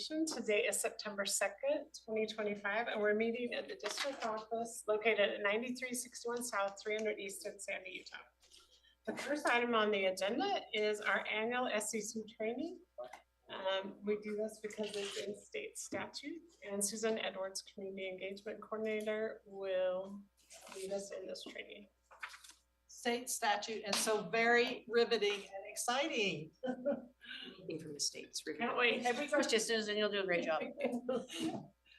Today is September 2nd, 2025, and we're meeting at the district office located at 9361 South, 300 East in Sandy, Utah. The first item on the agenda is our annual SEC training. We do this because it's in state statute, and Susan Edwards, Community Engagement Coordinator, will lead us in this training. State statute, and so very riveting and exciting. Anything from the states. Can't wait. Every trust you, Susan, you'll do a great job.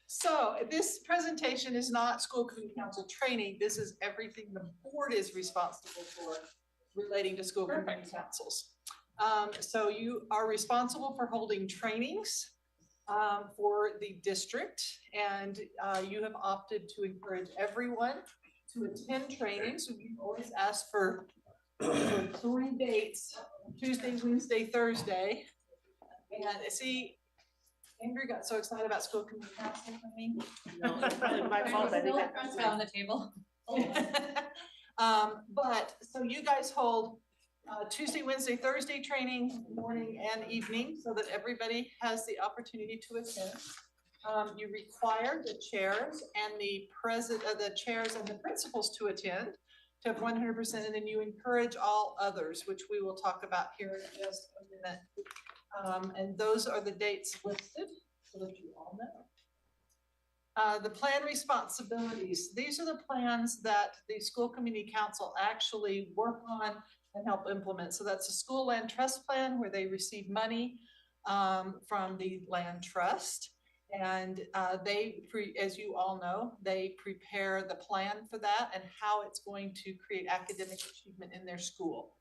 So this presentation is not school community council training. This is everything the board is responsible for relating to school community councils. So you are responsible for holding trainings for the district, and you have opted to encourage everyone to attend trainings. So we've always asked for 3 dates: Tuesday, Wednesday, Thursday. And see, Andrew got so excited about school community council training. No, it's probably my fault. I think that's on the table. But so you guys hold Tuesday, Wednesday, Thursday training, morning and evening, so that everybody has the opportunity to attend. You require the chairs and the chairs and the principals to attend, to have 100%, and then you encourage all others, which we will talk about here in just a minute. And those are the dates listed so that you all know. The plan responsibilities. These are the plans that the school community council actually work on and help implement. So that's a school land trust plan where they receive money from the land trust. And as you all know, they prepare the plan for that and how it's going to create academic achievement in their school.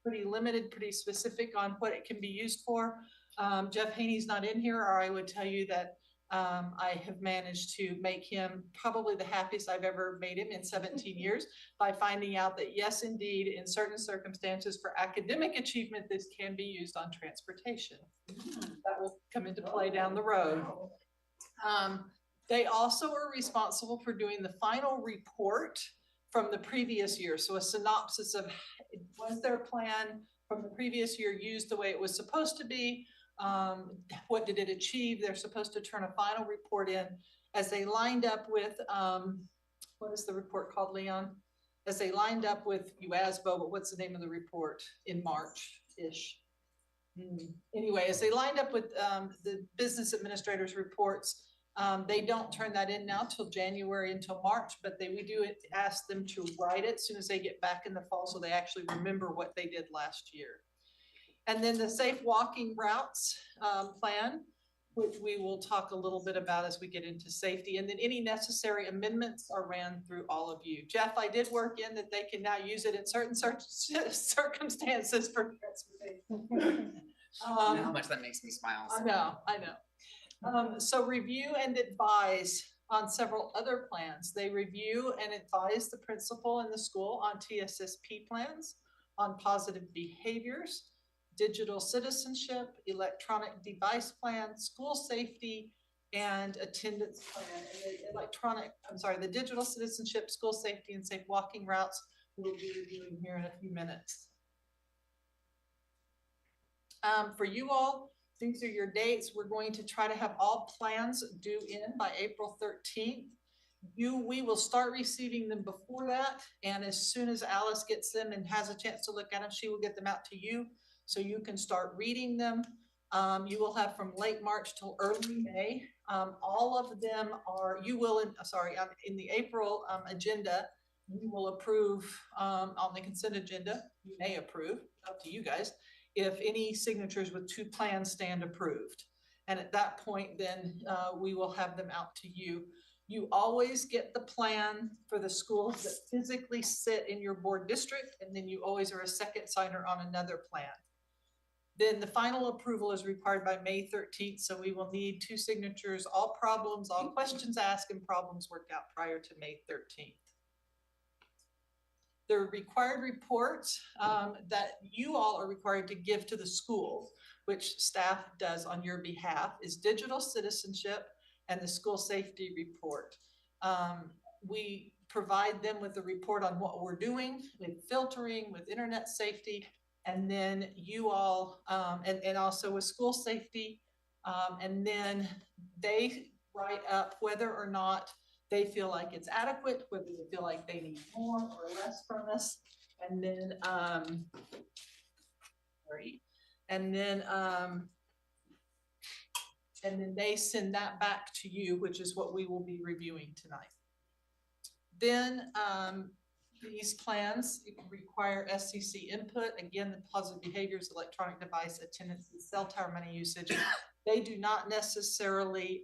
Pretty limited, pretty specific on what it can be used for. Jeff Haney's not in here, or I would tell you that I have managed to make him probably the happiest I've ever made him in 17 years by finding out that yes, indeed, in certain circumstances for academic achievement, this can be used on transportation. That will come into play down the road. They also are responsible for doing the final report from the previous year. So a synopsis of, was their plan from the previous year used the way it was supposed to be? What did it achieve? They're supposed to turn a final report in as they lined up with, what is the report called, Leon? As they lined up with UASBO, but what's the name of the report in March-ish? Anyway, as they lined up with the business administrators' reports, they don't turn that in now till January until March, but we do ask them to write it as soon as they get back in the fall so they actually remember what they did last year. And then the safe walking routes plan, which we will talk a little bit about as we get into safety. And then any necessary amendments are ran through all of you. Jeff, I did work in that they can now use it in certain circumstances for transportation. How much that makes me smile. I know. So review and advise on several other plans. They review and advise the principal in the school on TSSP plans, on positive behaviors, digital citizenship, electronic device plan, school safety, and attendance plan. And the digital citizenship, school safety, and safe walking routes we'll be reviewing here in a few minutes. For you all, these are your dates. We're going to try to have all plans due in by April 13th. We will start receiving them before that, and as soon as Alice gets them and has a chance to look at them, she will get them out to you so you can start reading them. You will have from late March till early May. All of them are, in the April agenda, you will approve on the consent agenda. You may approve, up to you guys, if any signatures with 2 plans stand approved. And at that point, then we will have them out to you. You always get the plan for the schools that physically sit in your board district, and then you always are a second signer on another plan. Then the final approval is required by May 13th, so we will need 2 signatures, all questions asked and problems worked out prior to May 13th. The required reports that you all are required to give to the schools, which staff does on your behalf, is digital citizenship and the school safety report. We provide them with a report on what we're doing with filtering, with internet safety, and then you all, and also with school safety, And then they write up whether or not they feel like it's adequate, whether they feel like they need more or less from us. And then, and then they send that back to you, which is what we will be reviewing tonight. Then these plans require SCC input. Again, the positive behaviors, electronic device, attendance, and cell tower money usage. They do not necessarily,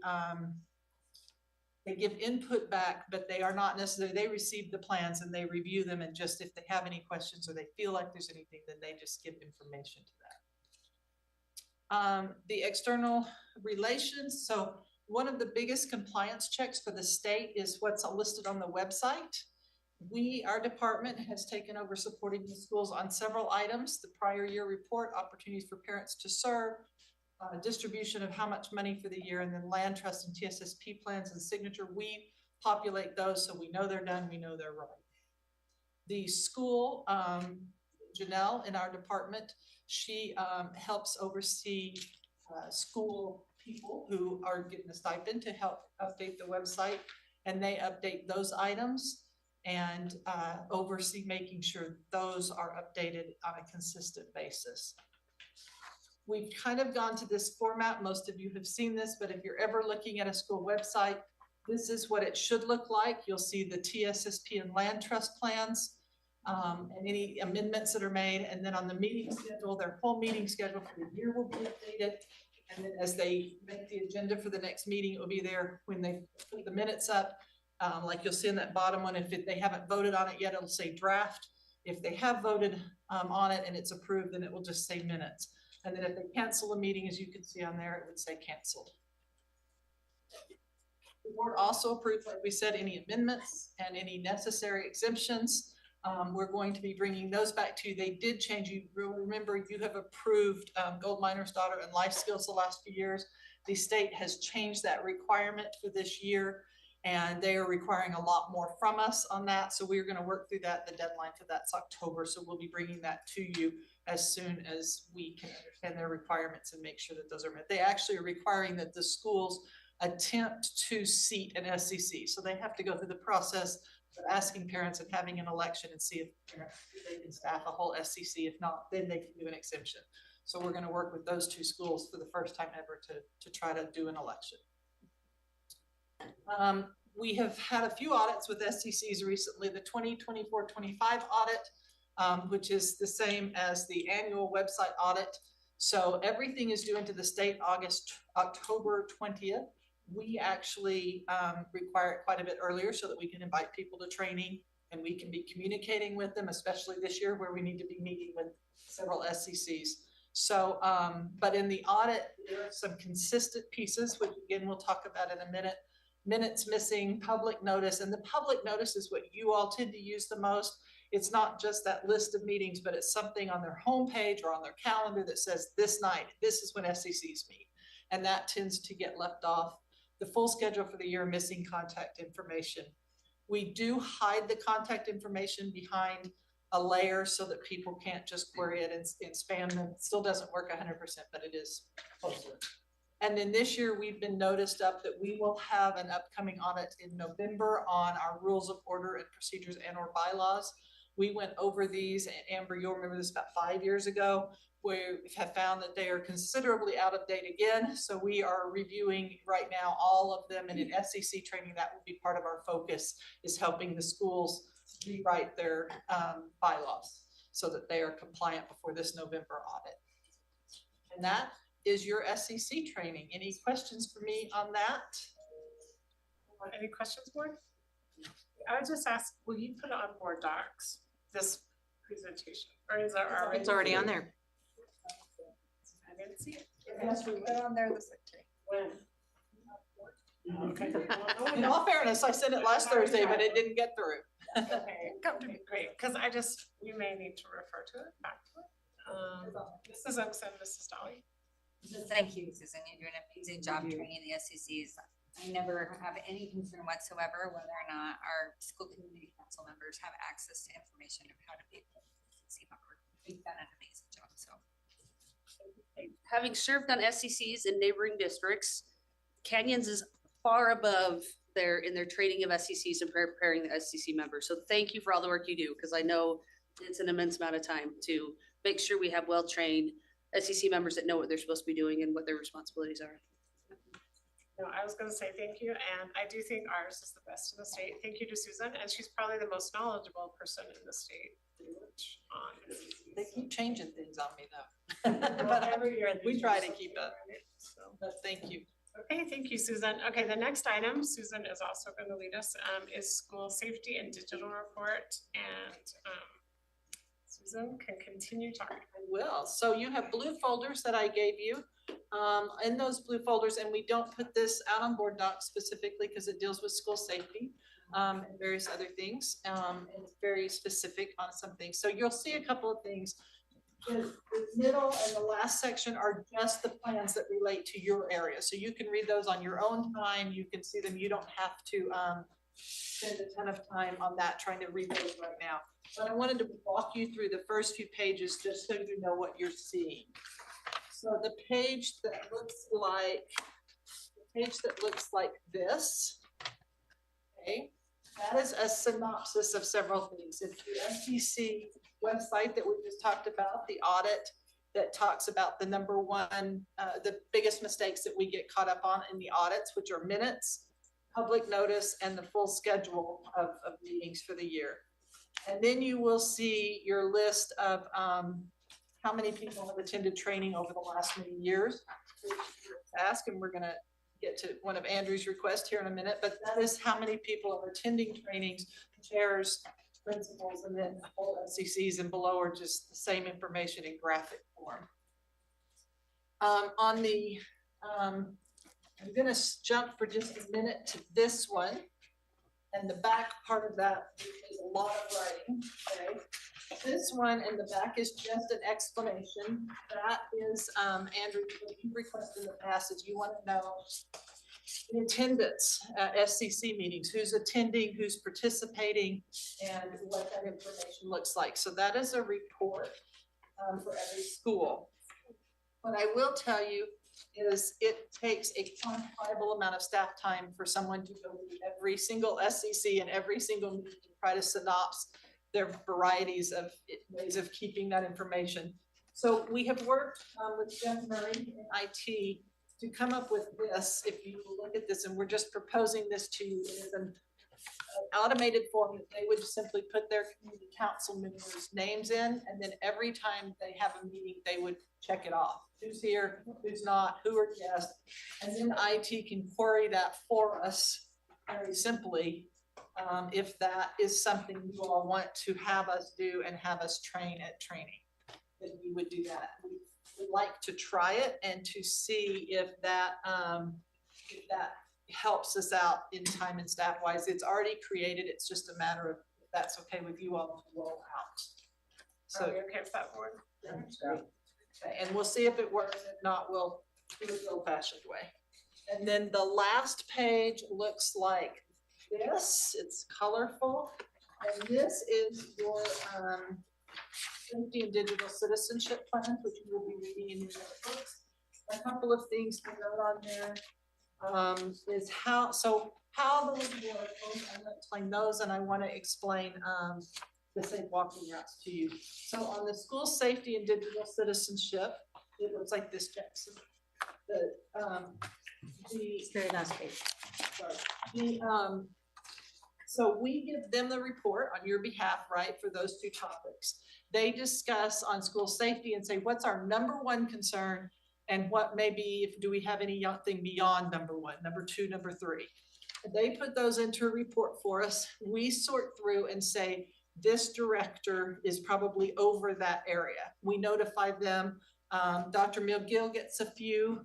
they give input back, but they are not necessarily, they receive the plans and they review them, and just if they have any questions or they feel like there's anything, then they just give information to that. The external relations. So one of the biggest compliance checks for the state is what's listed on the website. Our department has taken over supporting the schools on several items: the prior year report, opportunities for parents to serve, distribution of how much money for the year, and then land trust and TSSP plans and signature. We populate those so we know they're done, we know they're right. The school, Janelle in our department, she helps oversee school people who are getting a stipend to help update the website, and they update those items and oversee making sure those are updated on a consistent basis. We've kind of gone to this format. Most of you have seen this, but if you're ever looking at a school website, this is what it should look like. You'll see the TSSP and land trust plans, and any amendments that are made. And then on the meeting schedule, their whole meeting schedule for the year will be updated. And then as they make the agenda for the next meeting, it will be there when they put the minutes up. Like you'll see in that bottom one, if they haven't voted on it yet, it'll say draft. If they have voted on it and it's approved, then it will just say minutes. And then if they cancel a meeting, as you can see on there, it would say canceled. The board also approved, like we said, any amendments and any necessary exemptions. We're going to be bringing those back to you. They did change. You remember you have approved Gold Miner's Daughter and life skills the last few years. The state has changed that requirement for this year, and they are requiring a lot more from us on that. So we're going to work through that. The deadline for that's October. So we'll be bringing that to you as soon as we can understand their requirements and make sure that those are met. They actually are requiring that the schools attempt to seat an SCC. So they have to go through the process of asking parents and having an election and see if they can staff a whole SCC. If not, then they can do an exemption. So we're going to work with those two schools for the first time ever to try to do an election. We have had a few audits with SCCs recently. The 2024-25 audit, which is the same as the annual website audit. So everything is due into the state October 20th. We actually require it quite a bit earlier so that we can invite people to training and we can be communicating with them, especially this year where we need to be meeting with several SCCs. So, but in the audit, there are some consistent pieces, which again, we'll talk about in a minute. Minutes missing, public notice, and the public notice is what you all tend to use the most. It's not just that list of meetings, but it's something on their homepage or on their calendar that says this night, this is when SCCs meet. And that tends to get left off. The full schedule for the year, missing contact information. We do hide the contact information behind a layer so that people can't just query it and spam them. It still doesn't work 100%, but it is posted. And then this year we've been noticed up that we will have an upcoming audit in November on our rules of order and procedures and or bylaws. We went over these, and Amber, you'll remember this about 5 years ago. We have found that they are considerably out of date again. So we are reviewing right now all of them, and in SCC training, that will be part of our focus, is helping the schools rewrite their bylaws so that they are compliant before this November audit. And that is your SCC training. Any questions for me on that? Any questions, board? I would just ask, will you put on board docs this presentation, or is it already? It's already on there. I didn't see it. Yes, we put on there the secretary. When? Okay. In all fairness, I sent it last Thursday, but it didn't get through. Okay, come to me, great, because we may need to refer to it, back to it. Mrs. Oakson, Mrs. Dolly. Thank you, Susan. You're doing an amazing job training the SCCs. I never have any concern whatsoever whether or not our school community council members have access to information of how to be able to SCC member. You've done an amazing job. So Having served on SCCs in neighboring districts, Canyons is far above in their training of SCCs and preparing the SCC members. So thank you for all the work you do, because I know it's an immense amount of time to make sure we have well-trained SCC members that know what they're supposed to be doing and what their responsibilities are. No, I was gonna say thank you, and I do think ours is the best in the state. Thank you to Susan, and she's probably the most knowledgeable person in the state. They keep changing things on me though. But But every year we try to keep up. So, But thank you. okay, thank you, Susan. Okay, the next item, Susan is also going to lead us, is school safety and digital report, and Susan can continue talking. I will. So you have blue folders that I gave you. In those blue folders, and we don't put this out on board docs specifically because it deals with school safety and various other things. And it's very specific on some things. So you'll see a couple of things. The middle and the last section are just the plans that relate to your area. So you can read those on your own time. You can see them. You don't have to spend a ton of time on that trying to read those right now. But I wanted to walk you through the first few pages just so you know what you're seeing. So the page that looks like this, okay, that is a synopsis of several things. It's the SEC website that we just talked about, the audit that talks about the number one, the biggest mistakes that we get caught up on in the audits, which are minutes, public notice, and the full schedule of meetings for the year. And then you will see your list of how many people have attended training over the last many years. Ask, and we're gonna get to one of Andrew's requests here in a minute, but that is how many people are attending trainings, chairs, principals, and then all SCCs, and below are just the same information in graphic form. I'm gonna jump for just a minute to this one. And the back part of that is a lot of writing, okay? This one in the back is just an explanation. That is, Andrew, what you requested in the passage. You want to know the attendance at SCC meetings, who's attending, who's participating, and what that information looks like. So that is a report for every school. What I will tell you is it takes a quantifiable amount of staff time for someone to go through every single SCC and every single meeting to try to synopsis their varieties of ways of keeping that information. So we have worked with Jeff Murray in IT to come up with this. If you look at this, and we're just proposing this to you as an automated form that they would simply put their community council members' names in, and then every time they have a meeting, they would check it off. Who's here, who's not, who are guests, and then IT can query that for us very simply. If that is something you all want to have us do and have us train at training, then we would do that. We would like to try it and to see if that helps us out in time and staff wise. It's already created. It's just a matter of if that's okay with you all to roll out. So are we okay with that board? Yeah. Okay, and we'll see if it works. If not, we'll do it the old-fashioned way. And then the last page looks like this. It's colorful, and this is your safety and digital citizenship plan, which you will be reading in your notebooks. A couple of things to note on there is how those work. I'm going to explain those, and I want to explain the safe walking routes to you. So on the school safety and digital citizenship, it looks like this, Jackson. It's very last page. Sorry. So we give them the report on your behalf, right, for those two topics. They discuss on school safety and say, what's our number one concern, and what maybe, if do we have anything beyond number one, number two, number three. They put those into a report for us. We sort through and say, this director is probably over that area. We notify them. Dr. McGill gets a few.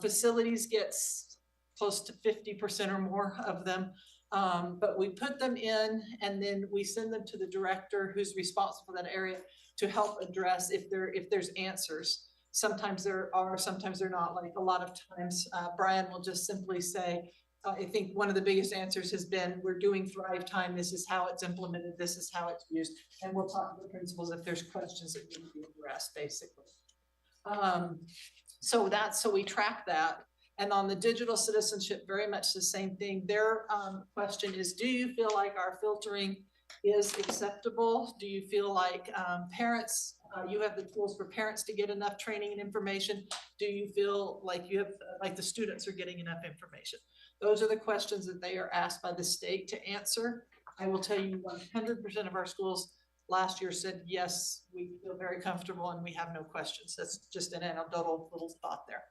Facilities gets close to 50% or more of them. But we put them in, and then we send them to the director who's responsible for that area to help address if there's answers. Sometimes there are, sometimes they're not. Like a lot of times, Brian will just simply say, I think one of the biggest answers has been, we're doing Thrive Time. This is how it's implemented. This is how it's used. And we'll talk to the principals if there's questions that need to be addressed, basically. So we track that. And on the digital citizenship, very much the same thing. Their question is, do you feel like our filtering is acceptable? Do you feel like parents, you have the tools for parents to get enough training and information? Do you feel like you have, like the students are getting enough information? Those are the questions that they are asked by the state to answer. I will tell you 100% of our schools last year said, yes, we feel very comfortable and we have no questions. That's just an anecdotal little thought there.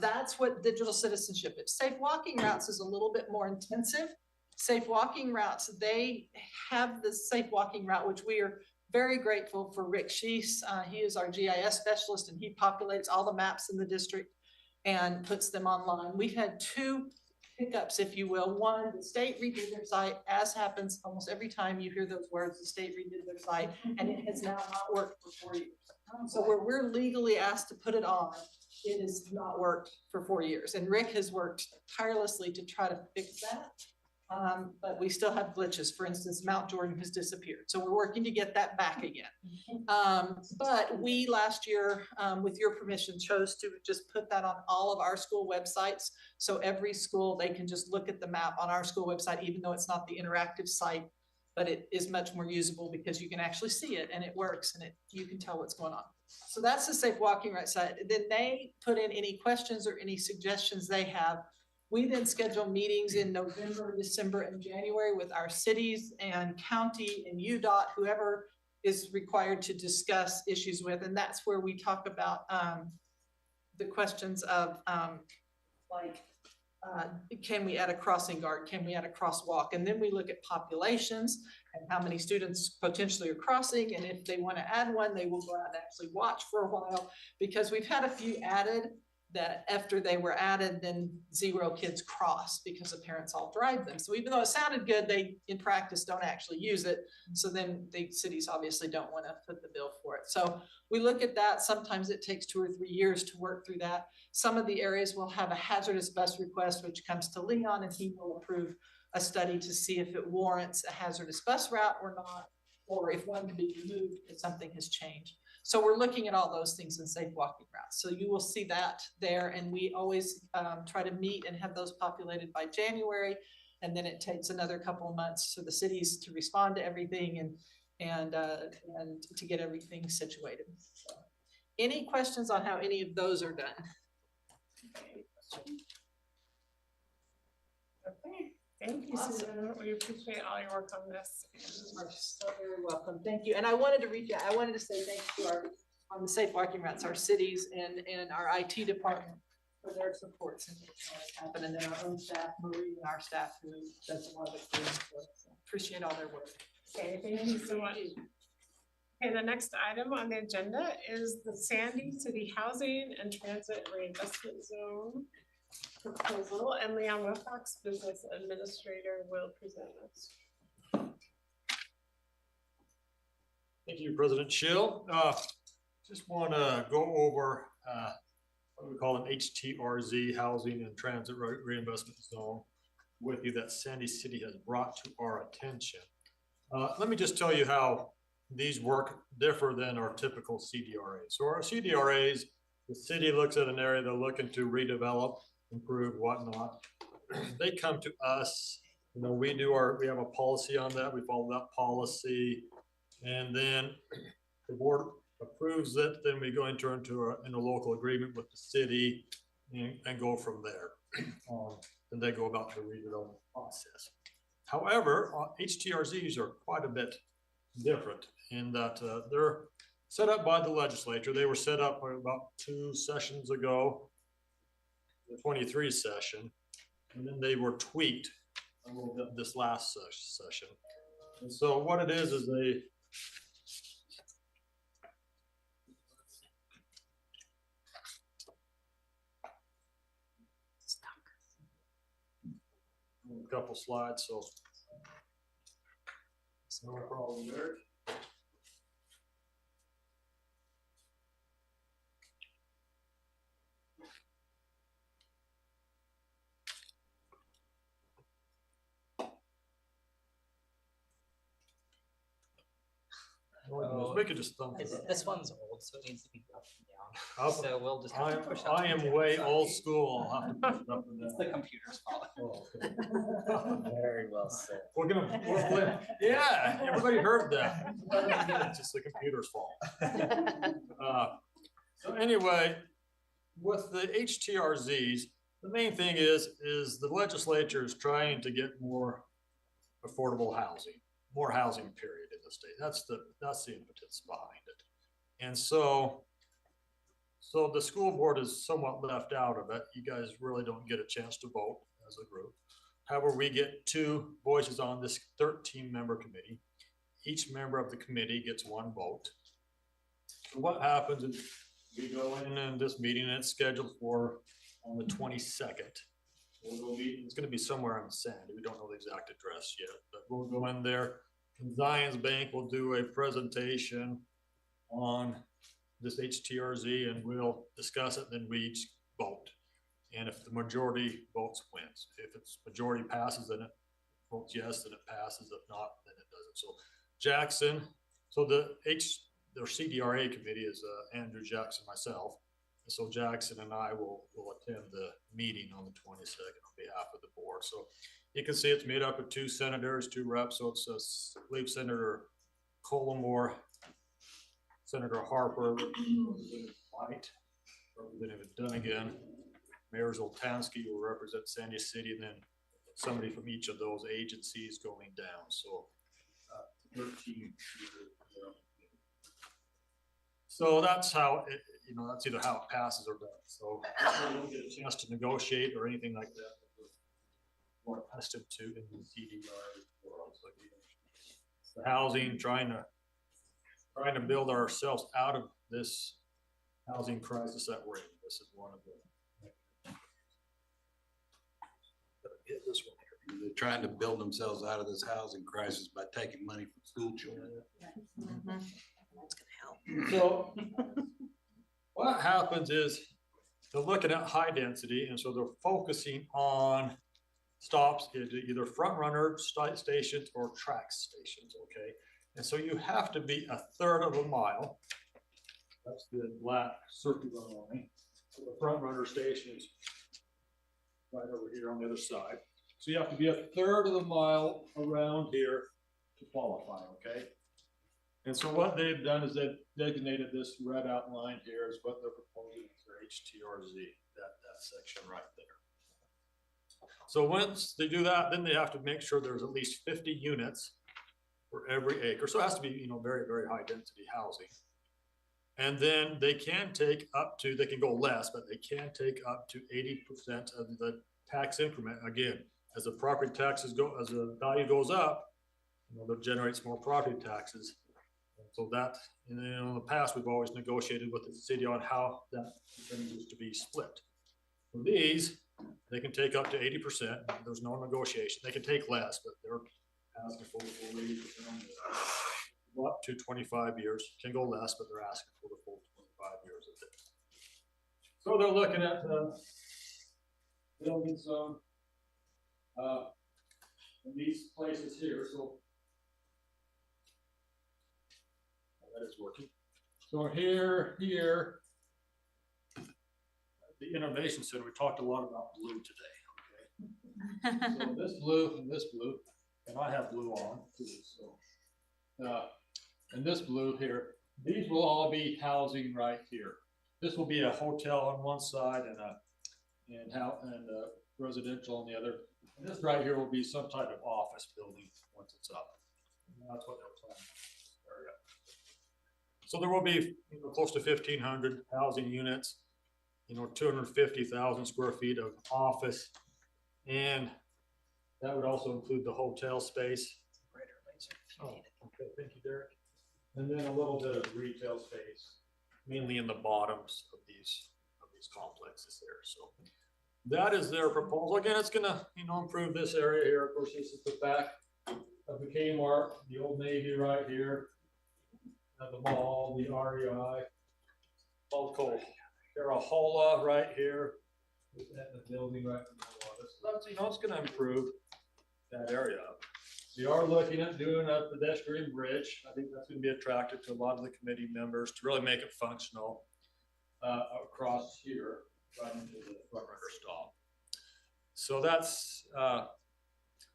That's what digital citizenship is. Safe walking routes is a little bit more intensive. Safe walking routes, they have the safe walking route, which we are very grateful for Rick Sheese. He is our GIS specialist and he populates all the maps in the district and puts them online. We've had two hiccups, if you will. One, the state redid their site, as happens almost every time you hear those words, the state redid their site, and it has now not worked for 4 years. So where we're legally asked to put it on, it has not worked for 4 years. And Rick has worked tirelessly to try to fix that. But we still have glitches. For instance, Mount Jordan has disappeared. So we're working to get that back again. But we last year, with your permission, chose to just put that on all of our school websites. So every school, they can just look at the map on our school website, even though it's not the interactive site, but it is much more usable because you can actually see it and it works and you can tell what's going on. So that's the safe walking right side. Then they put in any questions or any suggestions they have. We then schedule meetings in November, December, and January with our cities and county and UDOT, whoever is required to discuss issues with. And that's where we talk about the questions of can we add a crossing guard? Can we add a crosswalk? And then we look at populations and how many students potentially are crossing. And if they want to add one, they will go out and actually watch for a while, because we've had a few added that after they were added, then 0 kids cross because the parents all drive them. So even though it sounded good, they in practice don't actually use it. So then the cities obviously don't want to foot the bill for it. So we look at that. Sometimes it takes 2 or 3 years to work through that. Some of the areas will have a hazardous bus request, which comes to Leon, and he will approve a study to see if it warrants a hazardous bus route or not, or if one can be removed if something has changed. So we're looking at all those things in safe walking routes. So you will see that there, and we always try to meet and have those populated by January, and then it takes another couple of months for the cities to respond to everything and to get everything situated. So, any questions on how any of those are done? Okay, thank you, Awesome. Susan. We appreciate all your work on this. You are so very welcome. Thank you. And I wanted to say thanks to our on the safe walking routes, our cities and our IT department for their support since it's happened, and then our own staff, Marie, and our staff who does a lot of it. So appreciate all their work. Okay, thank you so much. Okay, the next item on the agenda is the Sandy City Housing and Transit Reinvestment Zone proposal, and Leon Wilcox, Business Administrator, will present this. Thank you, President Schill. Just want to go over what we call an HTRZ, Housing and Transit Reinvestment Zone, with you that Sandy City has brought to our attention. Let me just tell you how these work differ than our typical CDRAs. So our CDRAs, the city looks at an area they're looking to redevelop, improve, whatnot. They come to us. You know, we have a policy on that. We follow that policy, and then the board approves it. Then we go into a local agreement with the city and go from there. And they go about the redevelopment process. However, HTRZs are quite a bit different in that they're set up by the legislature. They were set up about 2 sessions ago, the 23 session, and then they were tweaked a little bit this last session. And so what it is they a couple slides, so it's no problem there. We could just thumb it. This one's old, so it needs to be up and Up- down. So we'll just have to push up. I and am down. way Sorry. old school. I'll have to push it up and It's down. the computer's fault. Oh, okay. Very well said. Yeah, everybody heard that. It's just the computer's fault. So anyway, with the HTRZs, the main thing is the legislature is trying to get more affordable housing, more housing period in the state. That's the impetus behind it. And so the school board is somewhat left out of it. You guys really don't get a chance to vote as a group. However, we get 2 voices on this 13-member committee. Each member of the committee gets 1 vote. So what happens is we go in this meeting and it's scheduled for on the 22nd. It's gonna be somewhere on Sandy. We don't know the exact address yet, but we'll go in there. And Zions Bank will do a presentation on this HTRZ and we'll discuss it, then we each vote. And if the majority votes wins, if it's majority passes, then it votes yes, then it passes. If not, then it doesn't. So Jackson, so their CDRA committee is Andrew Jackson, myself. And so Jackson and I will attend the meeting on the 22nd on behalf of the board. So you can see it's made up of 2 senators, 2 reps. So it's I believe Senator Colomore, Senator Harper, Representative White, Representative Dunnigan, Mayor Zoltansky will represent Sandy City, and then somebody from each of those agencies going down. So 13. So that's how it, that's either how it passes or doesn't. So we don't get a chance to negotiate or anything like that. We're more accustomed to in the CDR world. So the housing, trying to build ourselves out of this housing crisis that we're in. This is one of the. Hit this one here. They're trying to build themselves out of this housing crisis by taking money from school children. That's gonna help. So what happens is they're looking at high density, and so they're focusing on stops at either front runner stations or track stations, okay? And so you have to be 1/3 of a mile. That's the black circular line. So the front runner station is right over here on the other side. So you have to be 1/3 of the mile around here to qualify, okay? And so what they've done is they've designated this red outline here as what they're proposing for HTRZ, that section right there. So once they do that, then they have to make sure there's at least 50 units for every acre. So it has to be, very, very high density housing. And then they can take up to, they can go less, but they can take up to 80% of the tax increment. Again, as the property taxes go, as the value goes up, that generates more property taxes. And so that, and then in the past, we've always negotiated with the city on how that is to be split. For these, they can take up to 80%. There's no negotiation. They can take less, but they're asking for the full 80%. Up to 25 years, can go less, but they're asking for the full 25 years of it. So they're looking at building some in these places here. So that is working. So here, the Innovation Center, we talked a lot about blue today. Okay? So this blue and this blue, and I have blue on too. So, and this blue here, these will all be housing right here. This will be a hotel on one side and a residential on the other. And this right here will be some type of office building once it's up. And that's what they're planning. So there will be close to 1,500 housing units, 250,000 square feet of office, and that would also include the hotel space. Oh, okay, thank you, Derek. And then a little bit of retail space, mainly in the bottoms of these complexes there. So that is their proposal. Again, it's gonna, improve this area here. Of course, this is the back of the Kmart, the Old Navy right here, the mall, the REI, Balco, Carahola right here, and the building right in the middle of it. So that's, it's gonna improve that area. We are looking at doing a pedestrian bridge. I think that's gonna be attractive to a lot of the committee members to really make it functional across here, right into the front runner stop. So that's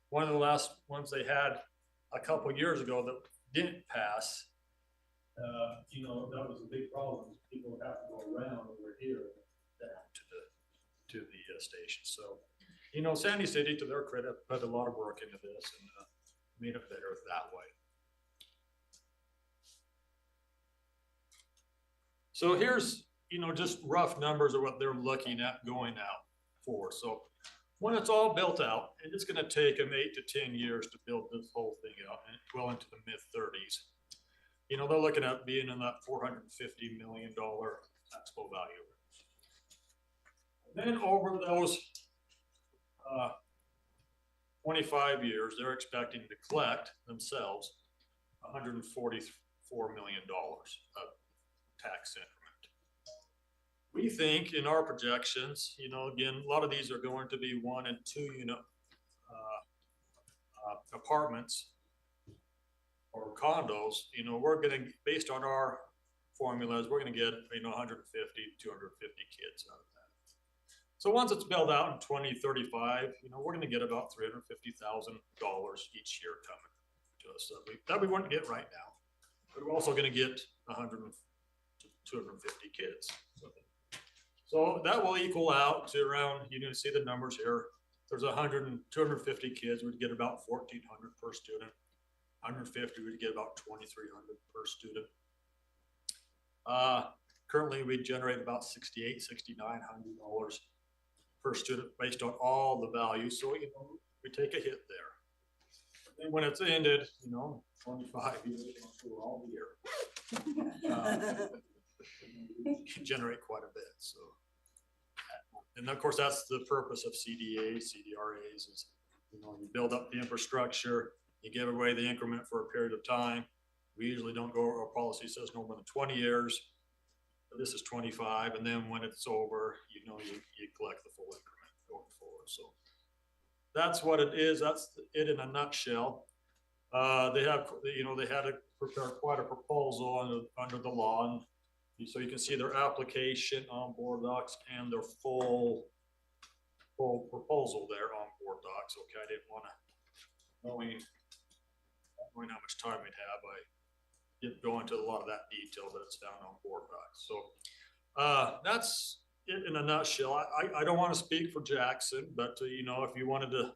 one of the last ones they had a couple years ago that didn't pass. You know, that was a big problem. People would have to go around over here down to the station. So, you know, Sandy City, to their credit, put a lot of work into this and made it better that way. So here's, you know, just rough numbers of what they're looking at going out for. So when it's all built out, and it's gonna take them 8 to 10 years to build this whole thing out, and well into the mid-30s. You know, they're looking at being in that $450 million taxable value. Then over those 25 years, they're expecting to collect themselves $144 million of tax increment. We think in our projections, you know, again, a lot of these are going to be 1 and 2 unit apartments or condos. You know, we're gonna, based on our formulas, we're gonna get, you know, 150, 250 kids out of that. So once it's built out in 2035, you know, we're gonna get about $350,000 each year coming to us that we wouldn't get right now. But we're also gonna get 100 to 250 kids. So that will equal out to around, you can see the numbers here. There's 100 and 250 kids, we'd get about 1,400 per student. 150, we'd get about 2,300 per student. Currently we generate about $6,800, $6,900 per student based on all the values. So, you know, we take a hit there. And when it's ended, you know, 25 years, we're all here. Can generate quite a bit. So, and of course, that's the purpose of CDAs, CDRAs is, you know, you build up the infrastructure, you give away the increment for a period of time. We usually don't go, our policy says no more than 20 years. But this is 25, and then when it's over, you know, you collect the full increment going forward. So that's what it is. That's it in a nutshell. They have, you know, they had to prepare quite a proposal under the law, and so you can see their application on board docs and their full proposal there on board docs. Okay, I didn't want to, knowing how much time we'd have, I didn't go into a lot of that detail, but it's down on board docs. So that's it in a nutshell. I don't want to speak for Jackson, but you know, if you wanted to,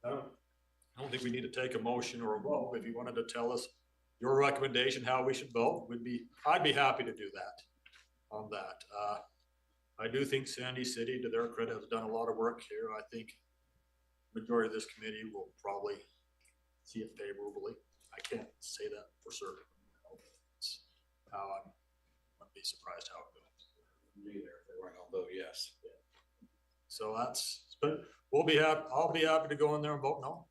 I don't think we need to take a motion or a vote. If you wanted to tell us your recommendation, how we should vote, I'd be happy to do that on that. I do think Sandy City, to their credit, has done a lot of work here. I think majority of this committee will probably see it favorably. I can't say that for certain. It's how I wouldn't be surprised how it goes. Neither, if they weren't gonna vote yes. So that's, but we'll be happy. I'll be happy to go in there and vote no.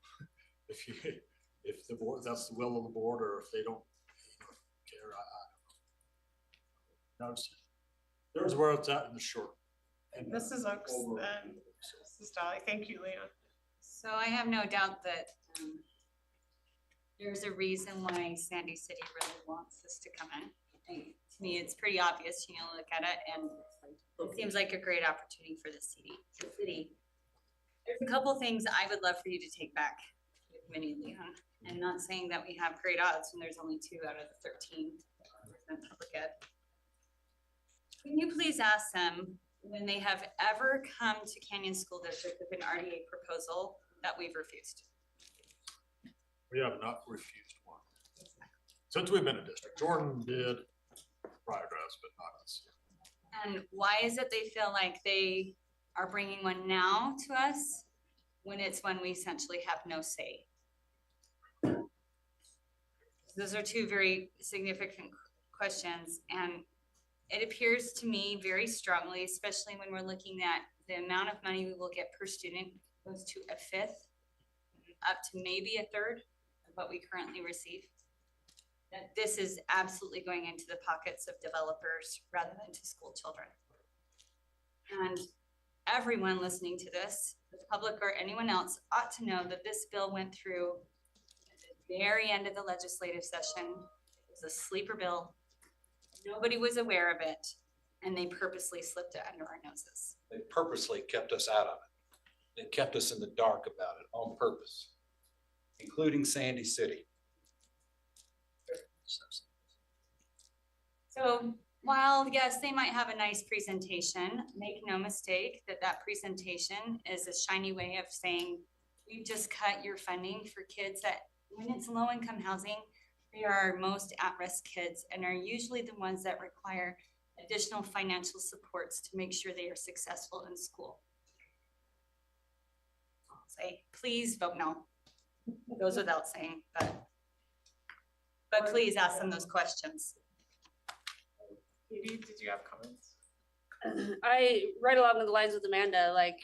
If the board, that's the will of the board, or if they don't care, I don't know. There's where it's at in the short. And this is Oaks and this is Dolly. Thank you, Leon. So I have no doubt that there's a reason why Sandy City really wants this to come in. To me, it's pretty obvious, you know, look at it, and it seems like a great opportunity for the city. There's a couple things I would love for you to take back with Minnie, Leon, and not saying that we have great odds when there's only 2 out of the 13 in public ed. Can you please ask them when they have ever come to Canyon School District with an RDA proposal that we've refused? We have not refused one. Since we've been a district. Jordan did prior to us, but not us. And why is it they feel like they are bringing one now to us when it's when we essentially have no say? Those are 2 very significant questions, and it appears to me very strongly, especially when we're looking at the amount of money we will get per student goes to a 5th, up to maybe a 3rd of what we currently receive. That this is absolutely going into the pockets of developers rather than to school children. And everyone listening to this, the public or anyone else, ought to know that this bill went through very end of the legislative session. It was a sleeper bill. Nobody was aware of it, and they purposely slipped it under our noses. They purposely kept us out of it. They kept us in the dark about it on purpose, including Sandy City. So while, yes, they might have a nice presentation, make no mistake that that presentation is a shiny way of saying, we've just cut your funding for kids that, when it's low-income housing, they are our most at-risk kids and are usually the ones that require additional financial supports to make sure they are successful in school. Say, please vote no. It goes without saying, but please ask them those questions. Katie, did you have comments? I, right along with the lines with Amanda, like,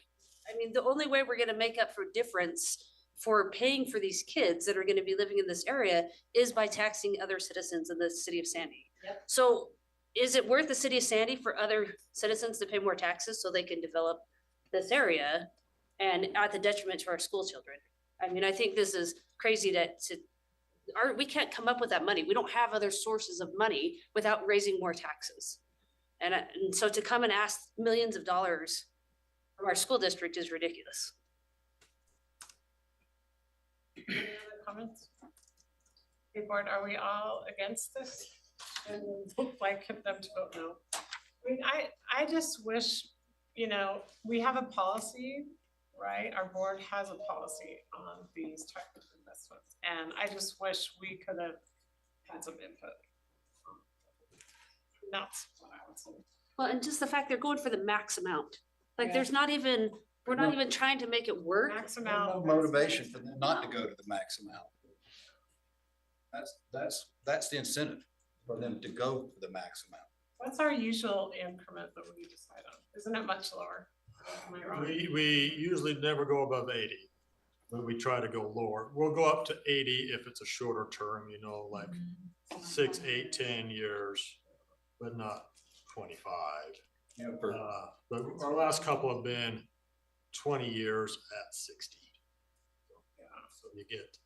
I mean, the only way we're gonna make up for difference for paying for these kids that are gonna be living in this area is by taxing other citizens in the city of Sandy. Yep. So is it worth the city of Sandy for other citizens to pay more taxes so they can develop this area and at the detriment to our school children? I mean, I think this is crazy we can't come up with that money. We don't have other sources of money without raising more taxes. And so to come and ask millions of dollars from our school district is ridiculous. Any other comments? Okay, board, are we all against this? And would like them to vote no. I mean, I just wish, you know, we have a policy, right? Our board has a policy on these type of investments. And I just wish we could have had some input. That's what I would say. Well, and just the fact they're going for the max amount. Like Yeah. there's not even, we're not even trying to make it work. Max There's amount. no motivation for them not to go to the max amount. That's the incentive for them to go for the max amount. What's our usual increment that we decide on? Isn't it much lower? Am I wrong? We usually never go above 80, but we try to go lower. We'll go up to 80 if it's a shorter term, you know, like 6, 8, 10 years, but not 25. Yeah, But our last couple have been 20 years at 60. So you get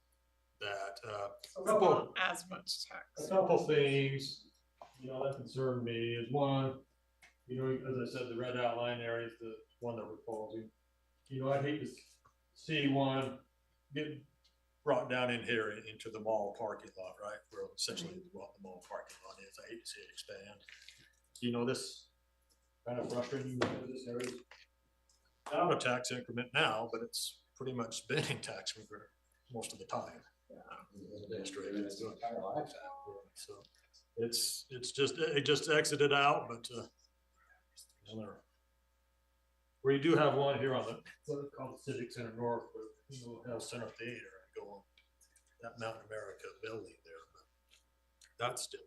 that. So it's not as much tax. A couple things, you know, that concern me is one, you know, as I said, the red outline area is the one that we're proposing. You know, I'd hate to see one get brought down in here into the mall parking lot, right? Where essentially what the mall parking lot is. I hate to see it expand. You know, this kind of frustrating because this area is out of tax increment now, but it's pretty much been in tax increment most of the time. So it just exited out, but we do have one here on what's called the Civic Center North, where you know, Health Center Theater and go on that Mountain America building there, but that's still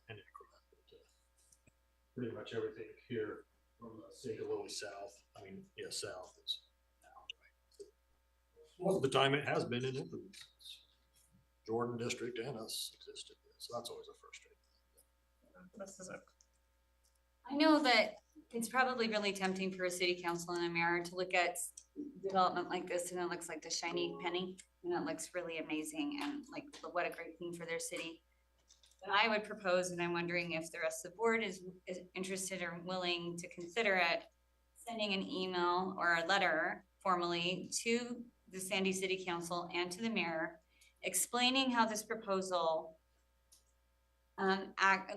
an increment. But, pretty much everything here from St. Louis south, south is now, right? Most of the time it has been in increments. Jordan District and us existed, so that's always a frustrating thing. This is a I know that it's probably really tempting for a city council and a mayor to look at development like this and it looks like the shiny penny and it looks really amazing and like what a great thing for their city. But I would propose, and I'm wondering if the rest of the board is interested or willing to consider it, sending an email or a letter formally to the Sandy City Council and to the mayor, explaining how this proposal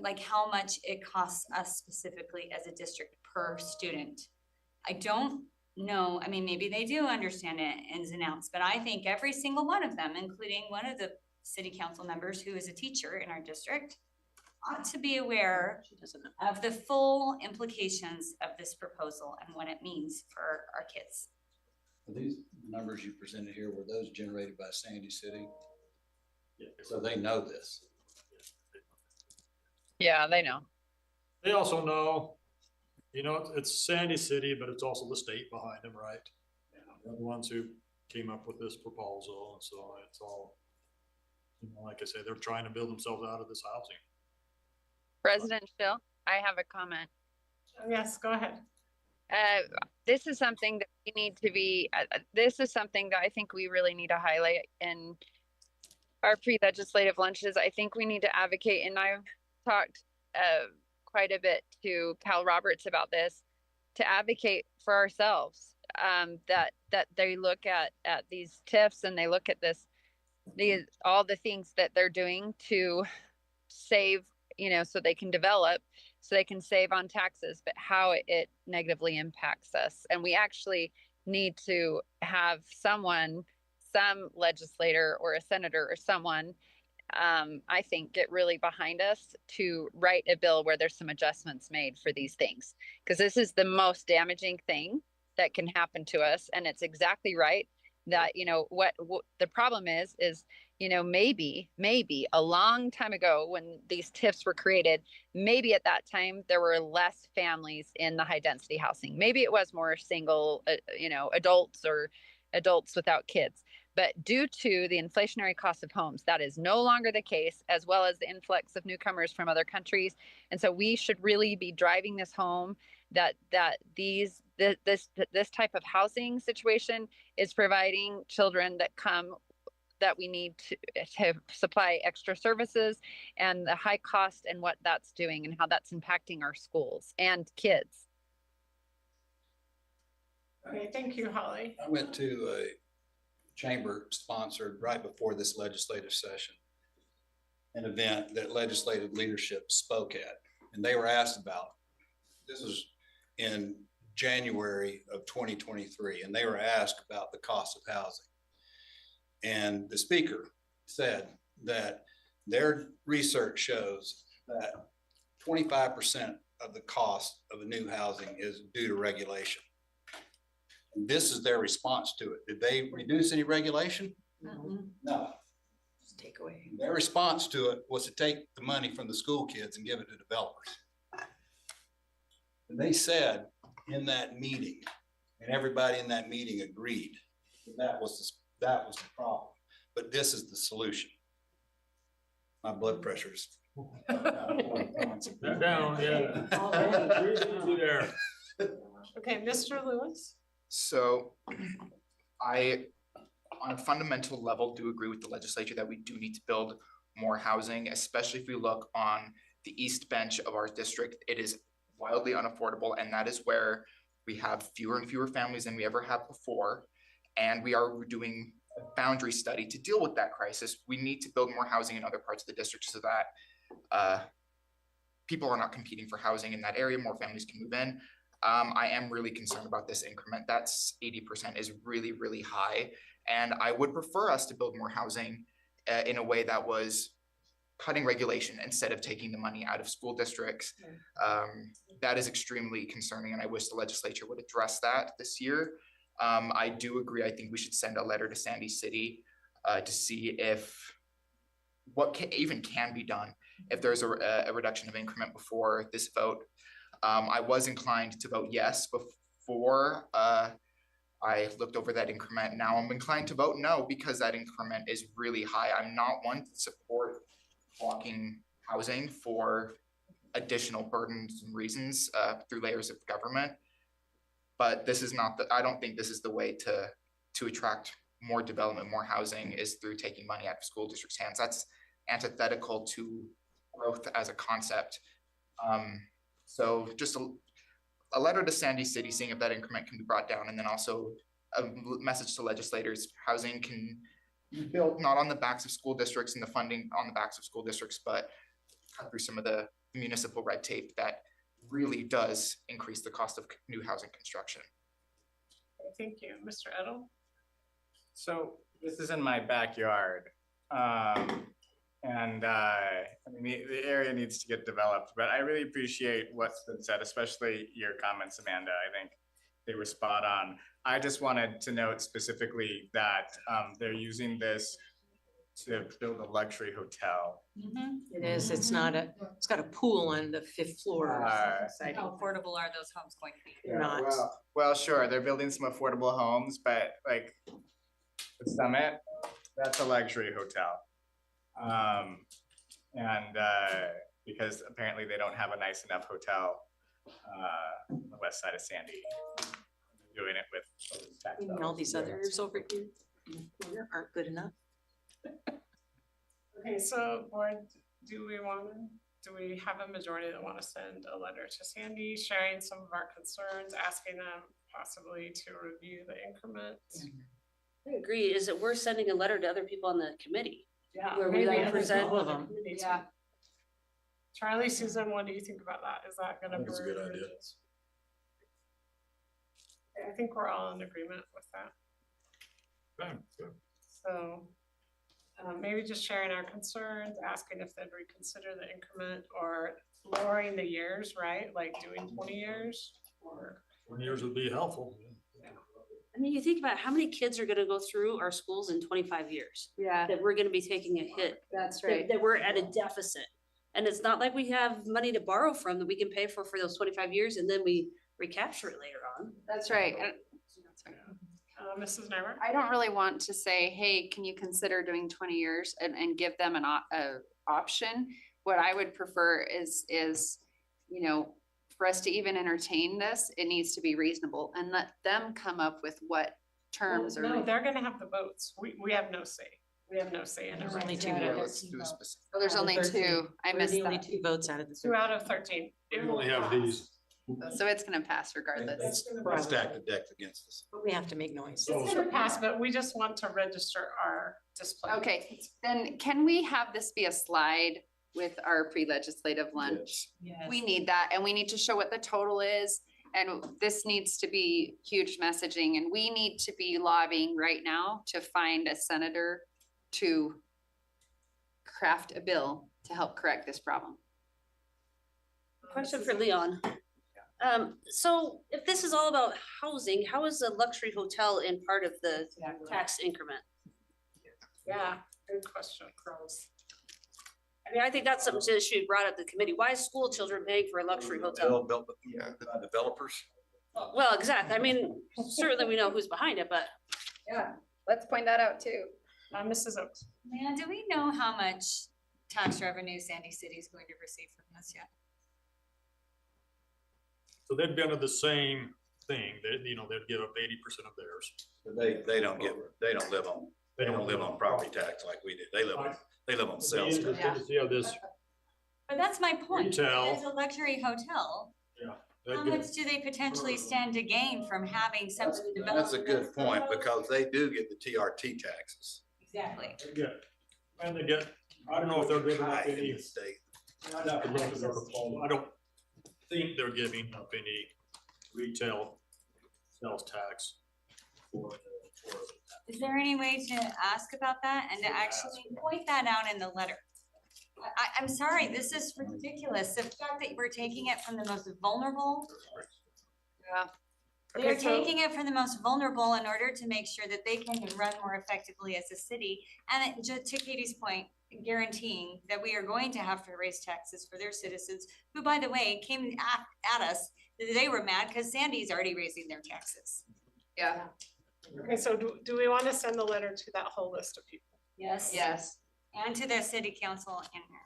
like how much it costs us specifically as a district per student. I don't know, I mean, maybe they do understand it ins and outs, but I think every single one of them, including one of the city council members who is a teacher in our district, ought to be aware of the full implications of this proposal and what it means for our kids. These numbers you presented here, were those generated by Sandy City? Yeah. So they know this. Yeah, they know. They also know, you know, it's Sandy City, but it's also the state behind them, right? They're the ones who came up with this proposal, and so it's all, you know, like I say, they're trying to build themselves out of this housing. President Schill, I have a comment. yes, go ahead. This is something that we need to be, this is something that I think we really need to highlight in our pre-legislative lunches, I think we need to advocate, and I've talked quite a bit to Cal Roberts about this, to advocate for ourselves. That they look at these TIFs and they look at all the things that they're doing to save, so they can develop, so they can save on taxes, but how it negatively impacts us. And we actually need to have some legislator or a senator or someone, I think, get really behind us to write a bill where there's some adjustments made for these things. Because this is the most damaging thing that can happen to us. And it's exactly right that, what the problem is, maybe a long time ago when these TIFs were created, maybe at that time there were less families in the high density housing. Maybe it was more single, adults or adults without kids. But due to the inflationary cost of homes, that is no longer the case, as well as the influx of newcomers from other countries. And so we should really be driving this home that this type of housing situation is providing children that we need to supply extra services, and the high cost and what that's doing and how that's impacting our schools and kids. Okay, thank you, Holly. I went to a chamber sponsored right before this legislative session, an event that legislative leadership spoke at, and they were asked about, this was in January of 2023, and they were asked about the cost of housing. And the speaker said that their research shows that 25% of the cost of a new housing is due to regulation. And this is their response to it. Did they reduce any regulation? No. Just take away. Their response to it was to take the money from the school kids and give it to developers. And they said in that meeting, and everybody in that meeting agreed, that was the problem. But this is the solution. My blood pressure's Down, yeah. Breathe easy there. Okay, Mr. Lewis. So I, on a fundamental level, do agree with the legislature that we do need to build more housing, especially if we look on the east bench of our district. It is wildly unaffordable, and that is where we have fewer and fewer families than we ever have before. And we are doing a boundary study to deal with that crisis. We need to build more housing in other parts of the district so that people are not competing for housing in that area. More families can move in. I am really concerned about this increment. That's 80% is really, really high. And I would prefer us to build more housing in a way that was cutting regulation instead of taking the money out of school districts. That is extremely concerning, and I wish the legislature would address that this year. I do agree. I think we should send a letter to Sandy City to see if what even can be done if there's a reduction of increment before this vote. I was inclined to vote yes before I looked over that increment. Now I'm inclined to vote no because that increment is really high. I'm not one to support blocking housing for additional burdens and reasons through layers of government. But this is not I don't think this is the way to attract more development, more housing, is through taking money out of school districts' hands. That's antithetical to growth as a concept. So just a letter to Sandy City seeing if that increment can be brought down, and then also a message to legislators: housing can be built not on the backs of school districts and the funding on the backs of school districts, but cut through some of the municipal red tape that really does increase the cost of new housing construction. Thank you, Mr. Edel. So this is in my backyard. I mean, the area needs to get developed, but I really appreciate what's been said, especially your comments, Amanda. I think they were spot on. I just wanted to note specifically that they're using this to build a luxury hotel. It is, it's got a pool on the 5th floor. How affordable are those homes going to be? They're not. Well, sure, they're building some affordable homes, but like the Summit, that's a luxury hotel. Because apparently they don't have a nice enough hotel on the west side of Sandy. Doing it with And all these others over here aren't good enough. Okay, so board, do we have a majority that want to send a letter to Sandy, sharing some of our concerns, asking them possibly to review the increments? I agree. Is it worth sending a letter to other people on the committee? Yeah. Where we maybe like other present people all of on the them. committee too. Yeah. Charlie, Susan, what do you think about that? Is that I gonna think it's a good burn idea. bridges? I think we're all in agreement with that. Okay, good. So maybe just sharing our concerns, asking if they'd reconsider the increment or lowering the years, right? Like doing 20 years or. 20 years would be helpful. I mean, you think about how many kids are gonna go through our schools in 25 years, Yeah, that we're gonna be taking a hit, that's that we're at a deficit. And it's not like we have money to borrow from that we can pay for those 25 years and then we recapture it later on. That's right. And Mrs. Nyberg? I don't really want to say, hey, can you consider doing 20 years and give them a option? What I would prefer is, you know, for us to even entertain this, it needs to be reasonable and let them come up with what terms No, are. they're gonna have the votes. We have no say. We have no say in it. There's right? only two Yeah, votes. Let's do a specific. Oh, there's only 13. two. I We're missed the only that. 2 votes out of the 2 out of 13. It We will only have pass. these. So it's gonna pass regardless. It's gonna Stack the deck against us. But we have to make noise. It's gonna pass, but we just want to register our display. Okay, then can we have this be a slide with our pre-legislative lunch? Yes. We need that, and we need to show what the total is, and this needs to be huge messaging, and we need to be lobbying right now to find a senator to craft a bill to help correct this problem. Question for Leon. So if this is all about housing, how is a luxury hotel in part of the tax increment? Yeah, good question, Rose. I mean, I think that's something that should be brought up to the committee. Why is school children paying for a luxury hotel? Developers. Well, exactly. I mean, certainly we know who's behind it, but Yeah, let's point that out too. Mrs. Oaks. Man, do we know how much tax revenue Sandy City is going to receive from this yet? So they'd be under the same thing, that, you know, they'd give up 80% of theirs. They don't live on property tax like we do. They live on sales tax. Yeah, this, But that's my point. Retail. As a luxury hotel, how they'd get- much do they potentially stand to gain from having something developed? That's a good point, because they do get the TRT taxes. Exactly. they get- and they get, I don't know if they're giving up High in any, the state. I'd have to look at their proposal. I don't think they're giving up any retail sales tax. Is there any way to ask about that and to actually point that out in the letter? I'm sorry, this is ridiculous. The fact that we're taking it from the most vulnerable. Yeah. They're Okay, so- taking it from the most vulnerable in order to make sure that they can run more effectively as a city. And to Katie's point, guaranteeing that we are going to have to raise taxes for their citizens, who, by the way, came at us. They were mad because Sandy's already raising their taxes. Yeah. Okay, so do we want to send the letter to that whole list of people? Yes. Yes. And to the city council in here.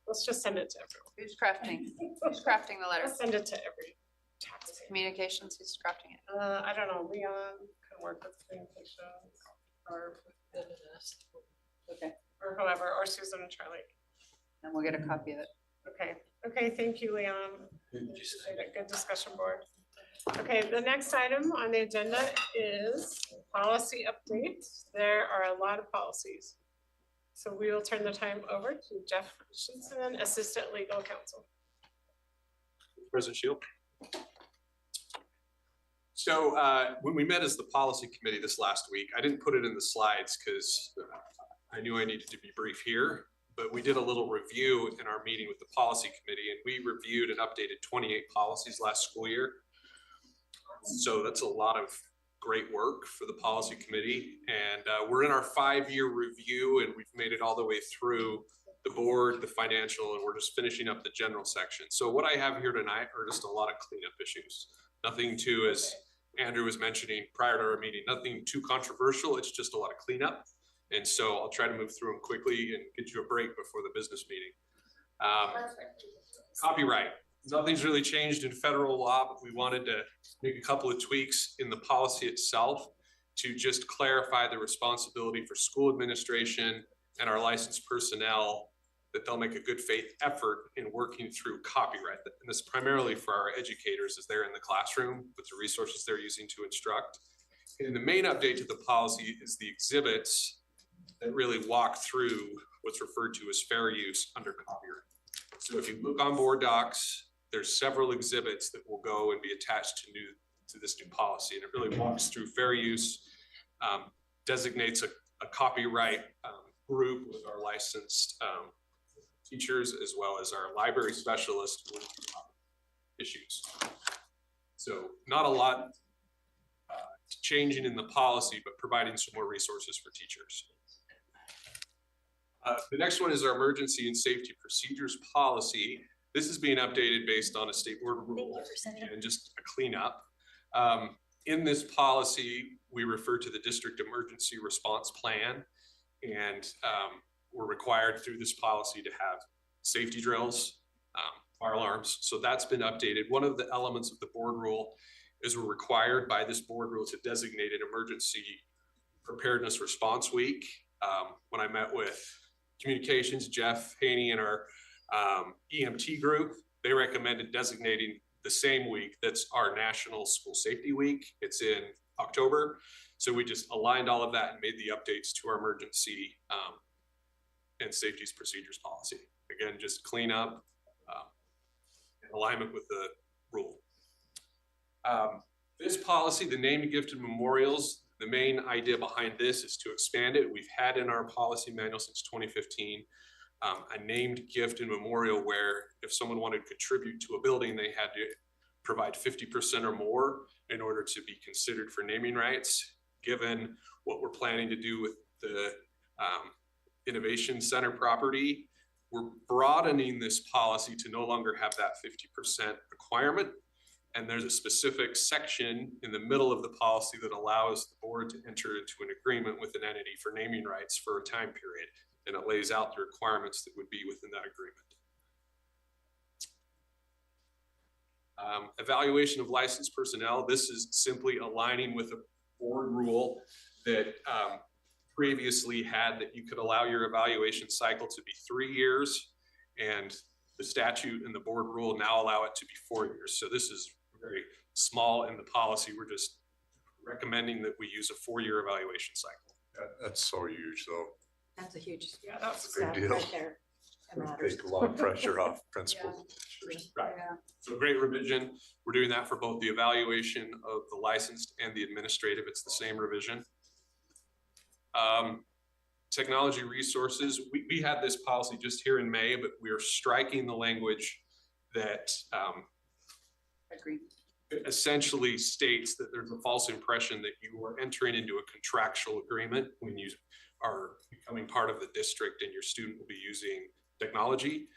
Let's just send it to everyone. Who's crafting the letter? Let's send it to every taxpayer. Communications, who's crafting it? I don't know, Leon can work with communications or whoever, or Susan and Charlie. And we'll get a copy of it. Okay, thank you, Leon. Good discussion board. Okay, the next item on the agenda is policy updates. There are a lot of policies. So we will turn the time over to Jeff Christensen, Assistant Legal Counsel. President Shield. So when we met as the policy committee this last week, I didn't put it in the slides because I knew I needed to be brief here, but we did a little review in our meeting with the policy committee, and we reviewed and updated 28 policies last school year. So that's a lot of great work for the policy committee. And we're in our 5-year review, and we've made it all the way through the board, the financial, and we're just finishing up the general section. So what I have here tonight are just a lot of cleanup issues. Nothing too, as Andrew was mentioning prior to our meeting, nothing too controversial. It's just a lot of cleanup. And so I'll try to move through them quickly and get you a break before the business meeting. Copyright. Nothing's really changed in federal law, but we wanted to make a couple of tweaks in the policy itself to just clarify the responsibility for school administration and our licensed personnel that they'll make a good faith effort in working through copyright. And this is primarily for our educators as they're in the classroom with the resources they're using to instruct. And the main update to the policy is the exhibits that really walk through what's referred to as fair use under copyright. So if you look on board docs, there's several exhibits that will go and be attached to this new policy. And it really walks through fair use, designates a copyright group with our licensed teachers, as well as our library specialists issues. So not a lot changing in the policy, but providing some more resources for teachers. The next one is our emergency and safety procedures policy. This is being updated based on a state board rule and just a cleanup. In this policy, we refer to the district emergency response plan, and we're required through this policy to have safety drills, fire alarms. So that's been updated. One of the elements of the board rule is we're required by this board rule to designate an emergency preparedness response week. When I met with communications, Jeff Haney and our EMT group, they recommended designating the same week. That's our National School Safety Week. It's in October. So we just aligned all of that and made the updates to our emergency and safety procedures policy. Again, just clean up in alignment with the rule. This policy, the named gifted memorials, the main idea behind this is to expand it. We've had in our policy manual since 2015 a named gift and memorial where if someone wanted to contribute to a building, they had to provide 50% or more in order to be considered for naming rights. Given what we're planning to do with the Innovation Center property, we're broadening this policy to no longer have that 50% requirement. And there's a specific section in the middle of the policy that allows the board to enter into an agreement with an entity for naming rights for a time period. And it lays out the requirements that would be within that agreement. Evaluation of licensed personnel. This is simply aligning with a board rule that previously had that you could allow your evaluation cycle to be 3 years, and the statute and the board rule now allow it to be 4 years. So this is very small in the policy. We're just recommending that we use a 4-year evaluation cycle. That's so huge, though. That's a huge. Yeah, that's Big step deal. right there. That matters. Take a lot of pressure off principals. Right. So great revision. We're doing that for both the evaluation of the licensed and the administrative. It's the same revision. Technology resources. We had this policy just here in May, but we are striking the language that Agreed. essentially states that there's a false impression that you are entering into a contractual agreement when you are becoming part of the district and your student will be using technology.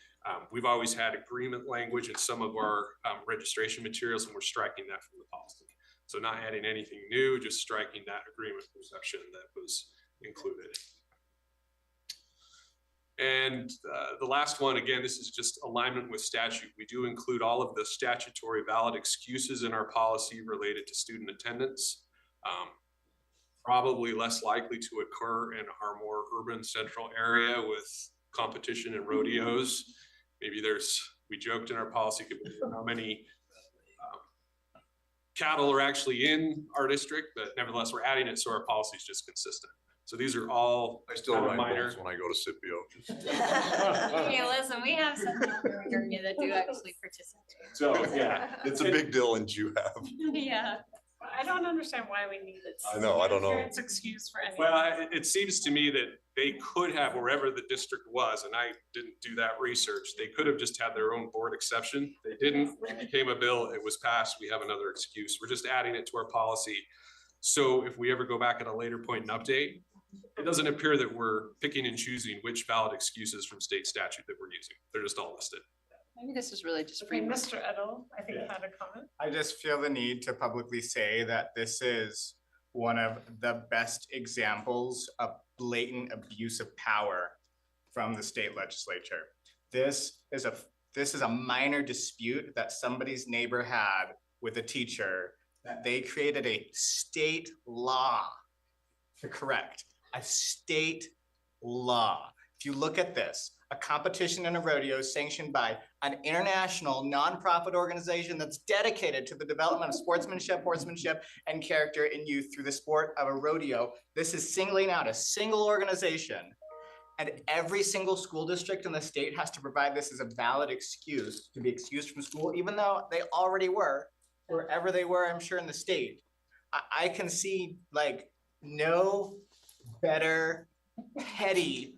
We've always had agreement language in some of our registration materials, and we're striking that from the policy. So not adding anything new, just striking that agreement perception that was included. And the last one, again, this is just alignment with statute. We do include all of the statutory valid excuses in our policy related to student attendance. Probably less likely to occur in our more urban central area with competition and rodeos. Maybe we joked in our policy how many cattle are actually in our district, but nevertheless, we're adding it so our policy is just consistent. So these are all I still kind of ride minor. bulls when I go to Scipio. Hey, listen, we have some out there in Virginia that do actually participate. So, yeah. It's a big deal in Juhab. Yeah. I don't understand why we need it. I know, I don't know. It's excuse for anything. Well, it seems to me that they could have, wherever the district was, and I didn't do that research, they could have just had their own board exception. They didn't. It became a bill. It was passed. We have another excuse. We're just adding it to our policy. So if we ever go back at a later point and update, it doesn't appear that we're picking and choosing which valid excuses from state statute that we're using. They're just all listed. Maybe this is really just Okay, free. Mr. Edel, I think had a comment. I just feel the need to publicly say that this is one of the best examples of blatant abuse of power from the state legislature. This is a minor dispute that somebody's neighbor had with a teacher that they created a state law to correct. A state law. If you look at this, a competition and a rodeo sanctioned by an international nonprofit organization that's dedicated to the development of sportsmanship, horsemanship, and character in youth through the sport of a rodeo. This is singling out a single organization. And every single school district in the state has to provide this as a valid excuse to be excused from school, even though they already were, wherever they were, I'm sure in the state. I can see like no better petty,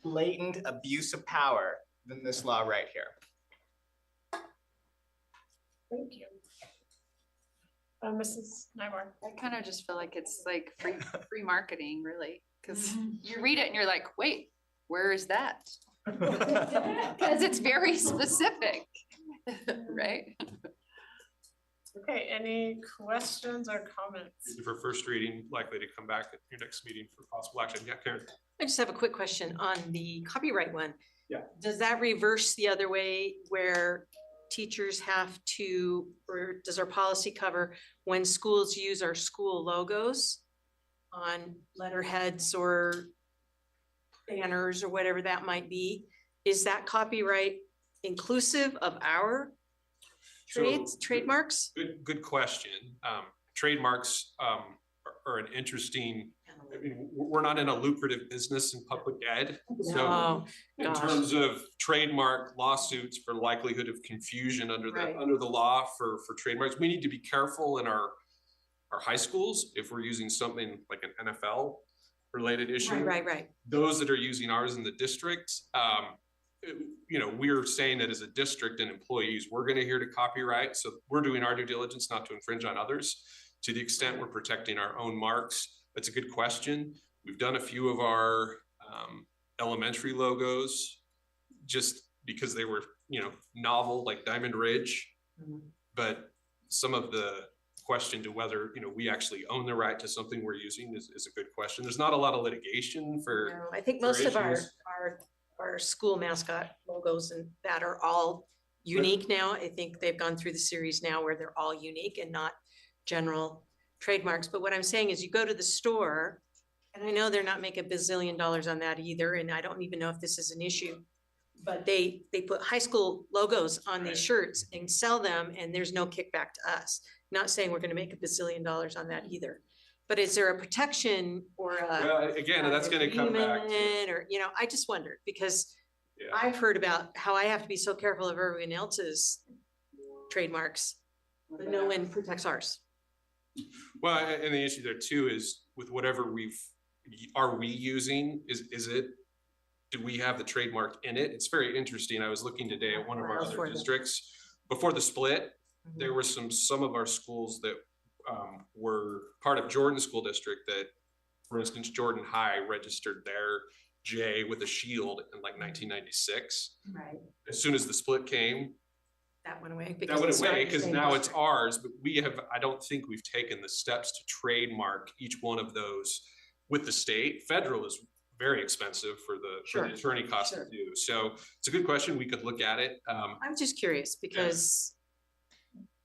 blatant abuse of power than this law right here. Thank you. Mrs. Nyborg. I kind of just feel like it's like free marketing, really, because you read it and you're like, wait, where is that? Because it's very specific, right? Okay, any questions or comments? For first reading, likely to come back at your next meeting for possible action. Yeah, Karen. I just have a quick question on the copyright one. Yeah. Does that reverse the other way where teachers have to, or does our policy cover when schools use our school logos on letterheads or banners or whatever that might be? Is that copyright inclusive of our trademarks? Good question. Trademarks are an interesting, I mean, we're not in a lucrative business in public ed. So in terms of trademark lawsuits for likelihood of confusion under the law for trademarks, we need to be careful in our high schools if we're using something like an NFL related issue. Right. Those that are using ours in the district, you know, we're saying that as a district and employees, we're going to adhere to copyright. So we're doing our due diligence not to infringe on others. To the extent we're protecting our own marks, that's a good question. We've done a few of our elementary logos just because they were, you know, novel, like Diamond Ridge. But some of the question to whether, you know, we actually own the right to something we're using is a good question. There's not a lot of litigation for. No, I think most of our school mascot logos and that are all unique now. I think they've gone through the series now where they're all unique and not general trademarks. But what I'm saying is you go to the store, and I know they're not making $1 bazillion on that either, and I don't even know if this is an issue, but they put high school logos on these shirts and sell them, and there's no kickback to us. Not saying we're gonna make $1 bazillion on that either. But is there a protection or Well, again, that's going to come back to. or, you know, I just wondered because I've heard about how I have to be so careful of everyone else's trademarks, but no one protects ours. Well, and the issue there too is with whatever are we using, is it, do we have the trademark in it? It's very interesting. I was looking today at one of our other districts. Before the split, there were some of our schools that were part of Jordan School District that, for instance, Jordan High registered their J with a shield in like 1996. Right. As soon as the split came, that went away. That went away because now it's ours, but I don't think we've taken the steps to trademark each one of those with the state. Federal is very expensive for the attorney costs to do. So it's a good question. We could look at it. I'm just curious because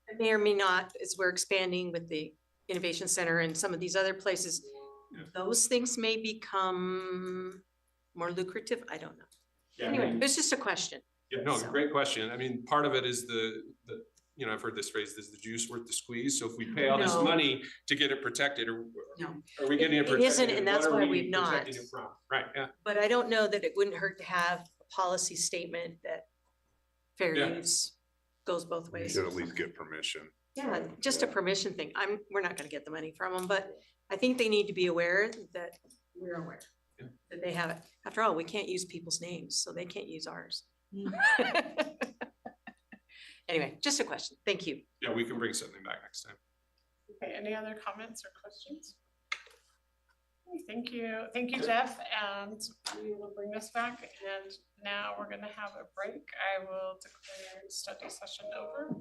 it may or may not, as we're expanding with the Innovation Center and some of these other places, those things may become more lucrative. I don't know. Anyway, it's just a question. Yeah, no, great question. I mean, part of it is the you know, I've heard this phrase, is the juice worth the squeeze? So if we pay all this money to get it protected, or are we getting it protected? It isn't, and that's why we've not. Right, yeah. But I don't know that it wouldn't hurt to have a policy statement that fair use goes both You ways. should at least get permission. Yeah, just a permission thing. We're not gonna get the money from them, but I think they need to be aware that we're aware that they have it. After all, we can't use people's names, so they can't use ours. Anyway, just a question. Thank you. Yeah, we can bring something back next time. Okay, any other comments or questions? Okay, thank you. Thank you, Jeff. And we will bring this back. And now we're going to have a break. I will declare study session over.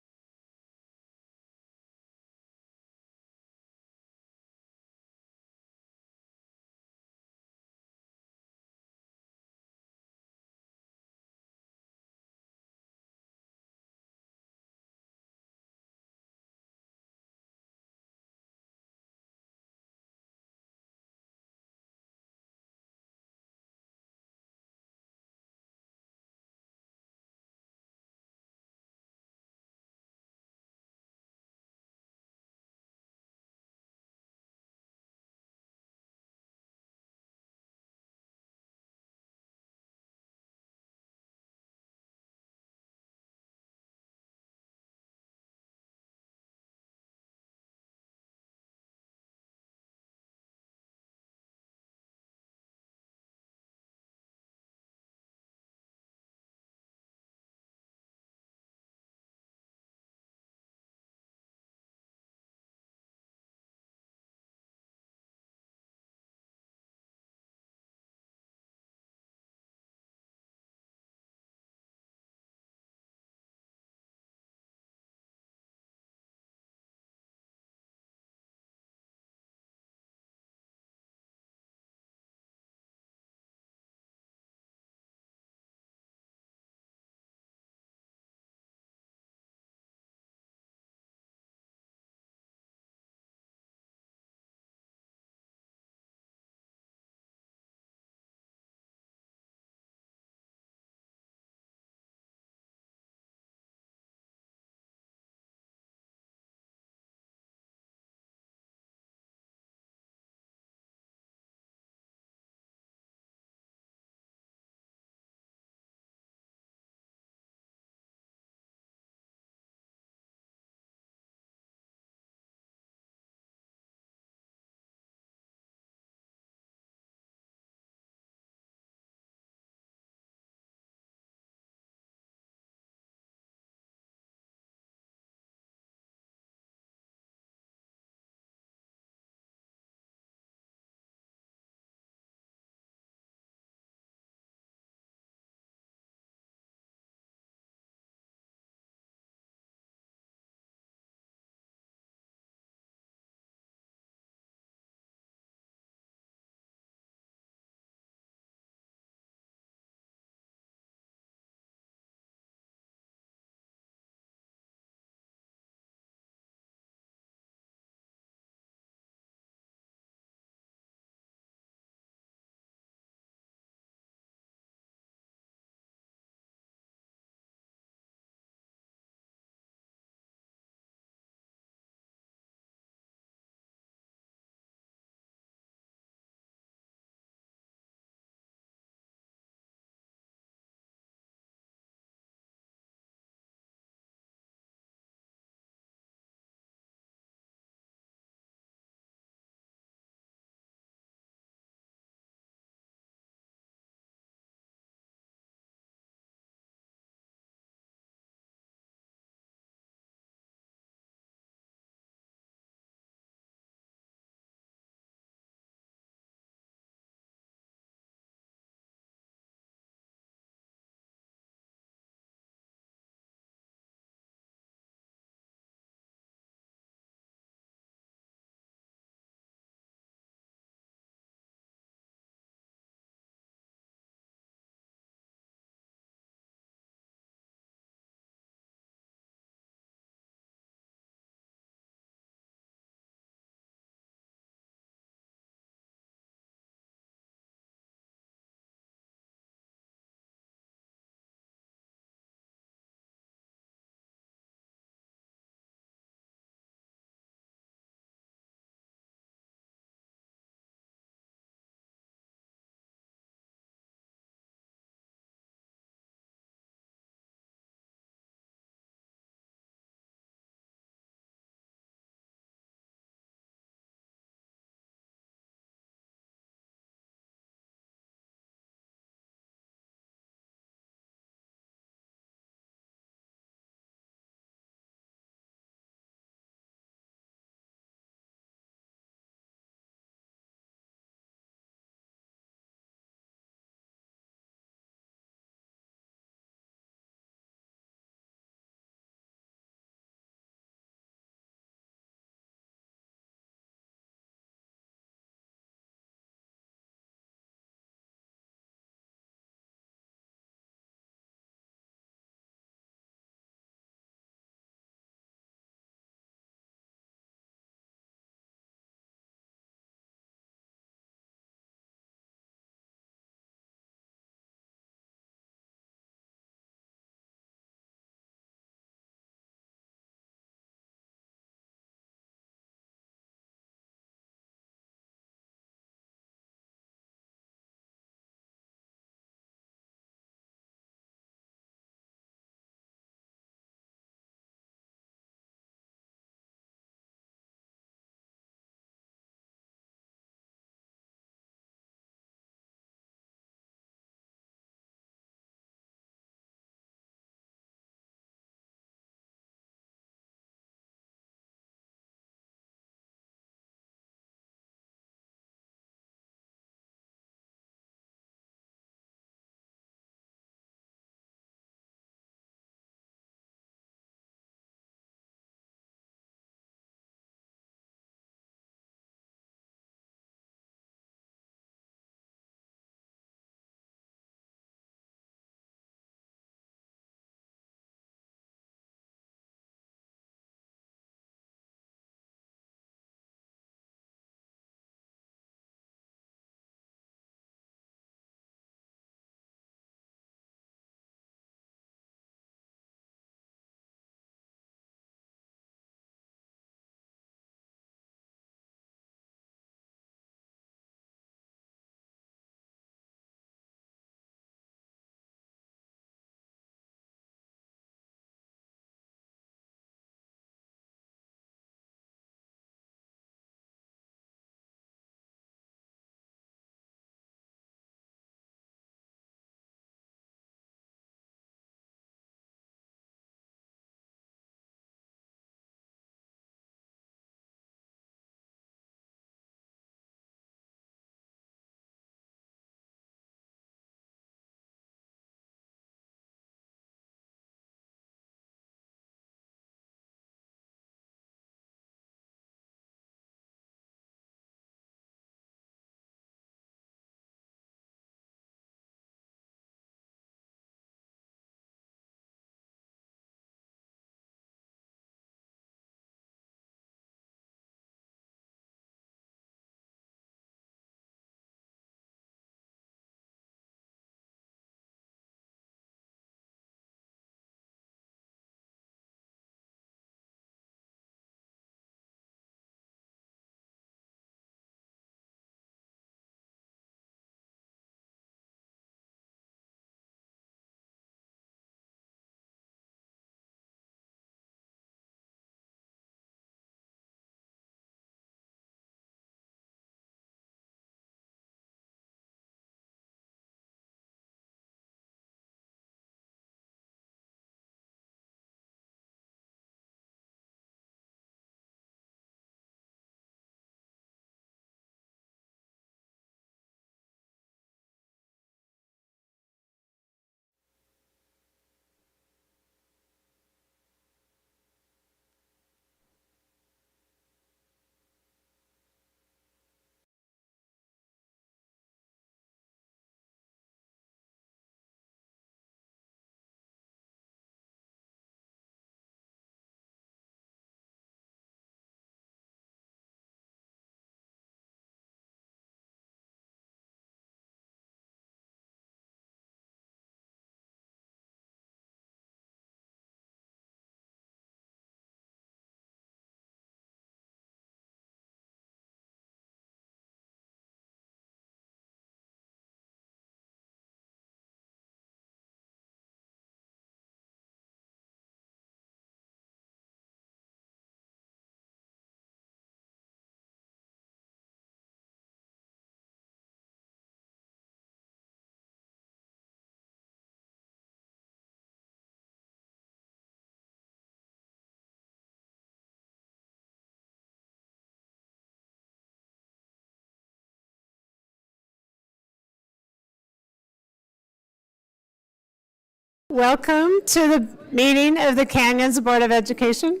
Welcome to the meeting of the Canyons Board of Education.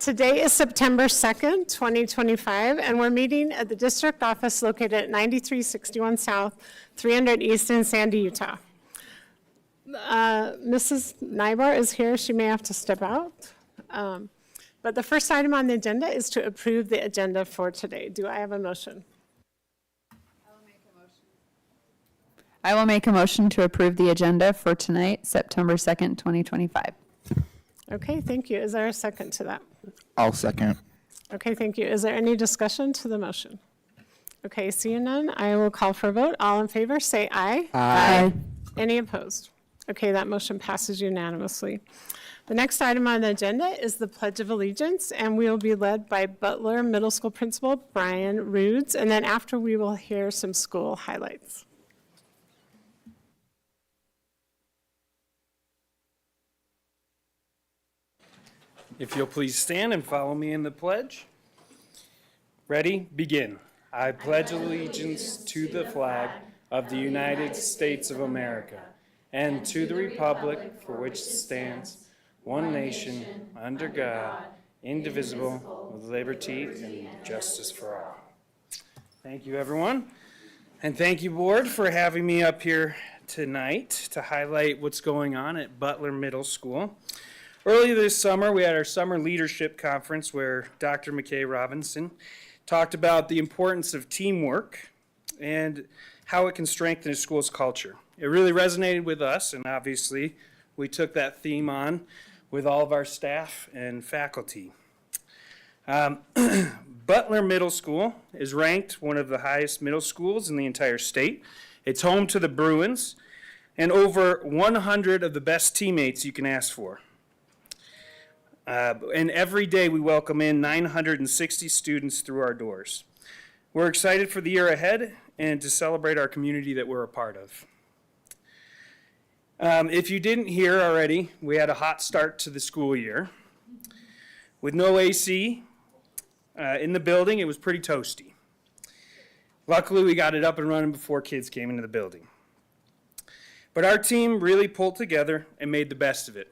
Today is September 2nd, 2025, and we're meeting at the district office located at 9361 South, 300 East in Sandy, Utah. Mrs. Nybar is here. She may have to step out. But the first item on the agenda is to approve the agenda for today. Do I have a motion? I will make a motion to approve the agenda for tonight, September 2nd, 2025. Okay, thank you. Is there a second to that? I'll second. Okay, thank you. Is there any discussion to the motion? Okay, seeing none, I will call for a vote. All in favor, say aye. Aye. Any opposed? Okay, that motion passes unanimously. The next item on the agenda is the Pledge of Allegiance, and we will be led by Butler Middle School Principal Brian Rudes, and then after we will hear some school highlights. If you'll please stand and follow me in the pledge. Ready? Begin. I pledge allegiance to the flag of the United States of America and to the republic for which it stands, one nation, under God, indivisible, with liberty and justice for all. Thank you, everyone. And thank you, board, for having me up here tonight to highlight what's going on at Butler Middle School. Earlier this summer, we had our summer leadership conference where Dr. McKay Robinson talked about the importance of teamwork and how it can strengthen a school's culture. It really resonated with us, and obviously we took that theme on with all of our staff and faculty. Butler Middle School is ranked one of the highest middle schools in the entire state. It's home to the Bruins and over 100 of the best teammates you can ask for. And every day we welcome in 960 students through our doors. We're excited for the year ahead and to celebrate our community that we're a part of. If you didn't hear already, we had a hot start to the school year. With no AC in the building, it was pretty toasty. Luckily, we got it up and running before kids came into the building. But our team really pulled together and made the best of it.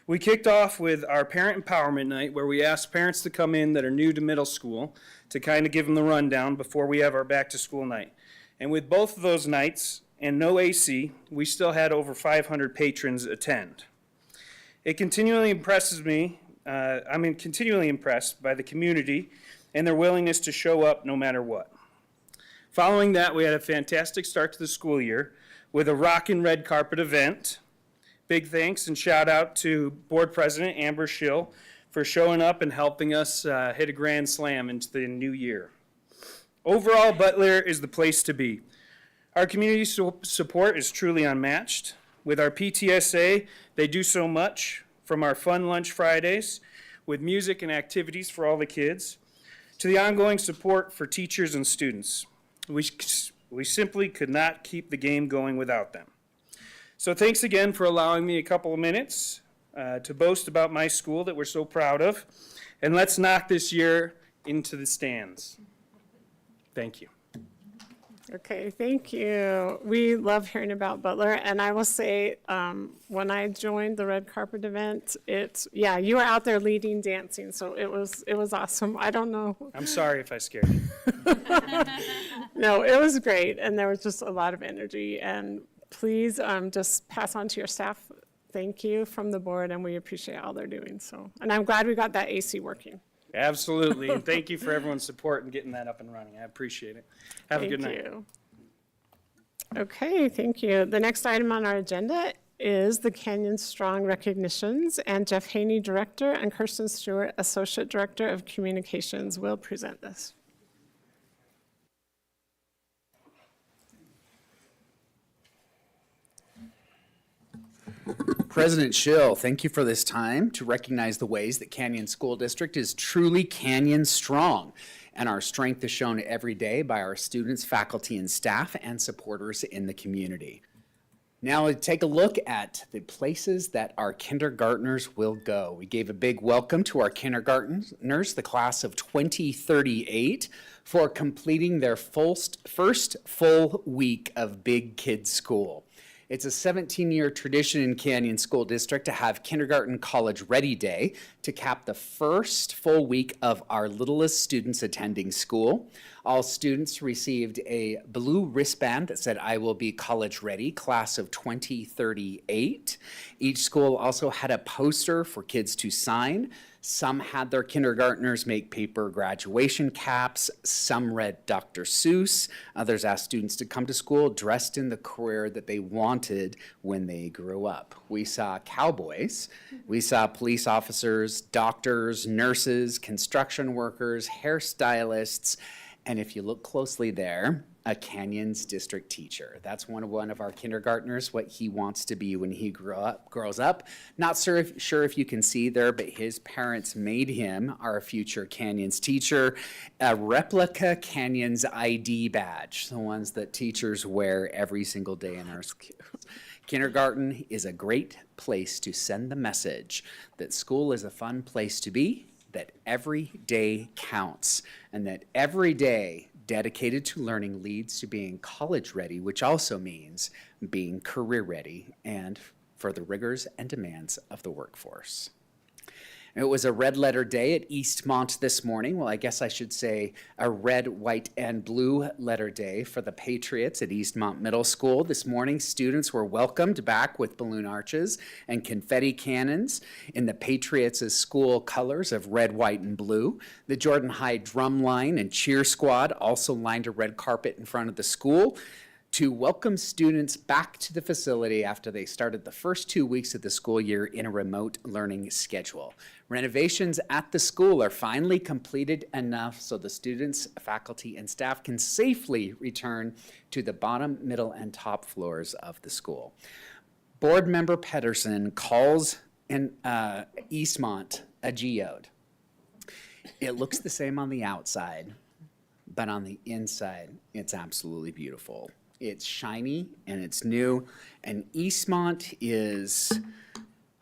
We kicked off with our parent empowerment night where we asked parents to come in that are new to middle school to kind of give them the rundown before we have our back to school night. And with both of those nights and no AC, we still had over 500 patrons attend. It continually impresses me, I'm continually impressed by the community and their willingness to show up no matter what. Following that, we had a fantastic start to the school year with a rockin' red carpet event. Big thanks and shout out to Board President Amber Schill for showing up and helping us hit a grand slam into the new year. Overall, Butler is the place to be. Our community support is truly unmatched. With our PTSA, they do so much, from our fun lunch Fridays with music and activities for all the kids, to the ongoing support for teachers and students. We simply could not keep the game going without them. So thanks again for allowing me a couple of minutes to boast about my school that we're so proud of. And let's knock this year into the stands. Thank you. Okay, thank you. We love hearing about Butler, and I will say, when I joined the red carpet event, you were out there leading dancing, so it was awesome. I don't know. I'm sorry if I scared you. No, it was great, and there was just a lot of energy, and please just pass on to your staff, thank you from the board, and we appreciate all they're doing. So, and I'm glad we got that AC working. Absolutely, and thank you for everyone's support in getting that up and running. I appreciate it. Have a good night. Thank you. Okay, thank you. The next item on our agenda is the Canyon Strong recognitions, and Jeff Haney, Director, and Kirsten Stewart, Associate Director of Communications, will present this. President Schill, thank you for this time to recognize the ways that Canyon School District is truly Canyon strong. And our strength is shown every day by our students, faculty, and staff, and supporters in the community. Now let's take a look at the places that our kindergartners will go. We gave a big welcome to our kindergartners, the class of 2038, for completing their first full week of Big Kids School. It's a 17-year tradition in Canyon School District to have Kindergarten College Ready Day to cap the first full week of our littlest students attending school. All students received a blue wristband that said, "I will be college ready, class of 2038. Each school also had a poster for kids to sign. Some had their kindergartners make paper graduation caps. Some read Dr. Seuss. Others asked students to come to school dressed in the career that they wanted when they grew up. We saw cowboys. We saw police officers, doctors, nurses, construction workers, hairstylists, and if you look closely there, a Canyons district teacher. That's one of our kindergartners, what he wants to be when he grows up. Not sure if you can see there, but his parents made him our future Canyons teacher, a replica Canyons ID badge, the ones that teachers wear every single day in our school. Kindergarten is a great place to send the message that school is a fun place to be, that every day counts, and that every day dedicated to learning leads to being college ready, which also means being career ready and for the rigors and demands of the workforce. It was a red letter day at Eastmont this morning. Well, I guess I should say a red, white, and blue letter day for the Patriots at Eastmont Middle School. This morning, students were welcomed back with balloon arches and confetti cannons in the Patriots' school colors of red, white, and blue. The Jordan High drum line and cheer squad also lined a red carpet in front of the school to welcome students back to the facility after they started the first 2 weeks of the school year in a remote learning schedule. Renovations at the school are finally completed enough so the students, faculty, and staff can safely return to the bottom, middle, and top floors of the school. Board Member Pedersen calls Eastmont a geode. It looks the same on the outside, but on the inside, it's absolutely beautiful. It's shiny and it's new, and Eastmont is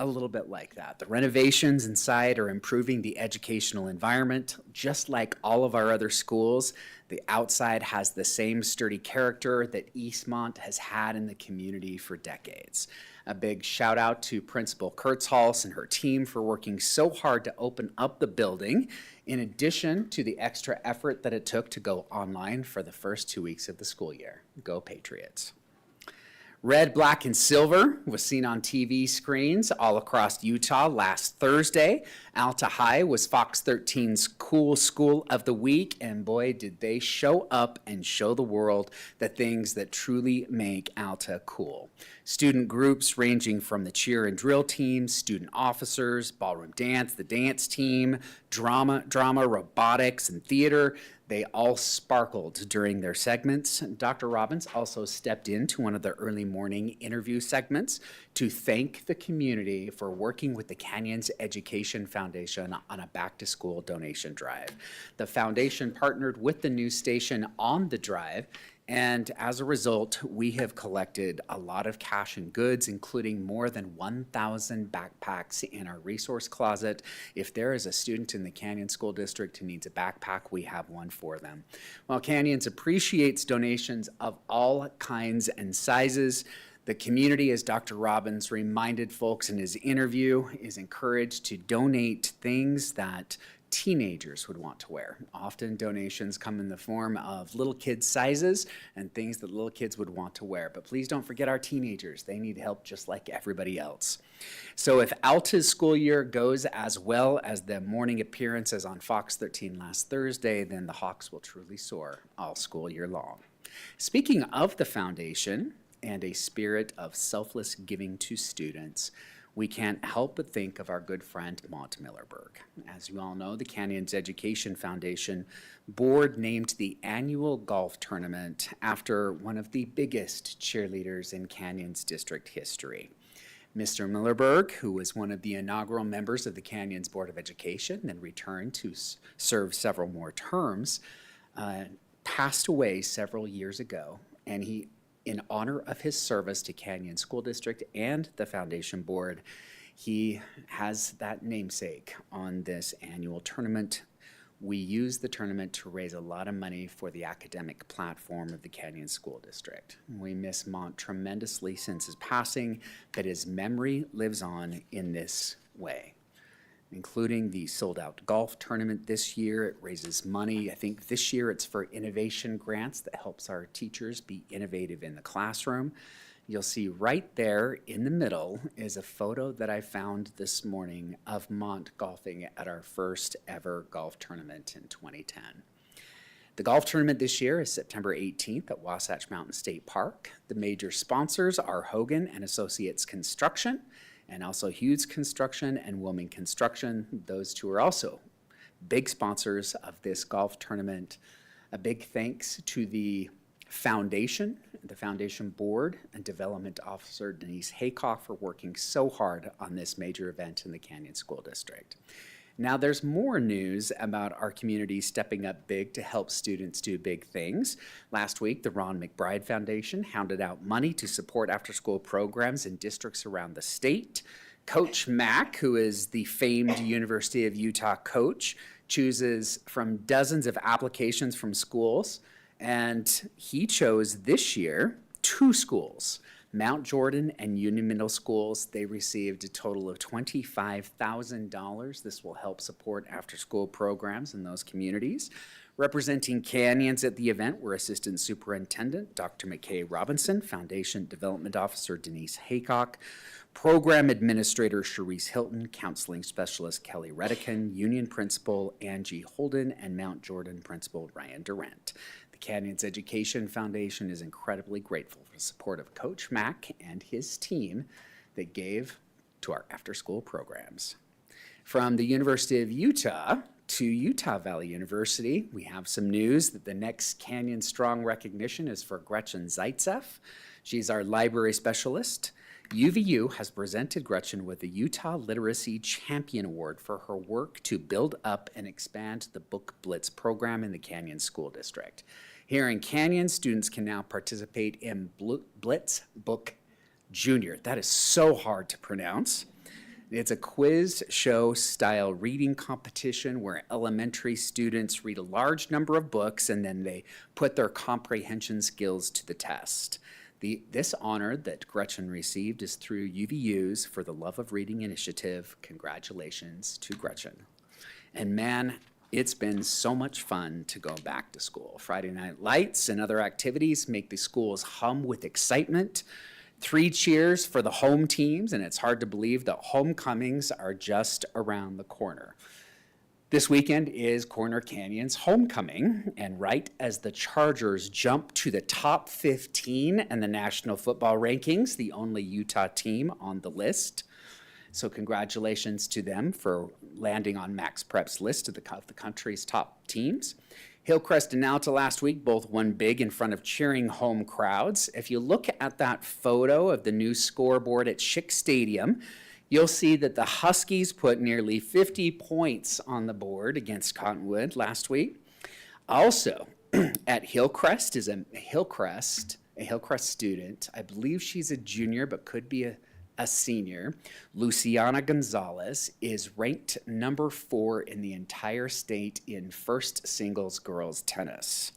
a little bit like that. The renovations inside are improving the educational environment. Just like all of our other schools, the outside has the same sturdy character that Eastmont has had in the community for decades. A big shout out to Principal Kurtzhals and her team for working so hard to open up the building, in addition to the extra effort that it took to go online for the first 2 weeks of the school year. Go Patriots. Red, Black, and Silver was seen on TV screens all across Utah last Thursday. Alta High was Fox 13's Cool School of the Week, and boy, did they show up and show the world the things that truly make Alta cool. Student groups ranging from the cheer and drill teams, student officers, ballroom dance, the dance team, drama, robotics, and theater, they all sparkled during their segments. Dr. Robbins also stepped into one of the early morning interview segments to thank the community for working with the Canyons Education Foundation on a back-to-school donation drive. The foundation partnered with the news station on the drive, and as a result, we have collected a lot of cash and goods, including more than 1,000 backpacks in our resource closet. If there is a student in the Canyon School District who needs a backpack, we have one for them. While Canyons appreciates donations of all kinds and sizes, the community, as Dr. Robbins reminded folks in his interview, is encouraged to donate things that teenagers would want to wear. Often donations come in the form of little kids' sizes and things that little kids would want to wear. But please don't forget our teenagers. They need help just like everybody else. So if Alta's school year goes as well as the morning appearances on Fox 13 last Thursday, then the Hawks will truly soar all school year long. Speaking of the foundation and a spirit of selfless giving to students, we can't help but think of our good friend Mont Millerberg. As you all know, the Canyons Education Foundation board named the annual golf tournament after one of the biggest cheerleaders in Canyons district history. Mr. Millerberg, who was one of the inaugural members of the Canyons Board of Education and returned to serve several more terms, passed away several years ago, and in honor of his service to Canyon School District and the Foundation Board, he has that namesake on this annual tournament. we use the tournament to raise a lot of money for the academic platform of the Canyon School District. We miss Mont tremendously since his passing, but his memory lives on in this way, including the sold-out golf tournament this year. It raises money. I think this year it's for innovation grants that helps our teachers be innovative in the classroom. You'll see right there in the middle is a photo that I found this morning of Mont golfing at our first ever golf tournament in 2010. The golf tournament this year is September 18th at Wasatch Mountain State Park. The major sponsors are Hogan and Associates Construction, and also Hughes Construction and Wilming Construction. Those two are also big sponsors of this golf tournament. A big thanks to the foundation board, and development officer Denise Haycock for working so hard on this major event in the Canyon School District. Now there's more news about our community stepping up big to help students do big things. Last week, the Ron McBride Foundation handed out money to support after-school programs in districts around the state. Coach Mack, who is the famed University of Utah coach, chooses from dozens of applications from schools, and he chose this year 2 schools, Mount Jordan and Union Middle Schools. They received a total of $25,000. This will help support after-school programs in those communities. Representing Canyons at the event were Assistant Superintendent Dr. McKay Robinson, Foundation Development Officer Denise Haycock, Program Administrator Cherise Hilton, Counseling Specialist Kelly Redican, Union Principal Angie Holden, and Mount Jordan Principal Ryan Durant. The Canyons Education Foundation is incredibly grateful for the support of Coach Mack and his team that gave to our after-school programs. From the University of Utah to Utah Valley University, we have some news that the next Canyon Strong recognition is for Gretchen Zaitsev. She's our library specialist. UVU has presented Gretchen with the Utah Literacy Champion Award for her work to build up and expand the Book Blitz program in the Canyon School District. Here in Canyon, students can now participate in Blitz Book Junior. That is so hard to pronounce. It's a quiz show style reading competition where elementary students read a large number of books and then they put their comprehension skills to the test. This honor that Gretchen received is through UVU's For the Love of Reading initiative. Congratulations to Gretchen. And man, it's been so much fun to go back to school. Friday night lights and other activities make the schools hum with excitement. 3 cheers for the home teams, and it's hard to believe that homecomings are just around the corner. This weekend is Corner Canyon's homecoming, and right as the Chargers jump to the top 15 in the National Football Rankings, the only Utah team on the list. So congratulations to them for landing on Max Prep's list of the country's top teams. Hillcrest and Alta last week both won big in front of cheering home crowds. If you look at that photo of the new scoreboard at Schick Stadium, you'll see that the Huskies put nearly 50 points on the board against Cottonwood last week. Also, at Hillcrest is a Hillcrest student. I believe she's a junior, but could be a senior. Luciana Gonzalez is ranked number 4 in the entire state in first singles girls tennis.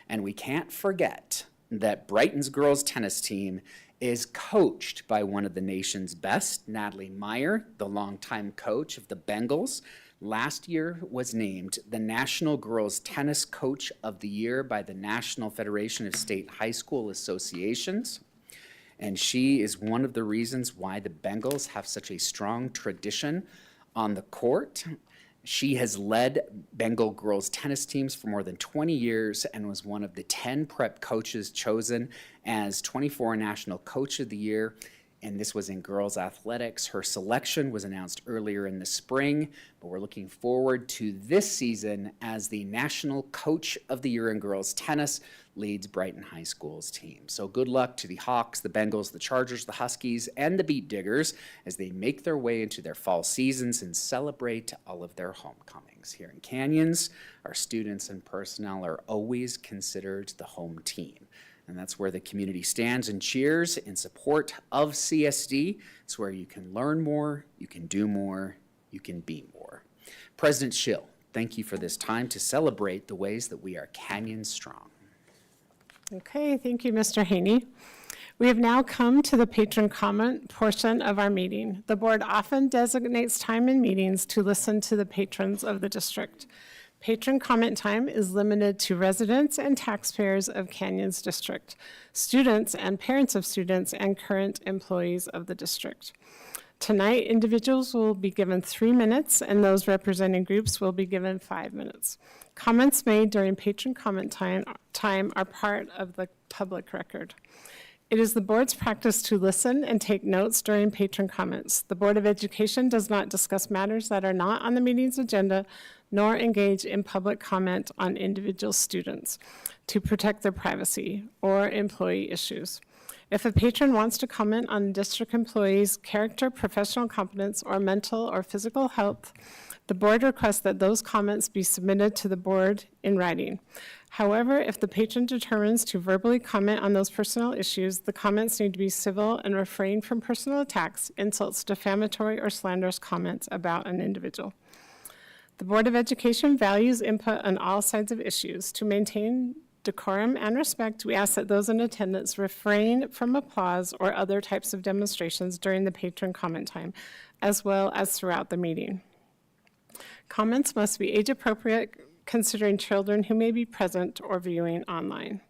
And we can't forget that Brighton's girls tennis team is coached by one of the nation's best, Natalie Meyer, the longtime coach of the Bengals. Last year was named the National Girls Tennis Coach of the Year by the National Federation of State High School Associations. And she is one of the reasons why the Bengals have such a strong tradition on the court. She has led Bengal girls tennis teams for more than 20 years and was one of the 10 prep coaches chosen as 24 National Coach of the Year. And this was in girls athletics. Her selection was announced earlier in the spring, but we're looking forward to this season as the National Coach of the Year in girls tennis leads Brighton High School's team. So good luck to the Hawks, the Bengals, the Chargers, the Huskies, and the Beat Diggers as they make their way into their fall seasons and celebrate all of their homecomings. Here in Canyons, our students and personnel are always considered the home team. And that's where the community stands and cheers in support of CSD. It's where you can learn more, you can do more, you can be more. President Schill, Thank you for this time to celebrate the ways that we are Canyon strong. Okay, thank you, Mr. Haney. We have now come to the patron comment portion of our meeting. The board often designates time in meetings to listen to the patrons of the district. Patron comment time is limited to residents and taxpayers of Canyons District, students and parents of students, and current employees of the district. Tonight, individuals will be given 3 minutes, and those representing groups will be given 5 minutes. Comments made during patron comment time are part of the public record. It is the board's practice to listen and take notes during patron comments. The Board of Education does not discuss matters that are not on the meeting's agenda, nor engage in public comment on individual students to protect their privacy or employee issues. If a patron wants to comment on district employees' character, professional competence, or mental or physical health, the board requests that those comments be submitted to the board in writing. However, if the patron determines to verbally comment on those personal issues, the comments need to be civil and refrain from personal attacks, insults, defamatory, or slanderous comments about an individual. The Board of Education values input on all sides of issues. To maintain decorum and respect, we ask that those in attendance refrain from applause or other types of demonstrations during the patron comment time, as well as throughout the meeting. Comments must be age appropriate, considering children who may be present or viewing online.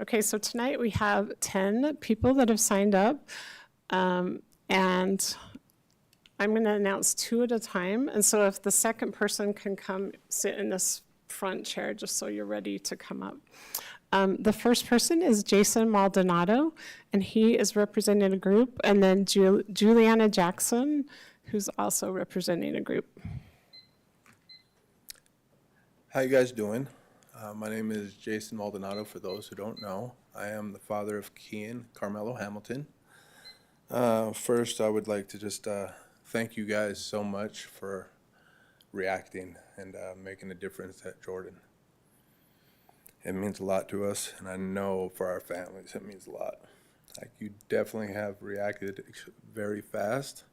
Okay, so tonight we have 10 people that have signed up, and I'm going to announce 2 at a time. And so if the second person can come sit in this front chair, just so you're ready to come up. The first person is Jason Maldonado, and he is representing a group, and then Juliana Jackson, who's also representing a group. How you guys doing? My name is Jason Maldonado, for those who don't know. I am the father of Kian Carmelo Hamilton. First, I would like to just thank you guys so much for reacting and making a difference at Jordan. It means a lot to us, and I know for our families it means a lot. Like, you definitely have reacted very fast,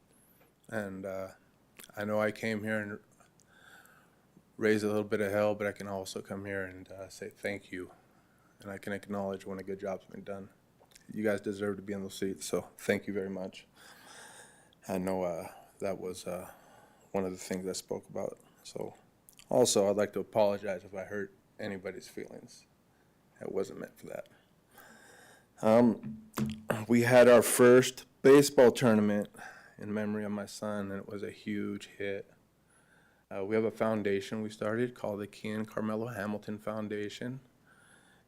and I know I came here and raise a little bit of hell, but I can also come here and say thank you, and I can acknowledge when a good job's been done. You guys deserve to be in those seats, so thank you very much. I know that was one of the things I spoke about. So also, I'd like to apologize if I hurt anybody's feelings. It wasn't meant for that. We had our first baseball tournament in memory of my son, and it was a huge hit. We have a foundation we started called the Kian Carmelo Hamilton Foundation,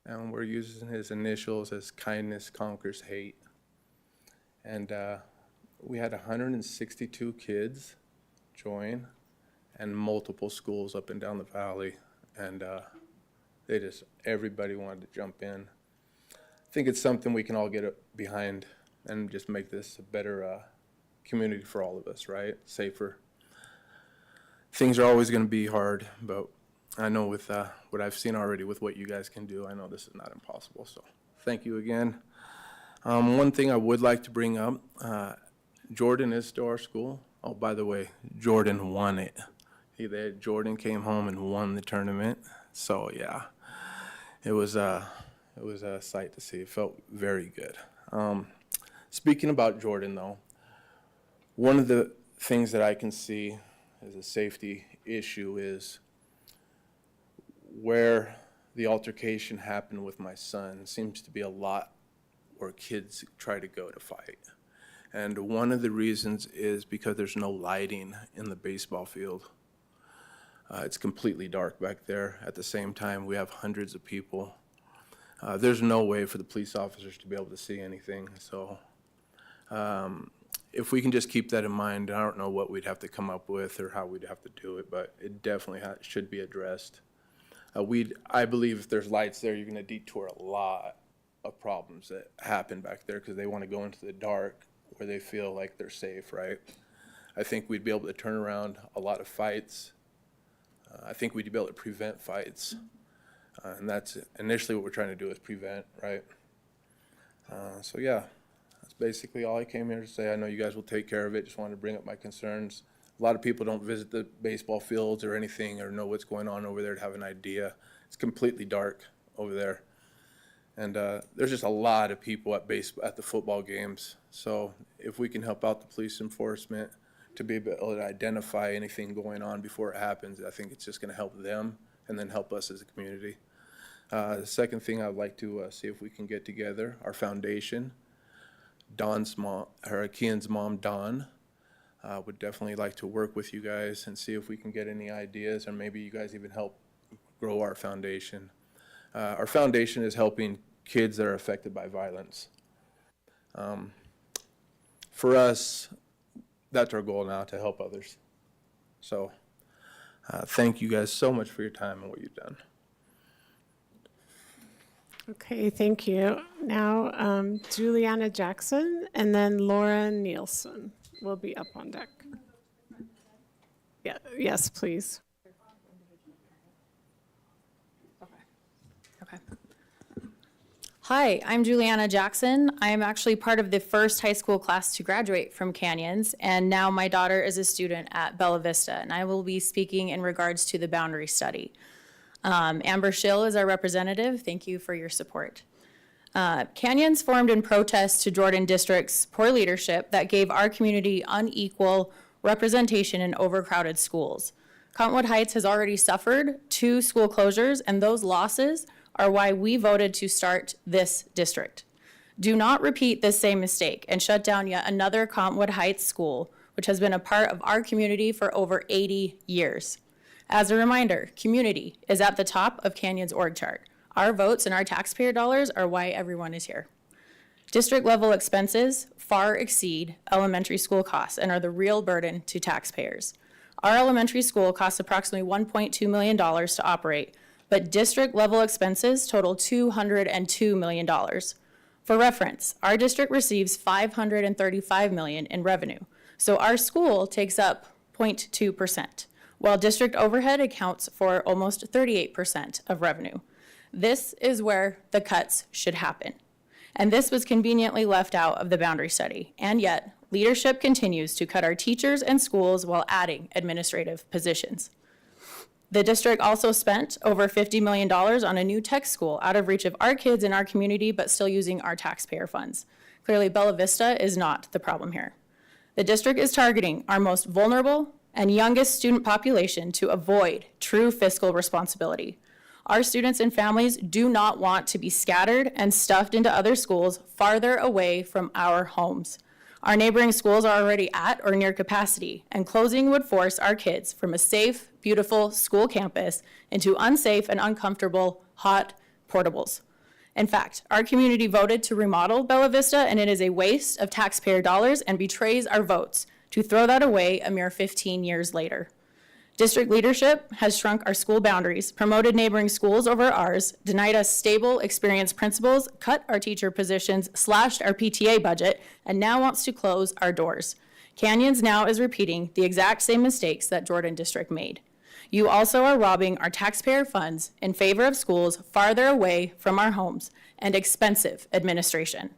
and we're using his initials as Kindness Conquers Hate. And we had 162 kids join and multiple schools up and down the valley, and everybody wanted to jump in. I think it's something we can all get behind and just make this a better community for all of us, right? Safer. Things are always going to be hard, but I know with what I've seen already with what you guys can do, I know this is not impossible. So thank you again. One thing I would like to bring up, Jordan is still our school. Oh, by the way, Jordan won it. Jordan came home and won the tournament. So yeah, it was a sight to see. It felt very good. Speaking about Jordan though, one of the things that I can see as a safety issue is where the altercation happened with my son seems to be a lot where kids try to go to fight. And one of the reasons is because there's no lighting in the baseball field. It's completely dark back there. At the same time, we have hundreds of people. There's no way for the police officers to be able to see anything. So if we can just keep that in mind, I don't know what we'd have to come up with or how we'd have to do it, but it definitely should be addressed. I believe if there's lights there, you're going to detour a lot of problems that happen back there because they want to go into the dark where they feel like they're safe, right? I think we'd be able to turn around a lot of fights. I think we'd be able to prevent fights. And that's initially what we're trying to do is prevent, right? So yeah, that's basically all I came here to say. I know you guys will take care of it. Just wanted to bring up my concerns. A lot of people don't visit the baseball fields or anything or know what's going on over there to have an idea. It's completely dark over there. And there's just a lot of people at the football games. So if we can help out the police enforcement to be able to identify anything going on before it happens, I think it's just going to help them and then help us as a community. The second thing I'd like to see if we can get together, our foundation, Dawn's mom, or Kian's mom, Dawn, would definitely like to work with you guys and see if we can get any ideas, or maybe you guys even help grow our foundation. Our foundation is helping kids that are affected by violence. For us, that's our goal now, to help others. So thank you guys so much for your time and what you've done. Okay, thank you. Now, Juliana Jackson and then Laura Nielsen will be up on deck. Yeah, yes, please. Okay. Hi, I'm Juliana Jackson. I'm actually part of the first high school class to graduate from Canyons, and now my daughter is a student at Bella Vista, and I will be speaking in regards to the boundary study. Amber Schill is our representative. Thank you for your support. Canyons formed in protest to Jordan District's poor leadership that gave our community unequal representation in overcrowded schools. Cottonwood Heights has already suffered 2 school closures, and those losses are why we voted to start this district. Do not repeat this same mistake and shut down yet another Cottonwood Heights school, which has been a part of our community for over 80 years. As a reminder, community is at the top of Canyons org chart. Our votes and our taxpayer dollars are why everyone is here. District level expenses far exceed elementary school costs and are the real burden to taxpayers. Our elementary school costs approximately $1.2 million to operate, but district level expenses total $202 million. For reference, our district receives $535 million in revenue, so our school takes up 0.2%. While district overhead accounts for almost 38% of revenue. This is where the cuts should happen. And this was conveniently left out of the boundary study. And yet, leadership continues to cut our teachers and schools while adding administrative positions. The district also spent over $50 million on a new tech school out of reach of our kids in our community, but still using our taxpayer funds. Clearly, Bella Vista is not the problem here. The district is targeting our most vulnerable and youngest student population to avoid true fiscal responsibility. Our students and families do not want to be scattered and stuffed into other schools farther away from our homes. Our neighboring schools are already at or near capacity, and closing would force our kids from a safe, beautiful school campus into unsafe and uncomfortable, hot portables. In fact, our community voted to remodel Bella Vista, and it is a waste of taxpayer dollars and betrays our votes to throw that away a mere 15 years later. District leadership has shrunk our school boundaries, promoted neighboring schools over ours, denied us stable, experienced principals, cut our teacher positions, slashed our PTA budget, and now wants to close our doors. Canyons now is repeating the exact same mistakes that Jordan District made. You also are robbing our taxpayer funds in favor of schools farther away from our homes and expensive administration.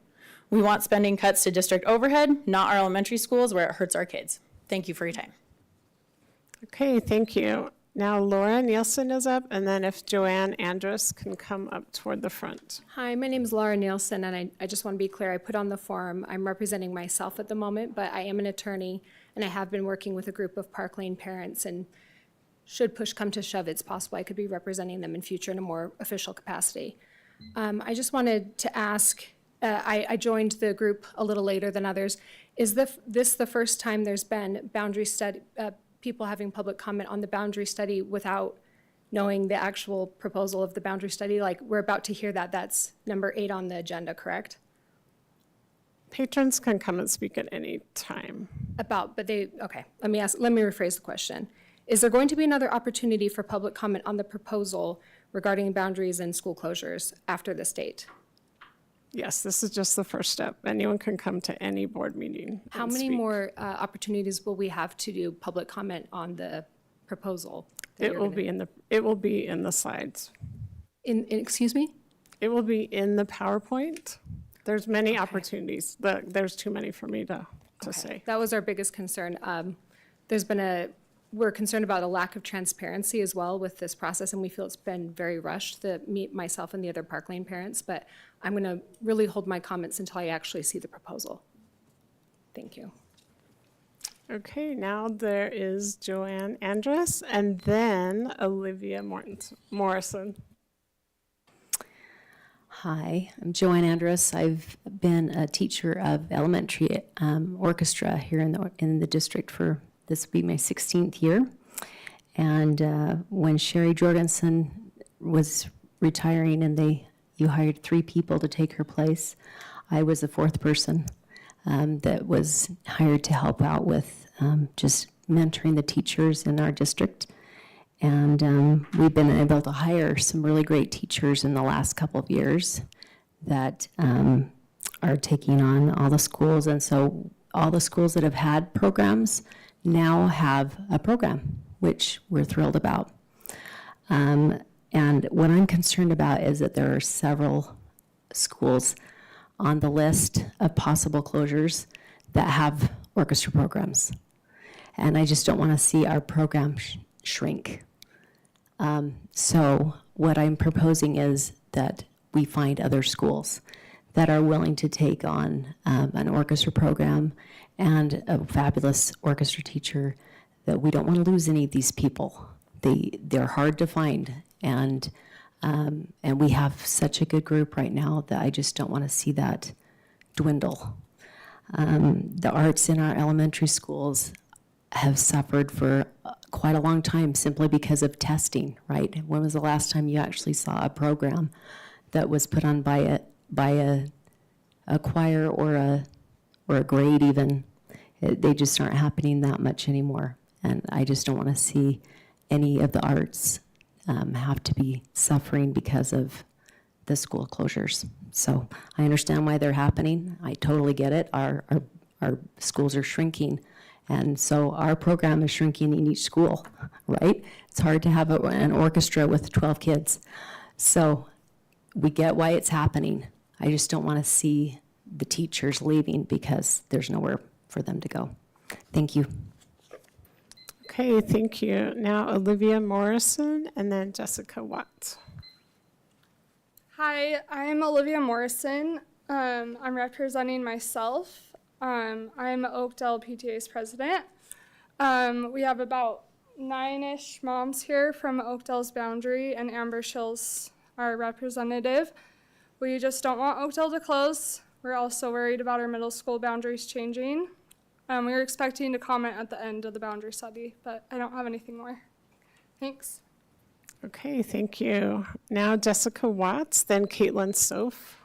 We want spending cuts to district overhead, not our elementary schools where it hurts our kids. Thank you for your time. Okay, thank you. Now Laura Nielsen is up, and then if Joanne Andrus can come up toward the front. Hi, my name is Laura Nielsen, and I just want to be clear, I put on the form, I'm representing myself at the moment, but I am an attorney, and I have been working with a group of Park Lane parents, and should push come to shove, it's possible I could be representing them in future in a more official capacity. I just wanted to ask, I joined the group a little later than others. Is this the first time there's been boundary study, people having public comment on the boundary study without knowing the actual proposal of the boundary study? Like, we're about to hear that. That's number 8 on the agenda, correct? Patrons can come and speak at any time. Okay, let me rephrase the question. Is there going to be another opportunity for public comment on the proposal regarding boundaries and school closures after this date? Yes, this is just the first step. Anyone can come to any board meeting. How and many speak. more opportunities will we have to do public comment on the proposal? It will be in the slides. Excuse me? It will be in the PowerPoint. There's many opportunities. There's too many for me to say. That was our biggest concern. we're concerned about a lack of transparency as well with this process, and we feel it's been very rushed, myself and the other Park Lane parents, but I'm gonna really hold my comments until I actually see the proposal. Thank you. Okay, now there is Joanne Andrus and then Olivia Morrison. Hi, I'm Joanne Andrus. I've been a teacher of elementary orchestra here in the district for this will be my 16th year. And when Sherry Jorgensen was retiring and you hired 3 people to take her place, I was the 4th person that was hired to help out with just mentoring the teachers in our district. And we've been able to hire some really great teachers in the last couple of years that are taking on all the schools. And so all the schools that have had programs now have a program, which we're thrilled about. And what I'm concerned about is that there are several schools on the list of possible closures that have orchestra programs. And I just don't want to see our program shrink. So what I'm proposing is that we find other schools that are willing to take on an orchestra program and a fabulous orchestra teacher, that we don't want to lose any of these people. They're hard to find, and we have such a good group right now that I just don't want to see that dwindle. The arts in our elementary schools have suffered for quite a long time simply because of testing, right? When was the last time you actually saw a program that was put on by a choir or a grade even? They just aren't happening that much anymore. And I just don't want to see any of the arts have to be suffering because of the school closures. So I understand why they're happening. I totally get it. Our schools are shrinking. And so our program is shrinking in each school, right? It's hard to have an orchestra with 12 kids. So we get why it's happening. I just don't want to see the teachers leaving because there's nowhere for them to go. Thank you. Okay, thank you. Now Olivia Morrison and then Jessica Watts. Hi, I'm Olivia Morrison. I'm representing myself. I'm Oakdale PTA's president. We have about 9-ish moms here from Oakdale's boundary, and Amber Shill's our representative. We just don't want Oakdale to close. We're also worried about our middle school boundaries changing. We were expecting to comment at the end of the boundary study, but I don't have anything more. Thanks. Okay, thank you. Now Jessica Watts, then Caitlin Soph.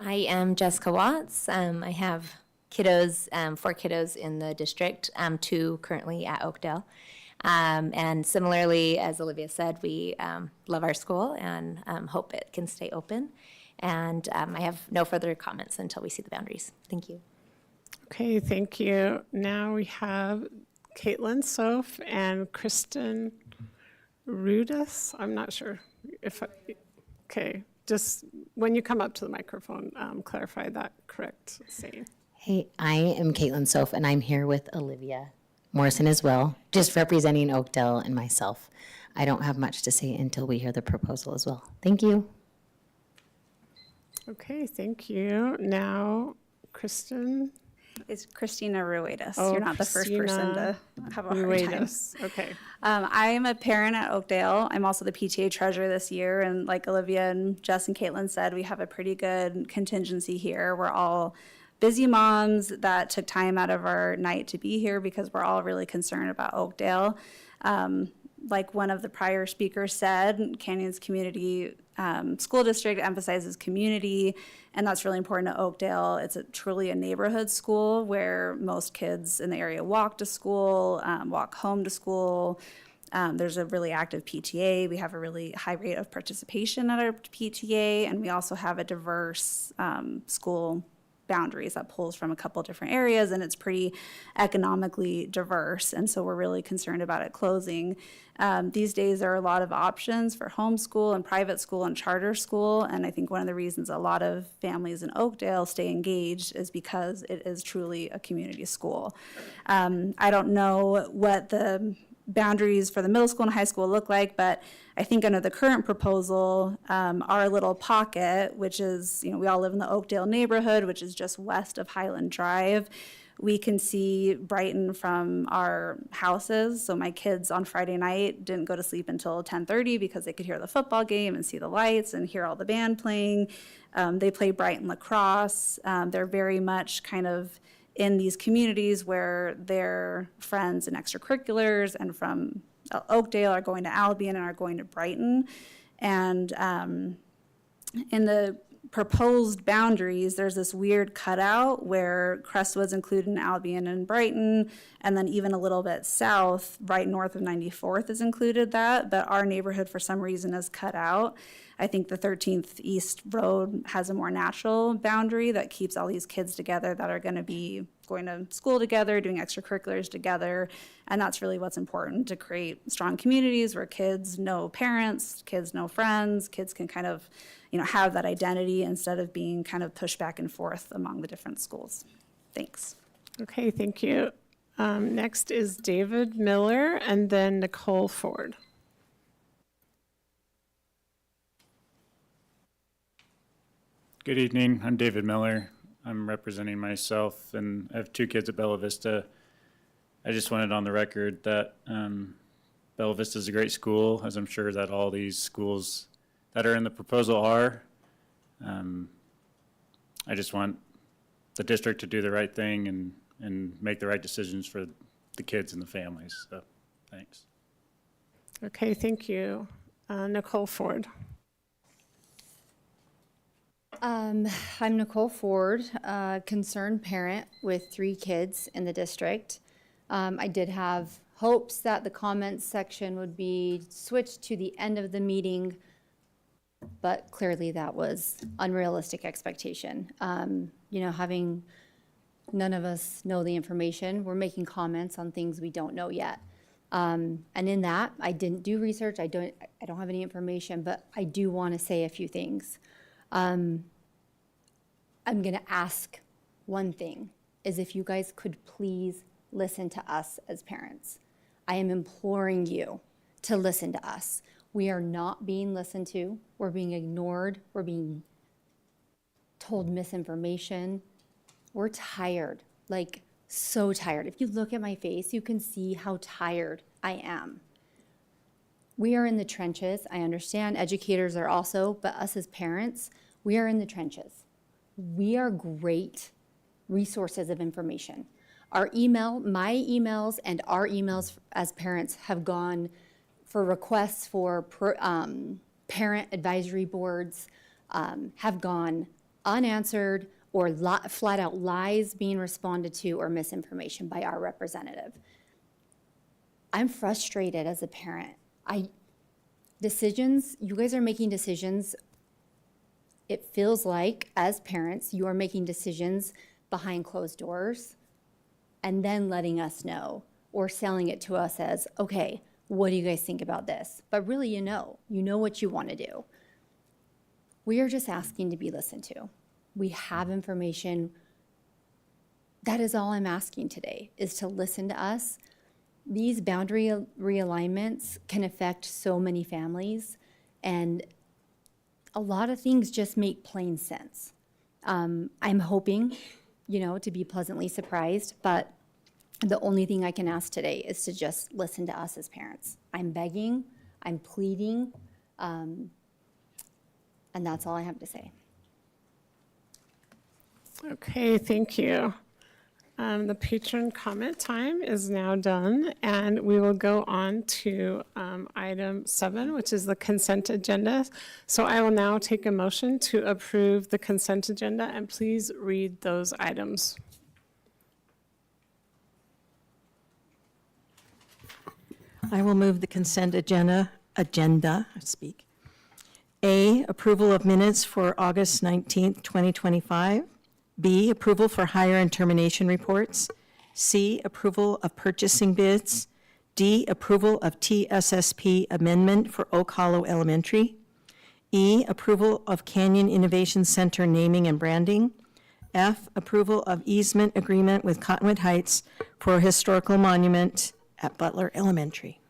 I am Jessica Watts. I have kiddos, 4 kiddos in the district, 2 currently at Oakdale. And similarly, as Olivia said, we love our school and hope it can stay open. And I have no further comments until we see the boundaries. Thank you. Okay, thank you. Now we have Caitlin Soph and Kristen Rudis. I'm not sure if okay. Just when you come up to the microphone, clarify that correct saying. Hey, I am Caitlin Soph, and I'm here with Olivia Morrison as well, just representing Oakdale and myself. I don't have much to say until we hear the proposal as well. Thank you. Okay, thank you. Now, Kristen. It's Christina Ruedas. Oh, You're not the first person to have a hard time. Okay. I am a parent at Oakdale. I'm also the PTA treasurer this year. And like Olivia and Jess and Caitlin said, we have a pretty good contingency here. We're all busy moms that took time out of our night to be here because we're all really concerned about Oakdale. Like one of the prior speakers said, Canyons Community School District emphasizes community, and that's really important to Oakdale. It's truly a neighborhood school where most kids in the area walk to school, walk home to school. There's a really active PTA. We have a really high rate of participation at our PTA, and we also have a diverse school boundaries that pulls from a couple different areas, and it's pretty economically diverse. And so we're really concerned about it closing. These days, there are a lot of options for homeschool and private school and charter school. And I think one of the reasons a lot of families in Oakdale stay engaged is because it is truly a community school. I don't know what the boundaries for the middle school and high school look like, but I think under the current proposal, our little pocket, which is, we all live in the Oakdale neighborhood, which is just west of Highland Drive, we can see Brighton from our houses. So my kids on Friday night didn't go to sleep until 10:30 because they could hear the football game and see the lights and hear all the band playing. They play Brighton lacrosse. They're very much kind of in these communities where their friends and extracurriculars and from Oakdale are going to Albion and are going to Brighton. And in the proposed boundaries, there's this weird cutout where Crestwood's included in Albion and Brighton, and then even a little bit south, right north of 94th is included that, but our neighborhood for some reason is cut out. I think the 13th East Road has a more natural boundary that keeps all these kids together that are going to be going to school together, doing extracurriculars together, and that's really what's important, to create strong communities where kids know parents, kids know friends, kids can kind of have that identity instead of being kind of pushed back and forth among the different schools. Thanks. Okay, thank you. Next is David Miller and then Nicole Ford. Good evening. I'm David Miller. I'm representing myself, and I have two kids at Bella Vista. I just wanted on the record that Bella Vista is a great school, as I'm sure that all these schools that are in the proposal are. I just want the district to do the right thing and make the right decisions for the kids and the families. So, thanks. Okay, thank you. Nicole Ford. I'm Nicole Ford, a concerned parent with 3 kids in the district. I did have hopes that the comments section would be switched to the end of the meeting, but clearly that was unrealistic expectation. Having none of us know the information, we're making comments on things we don't know yet. And in that, I didn't do research. I don't have any information, but I do want to say a few things. I'm going to ask one thing, is if you guys could please listen to us as parents. I am imploring you to listen to us. We are not being listened to. We're being ignored. We're being told misinformation. We're tired, like so tired. If you look at my face, you can see how tired I am. We are in the trenches. I understand educators are also, but us as parents, we are in the trenches. We are great resources of information. My emails and our emails as parents have gone for requests for parent advisory boards, have gone unanswered or flat out lies being responded to or misinformation by our representative. I'm frustrated as a parent. You guys are making decisions. It feels like, as parents, you are making decisions behind closed doors and then letting us know or selling it to us as, okay, what do you guys think about this? But really, you know what you want to do. We are just asking to be listened to. We have information. That is all I'm asking today, is to listen to us. These boundary realignments can affect so many families, and a lot of things just make plain sense. I'm hoping, to be pleasantly surprised, but the only thing I can ask today is to just listen to us as parents. I'm begging, I'm pleading, and that's all I have to say. Okay, thank you. The patron comment time is now done, and we will go on to item 7, which is the consent agenda. So I will now take a motion to approve the consent agenda, and please read those items. I will move the consent agenda. A, approval of minutes for August 19th, 2025. B, approval for hire and termination reports. C, approval of purchasing bids. D, approval of TSSP amendment for Oak Hollow Elementary. E, approval of Canyon Innovation Center naming and branding. F, approval of easement agreement with Cottonwood Heights for a historical monument at Butler Elementary.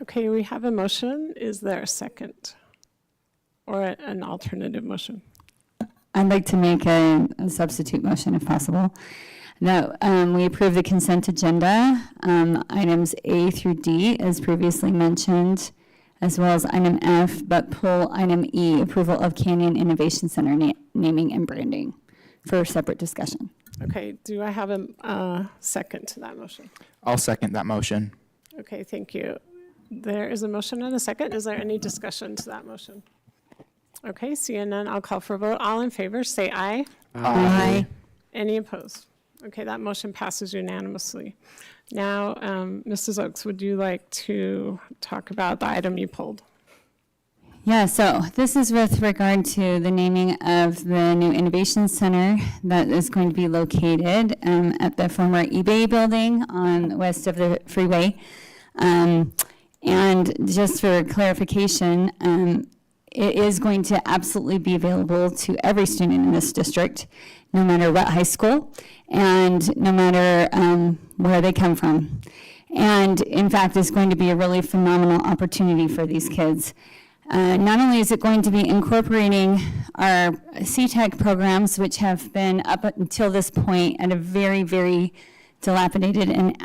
Okay, we have a motion. Is there a second? Or an alternative motion? I'd like to make a substitute motion if possible. That we approve the consent agenda, items A through D as previously mentioned, as well as item F, but pull item E, approval of Canyon Innovation Center naming and branding for separate discussion. Okay, do I have a second to that motion? I'll second that motion. Okay, thank you. There is a motion and a second. Is there any discussion to that motion? Okay, seeing none, I'll call for a vote. All in favor, say aye. Aye. Any opposed? Okay, that motion passes unanimously. Now, Mrs. Oaks, would you like to talk about the item you pulled? Yeah, so this is with regard to the naming of the new Innovation Center that is going to be located at the former eBay building on west of the freeway. And just for clarification, it is going to absolutely be available to every student in this district, no matter what high school and no matter where they come from. And in fact, it's going to be a really phenomenal opportunity for these kids. Not only is it going to be incorporating our CTEC programs, which have been up until this point at a very, very dilapidated and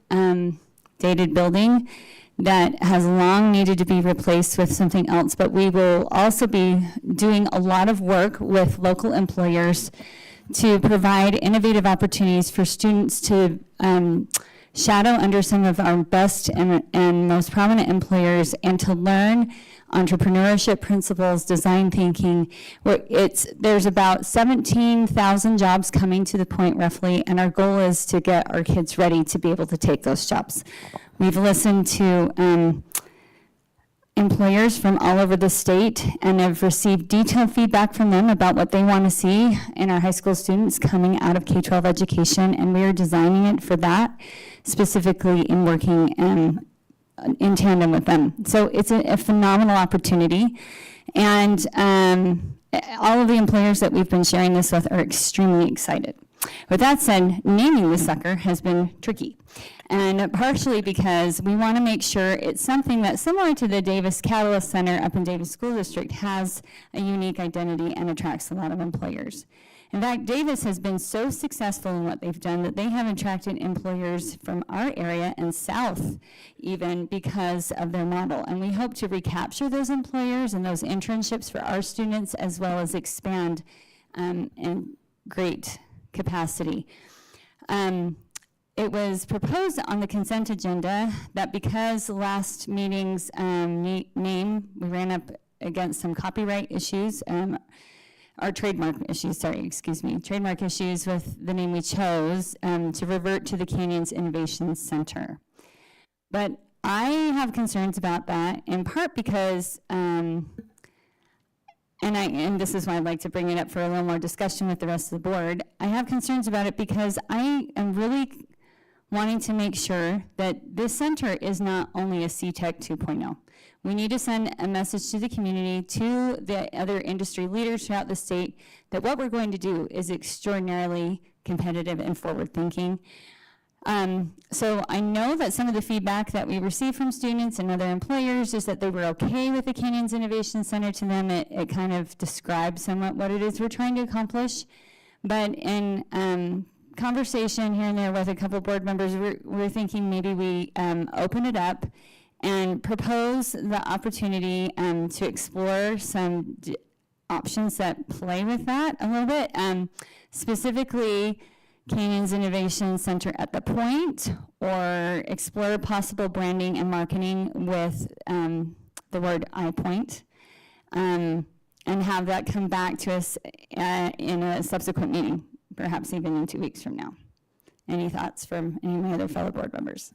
outdated building that has long needed to be replaced with something else, but we will also be doing a lot of work with local employers to provide innovative opportunities for students to shadow under some of our best and most prominent employers and to learn entrepreneurship principles, design thinking. There's about 17,000 jobs coming to the point roughly, and our goal is to get our kids ready to be able to take those jobs. We've listened to employers from all over the state and have received detailed feedback from them about what they want to see in our high school students coming out of K-12 education, and we are designing it for that, specifically in working in tandem with them. So it's a phenomenal opportunity, and all of the employers that we've been sharing this with are extremely excited. With that said, naming the sucker has been tricky, and partially because we want to make sure it's something that, similar to the Davis Catalyst Center up in Davis School District, has a unique identity and attracts a lot of employers. In fact, Davis has been so successful in what they've done that they have attracted employers from our area and south even because of their model. And we hope to recapture those employers and those internships for our students, as well as expand in great capacity. It was proposed on the consent agenda that because last meeting's we ran up against some copyright issues, or trademark issues with the name we chose, to revert to the Canyons Innovation Center. But I have concerns about that, in part because, and this is why I'd like to bring it up for a little more discussion with the rest of the board. I have concerns about it because I am really wanting to make sure that this center is not only a CTEC 2.0. We need to send a message to the community, to the other industry leaders throughout the state, that what we're going to do is extraordinarily competitive and forward-thinking. So I know that some of the feedback that we received from students and other employers is that they were okay with the Canyons Innovation Center. To them, it kind of describes somewhat what it is we're trying to accomplish. But in conversation here and there with a couple board members, we're thinking maybe we open it up and propose the opportunity to explore some options that play with that a little bit. Specifically, Canyons Innovation Center at the Point, or explore possible branding and marketing with the word iPoint, and have that come back to us in a subsequent meeting, perhaps even in 2 weeks from now. Any thoughts from any of my other fellow board members?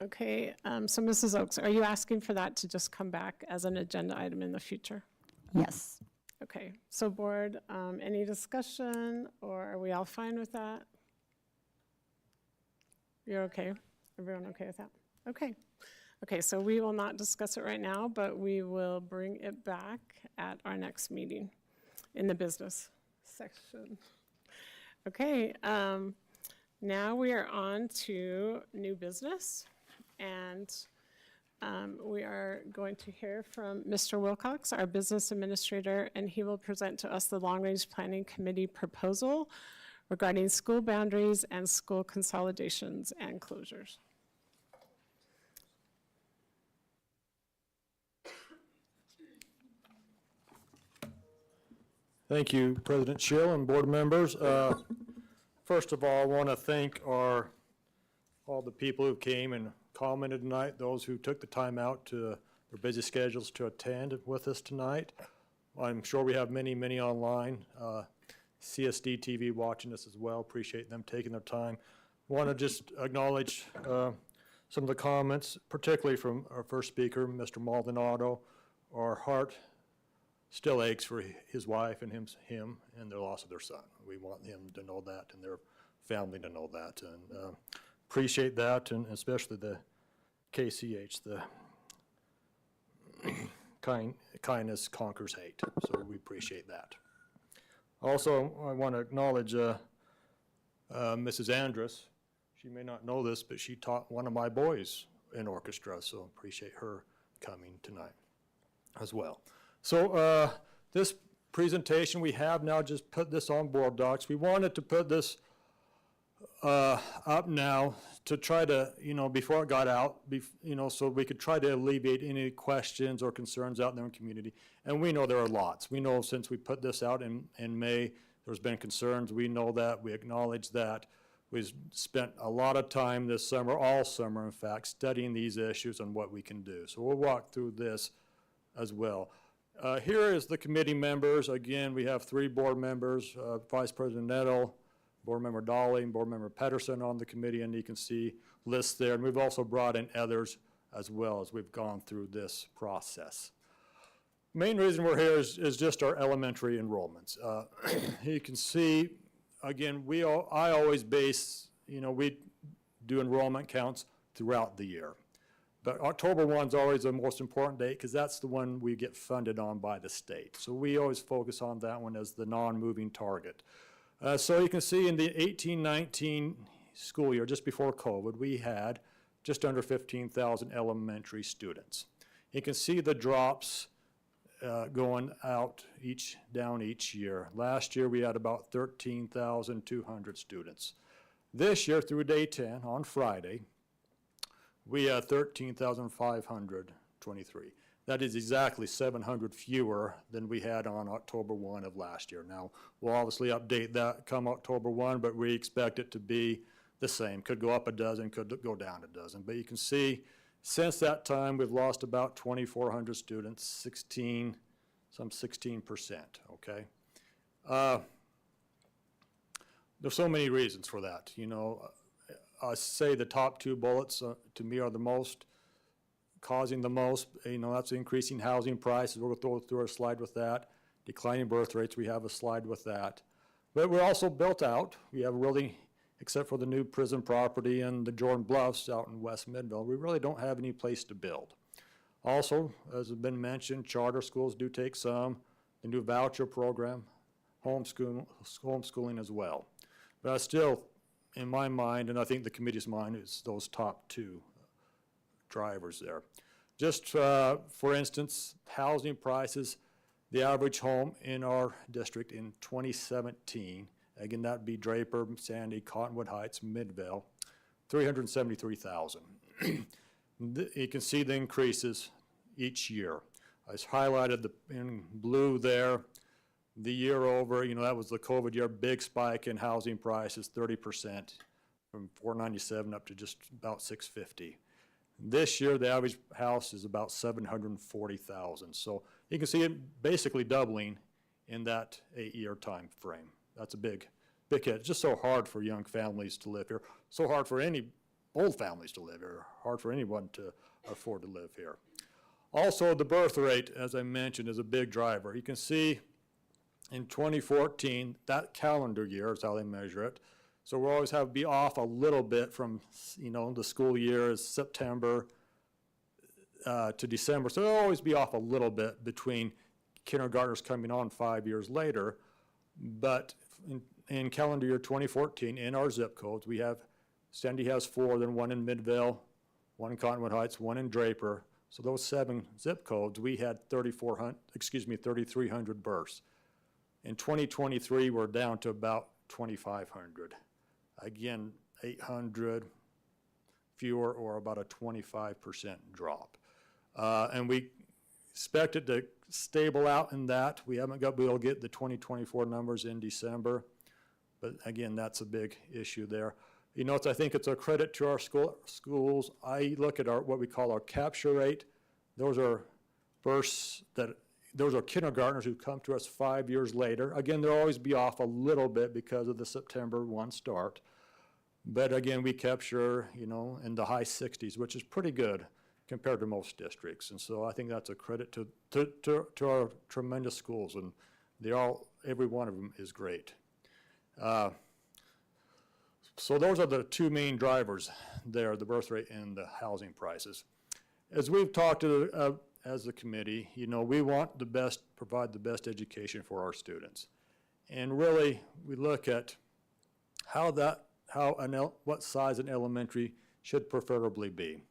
Okay, so Mrs. Oaks, are you asking for that to just come back as an agenda item in the future? Yes. Okay, so board, any discussion, or are we all fine with that? You're okay? Everyone okay with that? Okay. Okay, so we will not discuss it right now, but we will bring it back at our next meeting in the business section. Okay, now we are on to new business, and we are going to hear from Mr. Wilcox, our business administrator, and he will present to us the Long-Range Planning Committee proposal regarding school boundaries and school consolidations and closures. Thank you, President Schill and board members. First of all, I want to thank all the people who came and commented tonight, those who took the time out to their busy schedules to attend with us tonight. I'm sure we have many, many online. CSD TV watching us as well. Appreciate them taking their time. Want to just acknowledge some of the comments, particularly from our first speaker, Mr. Maldonado. Our heart still aches for his wife and him and the loss of their son. We want him to know that and their family to know that, and appreciate that, and especially the KCH, the kindness conquers hate. So we appreciate that. Also, I want to acknowledge Mrs. Andrus. She may not know this, but she taught one of my boys in orchestra, so appreciate her coming tonight as well. So this presentation we have now, just put this on board docs. We wanted to put this up now to try to, before it got out, so we could try to alleviate any questions or concerns out in the community. And we know there are lots. We know since we put this out in May, there's been concerns. We know that. We acknowledge that. We've spent a lot of time this summer, all summer in fact, studying these issues and what we can do. So we'll walk through this as well. Here is the committee members. Again, we have 3 board members, Vice President Nettle, Board Member Dolly, and Board Member Pedersen on the committee, and you can see lists there. And we've also brought in others as well as we've gone through this process. Main reason we're here is just our elementary enrollments. You can see, again, I always base, we do enrollment counts throughout the year. But October 1 is always the most important date because that's the one we get funded on by the state. So we always focus on that one as the non-moving target. So you can see in the 18-19 school year, just before COVID, we had just under 15,000 elementary students. You can see the drops going out down each year. Last year we had about 13,200 students. This year through day 10 on Friday, we had 13,523. That is exactly 700 fewer than we had on October 1 of last year. Now, we'll obviously update that come October 1, but we expect it to be the same. Could go up a dozen, could go down a dozen. But you can see since that time, we've lost about 2,400 students, 16%, okay? There's so many reasons for that. I say the top 2 bullets to me are the most, causing the most, that's increasing housing prices. We'll go through our slide with that. Declining birth rates, we have a slide with that. But we're also built out. We have really, except for the new prison property and the Jordan Bluffs out in West Midville, we really don't have any place to build. Also, as has been mentioned, charter schools do take some. The new voucher program, homeschooling as well. But still, in my mind, and I think the committee's mind, is those top 2 drivers there. Just for instance, housing prices, the average home in our district in 2017, again, that'd be Draper, Sandy, Cottonwood Heights, Midvale, $373,000. You can see the increases each year. I highlighted in blue there, the year over, that was the COVID year, big spike in housing prices, 30%, from $497 up to just about $650. This year, the average house is about $740,000. So you can see it basically doubling in that 8-year time frame. That's a big hit. It's just so hard for young families to live here. So hard for any old families to live here. Hard for anyone to afford to live here. Also, the birth rate, as I mentioned, is a big driver. You can see in 2014, that calendar year is how they measure it. So we'll always be off a little bit from, the school year is September to December. So it'll always be off a little bit between kindergartners coming on 5 years later. But in calendar year 2014, in our zip codes, Sandy has 4, then 1 in Midvale, 1 in Cottonwood Heights, 1 in Draper. So those 7 zip codes, we had 3,300 births. In 2023, we're down to about 2,500. Again, 800 fewer, or about a 25% drop. And we expect it to stable out in that. We haven't got, we'll get the 2024 numbers in December. But again, that's a big issue there. I think it's a credit to our schools. I look at what we call our capture rate. Those are those are kindergartners who come to us 5 years later. Again, they'll always be off a little bit because of the September 1 start. But again, we capture, in the high 60s, which is pretty good compared to most districts. And so I think that's a credit to our tremendous schools, and every one of them is great. So those are the two main drivers there, the birth rate and the housing prices. As we've talked to as a committee, we want provide the best education for our students. And really, we look at what size an elementary should preferably be.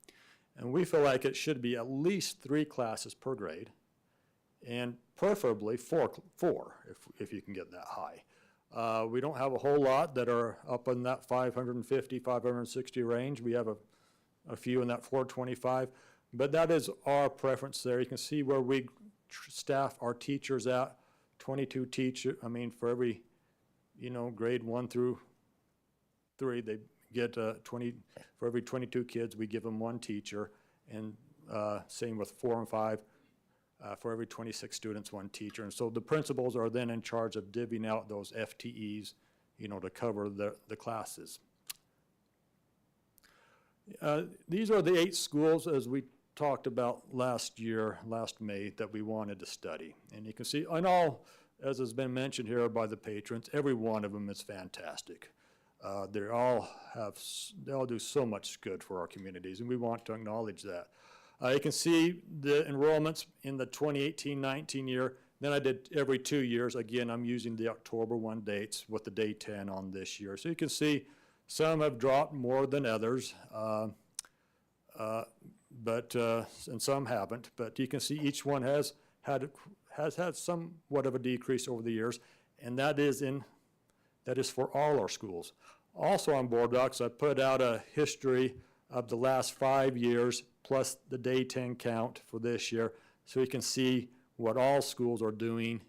And we feel like it should be at least 3 classes per grade, and preferably four if you can get that high. We don't have a whole lot that are up in that 550, 560 range. We have a few in that 425, but that is our preference there. You can see where we staff our teachers at, 22 teachers. For every, grade 1 through 3, they get 20, for every 22 kids, we give them 1 teacher, and same with 4 and 5. For every 26 students, 1 teacher. And so the principals are then in charge of divvying out those FTEs, to cover the classes. These are the 8 schools, as we talked about last May, that we wanted to study. And you can see, and all, as has been mentioned here by the patrons, every one of them is fantastic. They all do so much good for our communities, and we want to acknowledge that. You can see the enrollments in the 2018-19 year. Then I did every 2 years. Again, I'm using the October 1 dates with the day 10 on this year. So you can see some have dropped more than others, and some haven't. But you can see each one has had somewhat of a decrease over the years, and that is for all our schools. Also on board docs, I put out a history of the last 5 years plus the day 10 count for this year, so you can see what all schools are doing,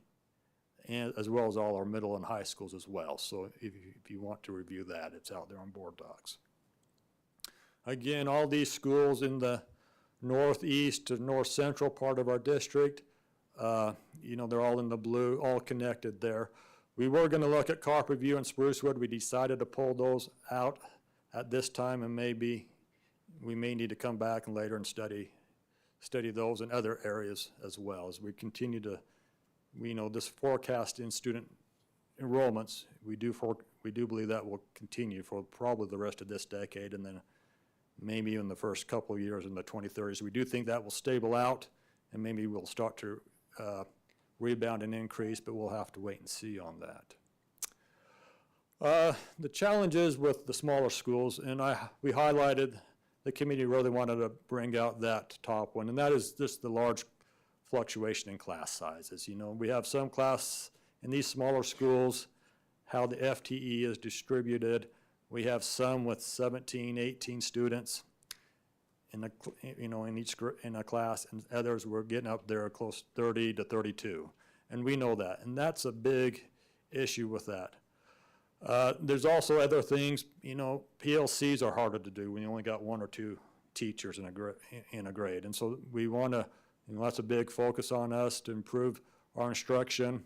and as well as all our middle and high schools as well. So if you want to review that, it's out there on board docs. Again, all these schools in the northeast to north central part of our district, they're all in the blue, all connected there. We were going to look at Copperview and Sprucewood. We decided to pull those out at this time, and we may need to come back and later and study those in other areas as well. As we continue to, this forecast in student enrollments, we do believe that will continue for probably the rest of this decade, and then maybe in the first couple of years in the 2030s. We do think that will stable out, and maybe we'll start to rebound and increase, but we'll have to wait and see on that. The challenges with the smaller schools, and we highlighted, the committee really wanted to bring out that top one, and that is just the large fluctuation in class sizes. We have some class in these smaller schools, how the FTE is distributed. We have some with 17, 18 students in a class, and others we're getting up there close to 30 to 32, and we know that, and that's a big issue with that. There's also other things, PLCs are harder to do when you only got 1 or 2 teachers in a grade. And so we want to, that's a big focus on us to improve our instruction.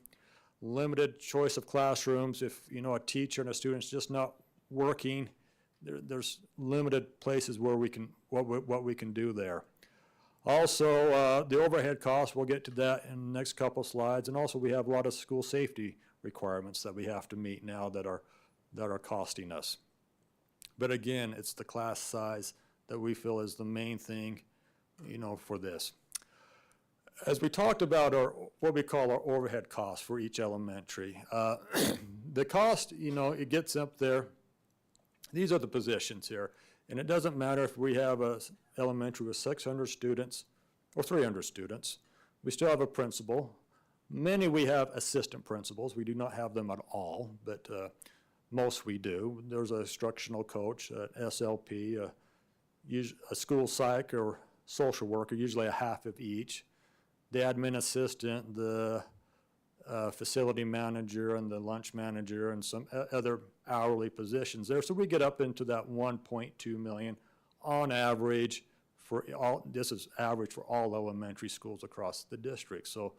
Limited choice of classrooms. If, a teacher and a student's just not working, there's limited places where we can, what we can do there. Also, the overhead costs, we'll get to that in the next couple slides. And also we have a lot of school safety requirements that we have to meet now that are costing us. But again, it's the class size that we feel is the main thing, for this. As we talked about what we call our overhead costs for each elementary, the cost, it gets up there. These are the positions here. And it doesn't matter if we have a elementary with 600 students or 300 students. We still have a principal. Many we have assistant principals. We do not have them at all, but most we do. There's a instructional coach, an SLP, a school psych or social worker, usually a half of each. The admin assistant, the facility manager, and the lunch manager, and some other hourly positions there. So we get up into that 1.2 million on average for all. This is average for all elementary schools across the district. So,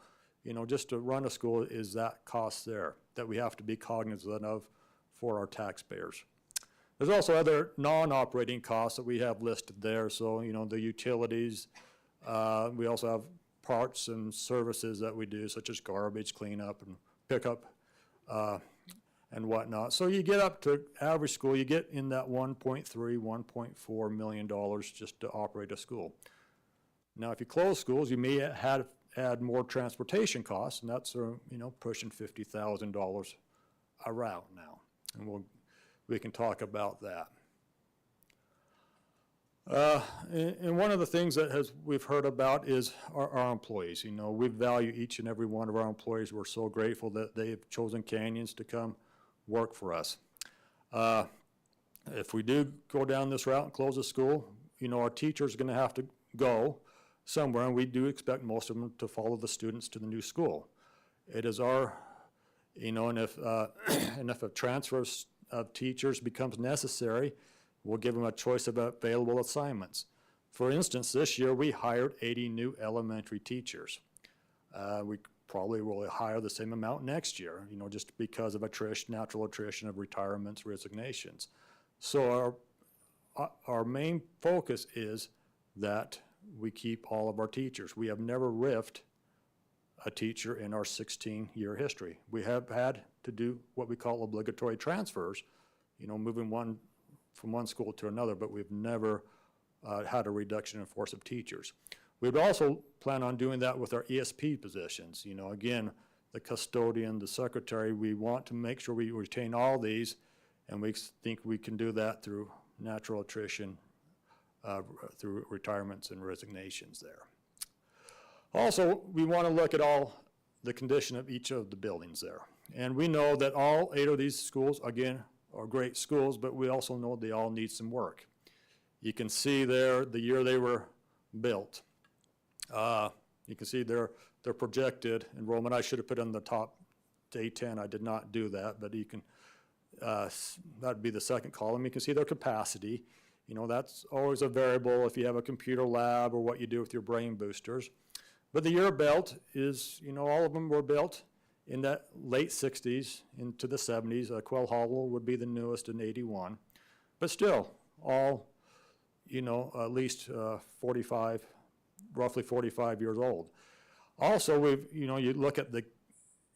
just to run a school is that cost there that we have to be cognizant of for our taxpayers. There's also other non-operating costs that we have listed there. So, the utilities. We also have parts and services that we do, such as garbage cleanup and pickup and whatnot. So you get up to average school, you get in that $1.3, $1.4 million just to operate a school. Now, if you close schools, you may add more transportation costs, and that's pushing $50,000 a route now, and we can talk about that. And one of the things that we've heard about is our employees. We value each and every one of our employees. We're so grateful that they have chosen Canyons to come work for us. If we do go down this route and close the school, our teachers are going to have to go somewhere, and we do expect most of them to follow the students to the new school. It is our, and if a transfer of teachers becomes necessary, we'll give them a choice of available assignments. For instance, this year we hired 80 new elementary teachers. We probably will hire the same amount next year, just because of natural attrition of retirements, resignations. So our main focus is that we keep all of our teachers. We have never riffed a teacher in our 16-year history. We have had to do what we call obligatory transfers, moving from one school to another, but we've never had a reduction in force of teachers. We'd also plan on doing that with our ESP positions. Again, the custodian, the secretary, we want to make sure we retain all these, and we think we can do that through natural attrition, through retirements and resignations there. Also, we want to look at all the condition of each of the buildings there. And we know that all 8 of these schools, again, are great schools, but we also know they all need some work. You can see there the year they were built. You can see their projected enrollment. I should have put on the top day 10. I did not do that, but you can, that'd be the second column. You can see their capacity. That's always a variable if you have a computer lab or what you do with your brain boosters. But the year built is, all of them were built in that late 60s into the 70s. Quail Hollow would be the newest in 81. But still, all, at least 45, roughly 45 years old. Also, you look at the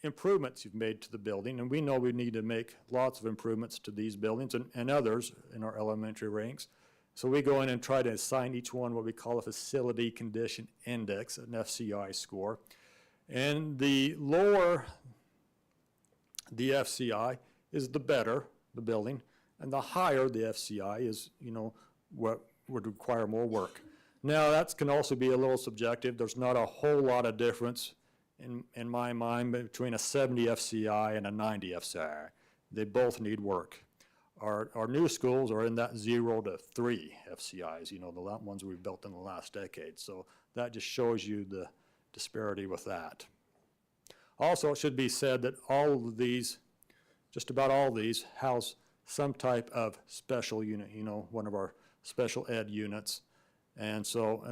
improvements you've made to the building, and we know we need to make lots of improvements to these buildings and others in our elementary ranks. So we go in and try to assign each one what we call a facility condition index, an FCI score. And the lower the FCI is, the better the building, and the higher the FCI is, what would require more work. Now, that can also be a little subjective. There's not a whole lot of difference in my mind between a 70 FCI and a 90 FCI. They both need work. Our new schools are in that 0 to 3 FCIs, the ones we've built in the last decade. So that just shows you the disparity with that. Also, it should be said that all of these, just about all these, house some type of special unit, one of our special ed units. And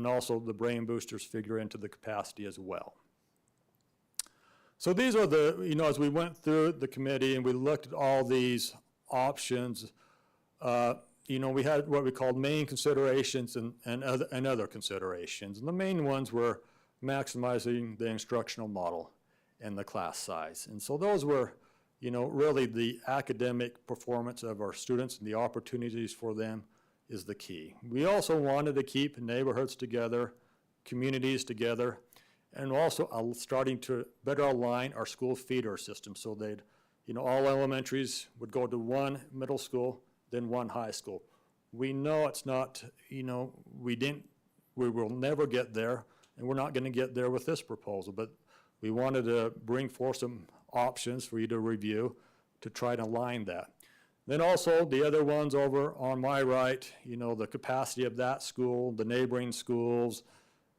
also the brain boosters figure into the capacity as well. So these are the, as we went through the committee and we looked at all these options, we had what we called main considerations and other considerations. And the main ones were maximizing the instructional model and the class size. And so those were, really the academic performance of our students and the opportunities for them is the key. We also wanted to keep neighborhoods together, communities together, and also starting to better align our school feeder system so they'd, all elementaries would go to one middle school, then one high school. We know it's not, we will never get there, and we're not going to get there with this proposal, but we wanted to bring forth some options for you to review to try to align that. Then also the other ones over on my right, the capacity of that school, the neighboring schools.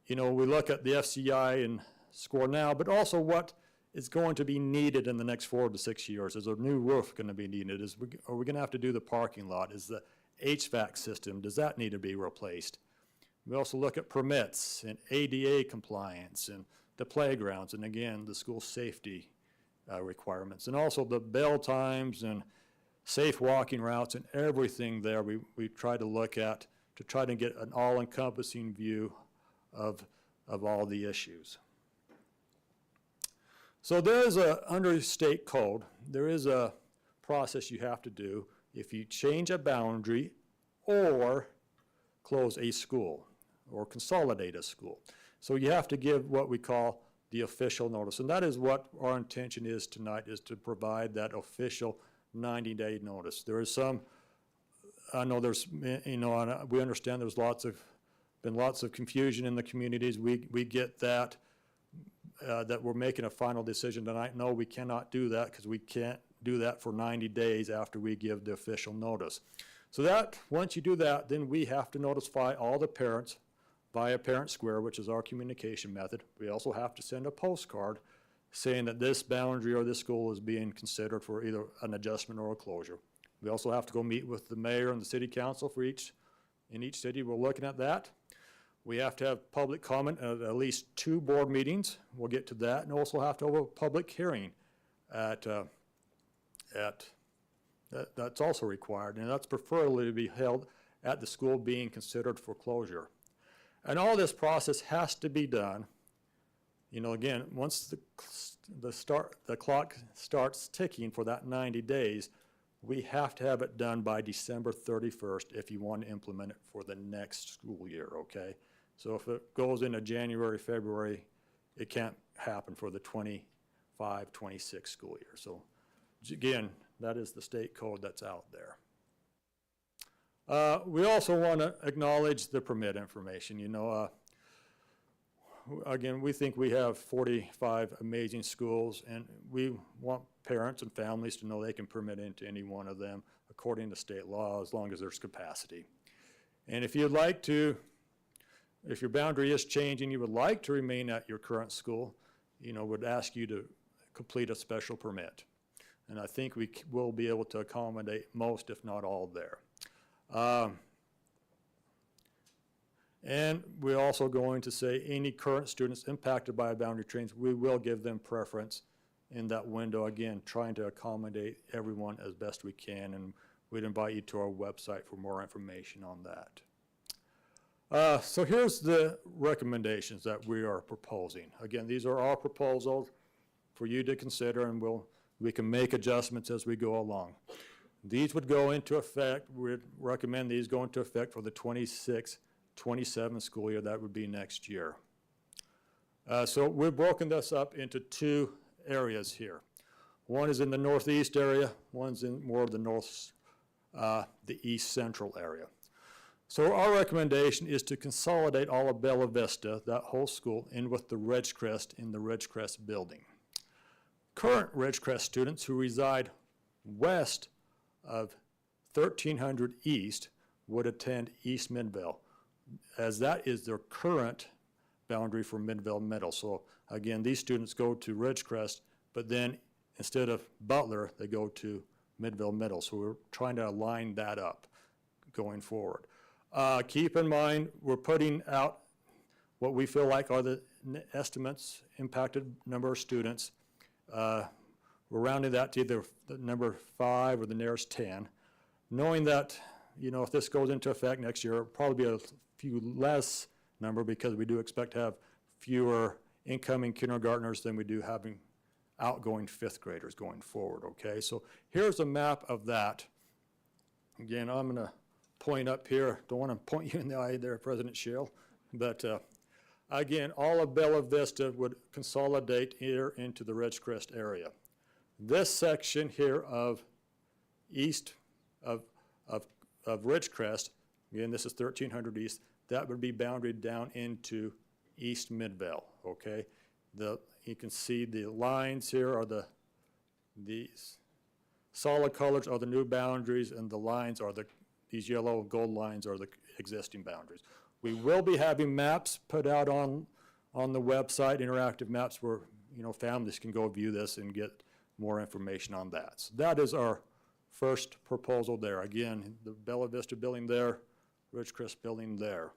We look at the FCI and score now, but also what is going to be needed in the next 4 to 6 years. Is a new roof going to be needed? Are we going to have to do the parking lot? Is the HVAC system, does that need to be replaced? We also look at permits and ADA compliance and the playgrounds, and again, the school safety requirements, and also the bell times and safe walking routes and everything there we try to look at to try to get an all-encompassing view of all the issues. So there's under state code, there is a process you have to do if you change a boundary or close a school or consolidate a school. So you have to give what we call the official notice. And that is what our intention is tonight, is to provide that official 90-day notice. There is some, I know there's, and we understand there's been lots of confusion in the communities. We get that, that we're making a final decision tonight. No, we cannot do that because we can't do that for 90 days after we give the official notice. So that, once you do that, then we have to notify all the parents via Parent Square, which is our communication method. We also have to send a postcard saying that this boundary or this school is being considered for either an adjustment or a closure. We also have to go meet with the mayor and the city council in each city. We're looking at that. We have to have public comment at least 2 board meetings. We'll get to that, and also have to have a public hearing that's also required, and that's preferably to be held at the school being considered for closure. And all this process has to be done, again, once the clock starts ticking for that 90 days, we have to have it done by December 31st if you want to implement it for the next school year, okay? So if it goes into January, February, it can't happen for the 25-26 school year. So again, that is the state code that's out there. We also want to acknowledge the permit information. Again, we think we have 45 amazing schools, and we want parents and families to know they can permit into any one of them according to state law, as long as there's capacity. And if you'd like to, if your boundary is changing, you would like to remain at your current school, would ask you to complete a special permit. And I think we will be able to accommodate most, if not all, there. And we're also going to say any current students impacted by a boundary change, we will give them preference in that window, again, trying to accommodate everyone as best we can, and we'd invite you to our website for more information on that. So here's the recommendations that we are proposing. Again, these are our proposals for you to consider, and we can make adjustments as we go along. These would go into effect, we'd recommend these go into effect for the 26-27 school year. That would be next year. So we've broken this up into 2 areas here. One is in the northeast area, one's in more of the east central area. So our recommendation is to consolidate all of Bella Vista, that whole school, in with the Ridgecrest in the Ridgecrest building. Current Ridgecrest students who reside west of 1300 East would attend East Midvale, as that is their current boundary for Midvale Middle. So again, these students go to Ridgecrest, but then instead of Butler, they go to Midvale Middle. So we're trying to align that up going forward. Keep in mind, we're putting out what we feel like are the estimates, impacted number of students. We're rounding that to either the number 5 or the nearest 10, knowing that if this goes into effect next year, it'll probably be a few less number because we do expect to have fewer incoming kindergartners than we do having outgoing fifth graders going forward, okay? So here's a map of that. Again, I'm gonna point up here. Don't want to point you in the eye there, President Schill, but again, all of Bella Vista would consolidate here into the Ridgecrest area. This section here of east of Ridgecrest, again, this is 1300 East, that would be boundaried down into East Midvale, okay? You can see the lines here are these solid colors are the new boundaries, and the lines are these yellow gold lines are the existing boundaries. We will be having maps put out on the website, interactive maps where, families can go view this and get more information on that. So that is our first proposal there. Again, the Bella Vista building there, Ridgecrest building there.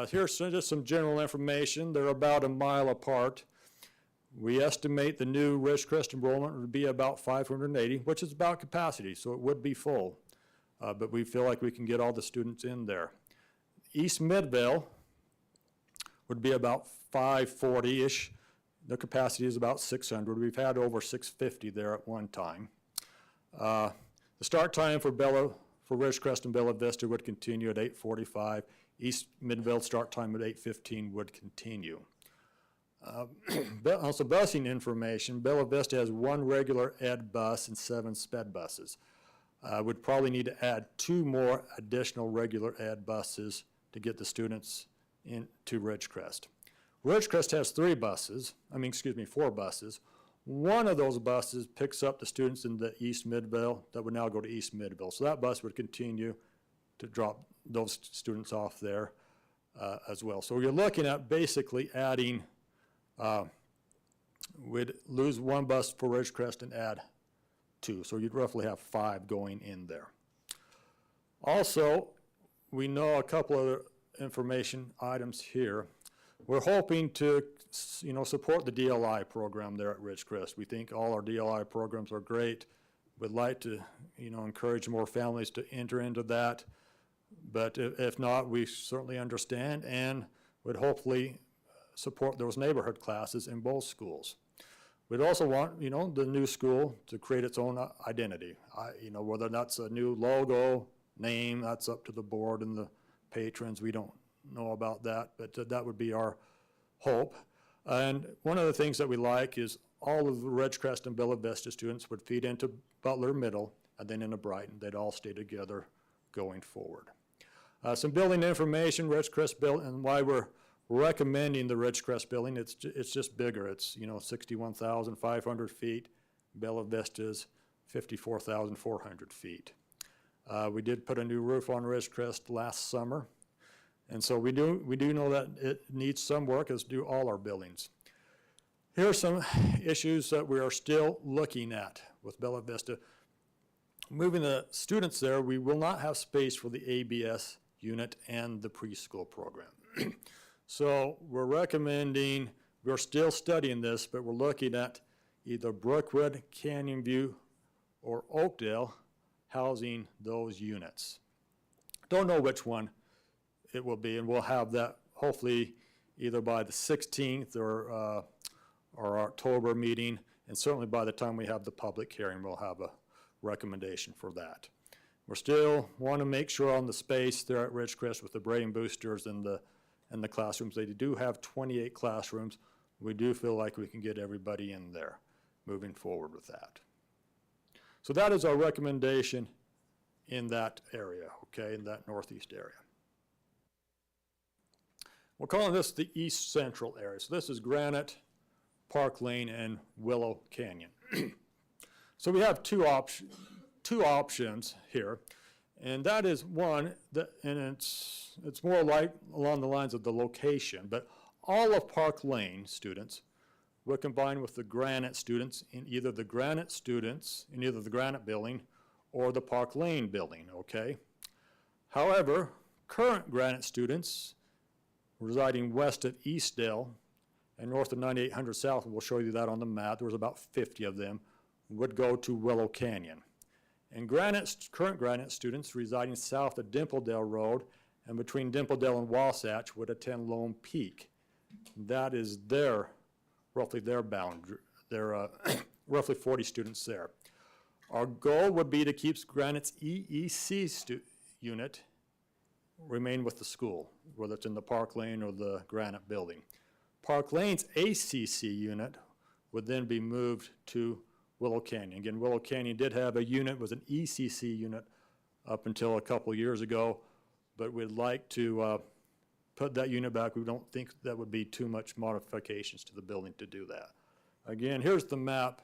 Here's just some general information. They're about a mile apart. We estimate the new Ridgecrest enrollment would be about 580, which is about capacity, so it would be full. But we feel like we can get all the students in there. East Midvale would be about 540-ish. The capacity is about 600. We've had over 650 there at one time. The start time for Ridgecrest and Bella Vista would continue at 8:45. East Midvale start time at 8:15 would continue. Also busing information, Bella Vista has 1 regular ed bus and 7 sped buses. Would probably need to add 2 more additional regular ed buses to get the students into Ridgecrest. Ridgecrest has 4 buses. One of those buses picks up the students in the East Midvale that would now go to East Midvale. So that bus would continue to drop those students off there as well. So you're looking at basically adding, we'd lose 1 bus for Ridgecrest and add 2. So you'd roughly have 5 going in there. Also, we know a couple of information items here. We're hoping to, support the DLI program there at Ridgecrest. We think all our DLI programs are great. We'd like to, encourage more families to enter into that. But if not, we certainly understand and would hopefully support those neighborhood classes in both schools. We'd also want, the new school to create its own identity. Whether that's a new logo, name, that's up to the board and the patrons. We don't know about that, but that would be our hope. And one of the things that we like is all of the Ridgecrest and Bella Vista students would feed into Butler Middle and then into Brighton. They'd all stay together going forward. Some building information, Ridgecrest building, and why we're recommending the Ridgecrest building. It's just bigger. It's 61,500 feet. Bella Vista's 54,400 feet. We did put a new roof on Ridgecrest last summer, and so we do know that it needs some work, as do all our buildings. Here are some issues that we are still looking at with Bella Vista. Moving the students there, we will not have space for the ABS unit and the preschool program. So we're still studying this, but we're looking at either Brookwood, Canyon View, or Oakdale housing those units. Don't know which one it will be, and we'll have that hopefully either by the 16th or our October meeting, and certainly by the time we have the public hearing, we'll have a recommendation for that. We still want to make sure on the space there at Ridgecrest with the brain boosters and the classrooms. They do have 28 classrooms. We do feel like we can get everybody in there moving forward with that. So that is our recommendation in that area, okay, in that northeast area. We're calling this the East Central area. So this is Granite, Park Lane, and Willow Canyon. So we have two options here, and that is one, and it's more like along the lines of the location, but all of Park Lane students will combine with the Granite students in either the Granite building or the Park Lane building, okay? However, current Granite students residing west of Eastdale and north of 9800 South, we'll show you that on the map, there was about 50 of them, would go to Willow Canyon. And current Granite students residing south of Dimpledale Road and between Dimpledale and Wasatch would attend Lone Peak. That is roughly their boundary, roughly 40 students there. Our goal would be to keep Granite's EEC unit remain with the school, whether it's in the Park Lane or the Granite building. Park Lane's ACC unit would then be moved to Willow Canyon. Again, Willow Canyon did have a unit, was an ECC unit up until a couple years ago, but we'd like to put that unit back. We don't think that would be too much modifications to the building to do that. Again, here's the map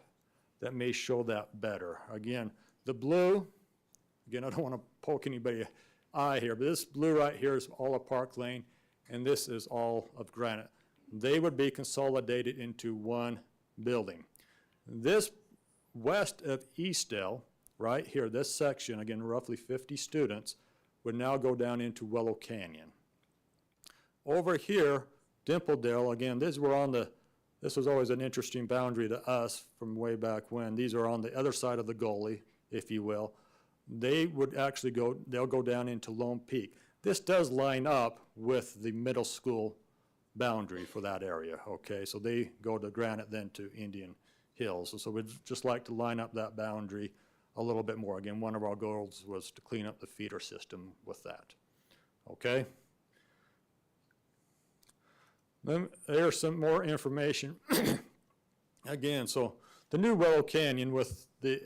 that may show that better. Again, the blue, again, I don't want to poke anybody's eye here, but this blue right here is all of Park Lane, and this is all of Granite. They would be consolidated into one building. This west of Eastdale, right here, this section, again, roughly 50 students, would now go down into Willow Canyon. Over here, Dimpledale, again, this was always an interesting boundary to us from way back when. These are on the other side of the goalie, if you will. They would actually they'll go down into Lone Peak. This does line up with the middle school boundary for that area, okay? So they go to Granite, then to Indian Hills. So we'd just like to line up that boundary a little bit more. Again, one of our goals was to clean up the feeder system with that, okay? Then there's some more information. Again, so the new Willow Canyon with the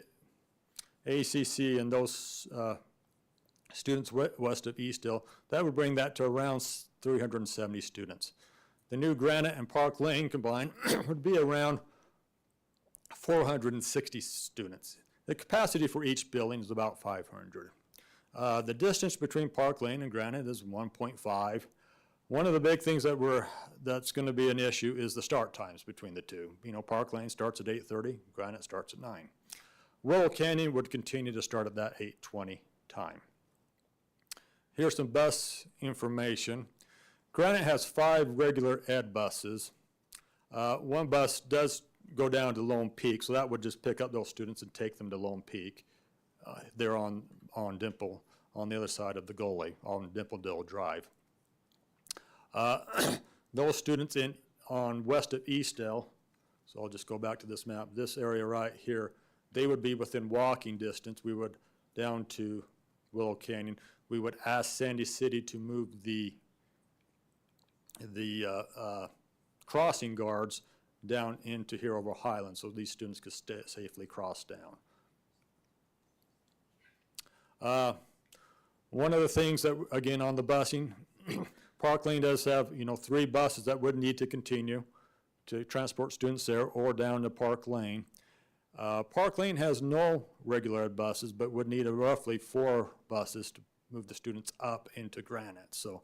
ACC and those students west of Eastdale, that would bring that to around 370 students. The new Granite and Park Lane combined would be around 460 students. The capacity for each building is about 500. The distance between Park Lane and Granite is 1.5. One of the big things that's going to be an issue is the start times between the two. You know, Park Lane starts at 8:30, Granite starts at 9. Willow Canyon would continue to start at that 8:20 time. Here's some bus information. Granite has 5 regular ed buses. One bus does go down to Lone Peak, so that would just pick up those students and take them to Lone Peak. They're on Dimple, on the other side of the goalie, on Dimpledale Drive. Those students on west of Eastdale, so I'll just go back to this map, this area right here, they would be within walking distance. We would down to Willow Canyon. We would ask Sandy City to move the crossing guards down into here over Highland so these students could safely cross down. One of the things that, again, on the busing, Park Lane does have, 3 buses that would need to continue to transport students there or down to Park Lane. Park Lane has no regular ed buses, but would need roughly 4 buses to move the students up into Granite. So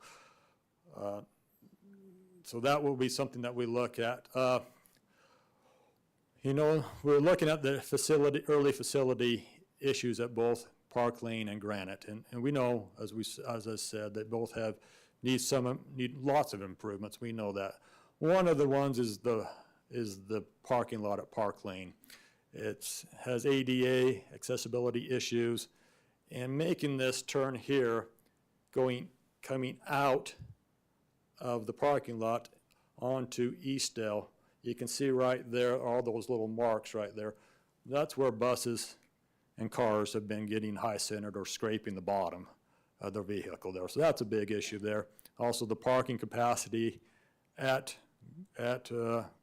that will be something that we look at. We're looking at the early facility issues at both Park Lane and Granite, and we know, as I said, that both need lots of improvements. We know that. One of the ones is the parking lot at Park Lane. It has ADA accessibility issues, and making this turn here, coming out of the parking lot onto Eastdale, you can see right there all those little marks right there. That's where buses and cars have been getting high-centered or scraping the bottom of their vehicle there. So that's a big issue there. Also, the parking capacity at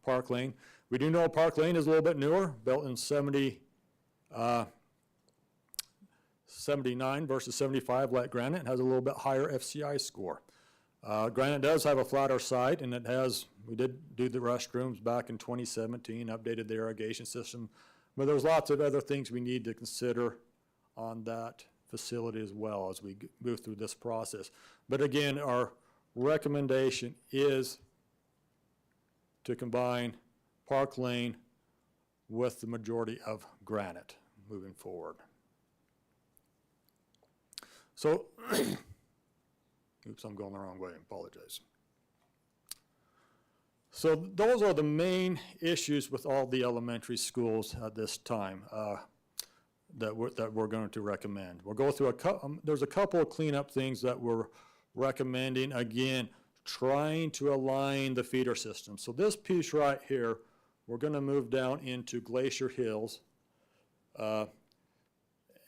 Park Lane. We do know Park Lane is a little bit newer, built in 79 versus 75 like Granite. It has a little bit higher FCI score. Granite does have a flatter site, and we did do the restrooms back in 2017, updated the irrigation system, but there's lots of other things we need to consider on that facility as well as we move through this process. But again, our recommendation is to combine Park Lane with the majority of Granite moving forward. So, oops, I'm going the wrong way, I apologize. So those are the main issues with all the elementary schools at this time. that we're going to recommend. We'll go through there's a couple of cleanup things that we're recommending. Again, trying to align the feeder system. So this piece right here, we're gonna move down into Glacier Hills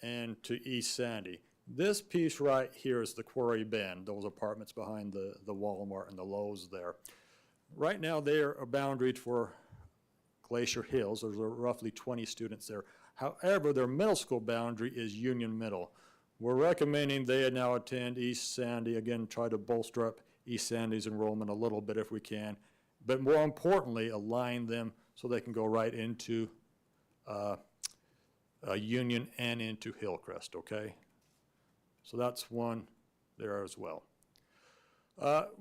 and to East Sandy. This piece right here is the Quarry Bend, those apartments behind the Walmart and the Lowe's there. Right now, they are boundaried for Glacier Hills. There's roughly 20 students there. However, their middle school boundary is Union Middle. We're recommending they now attend East Sandy, again, try to bolster up East Sandy's enrollment a little bit if we can, but more importantly, align them so they can go right into Union and into Hillcrest, okay? So that's one there as well.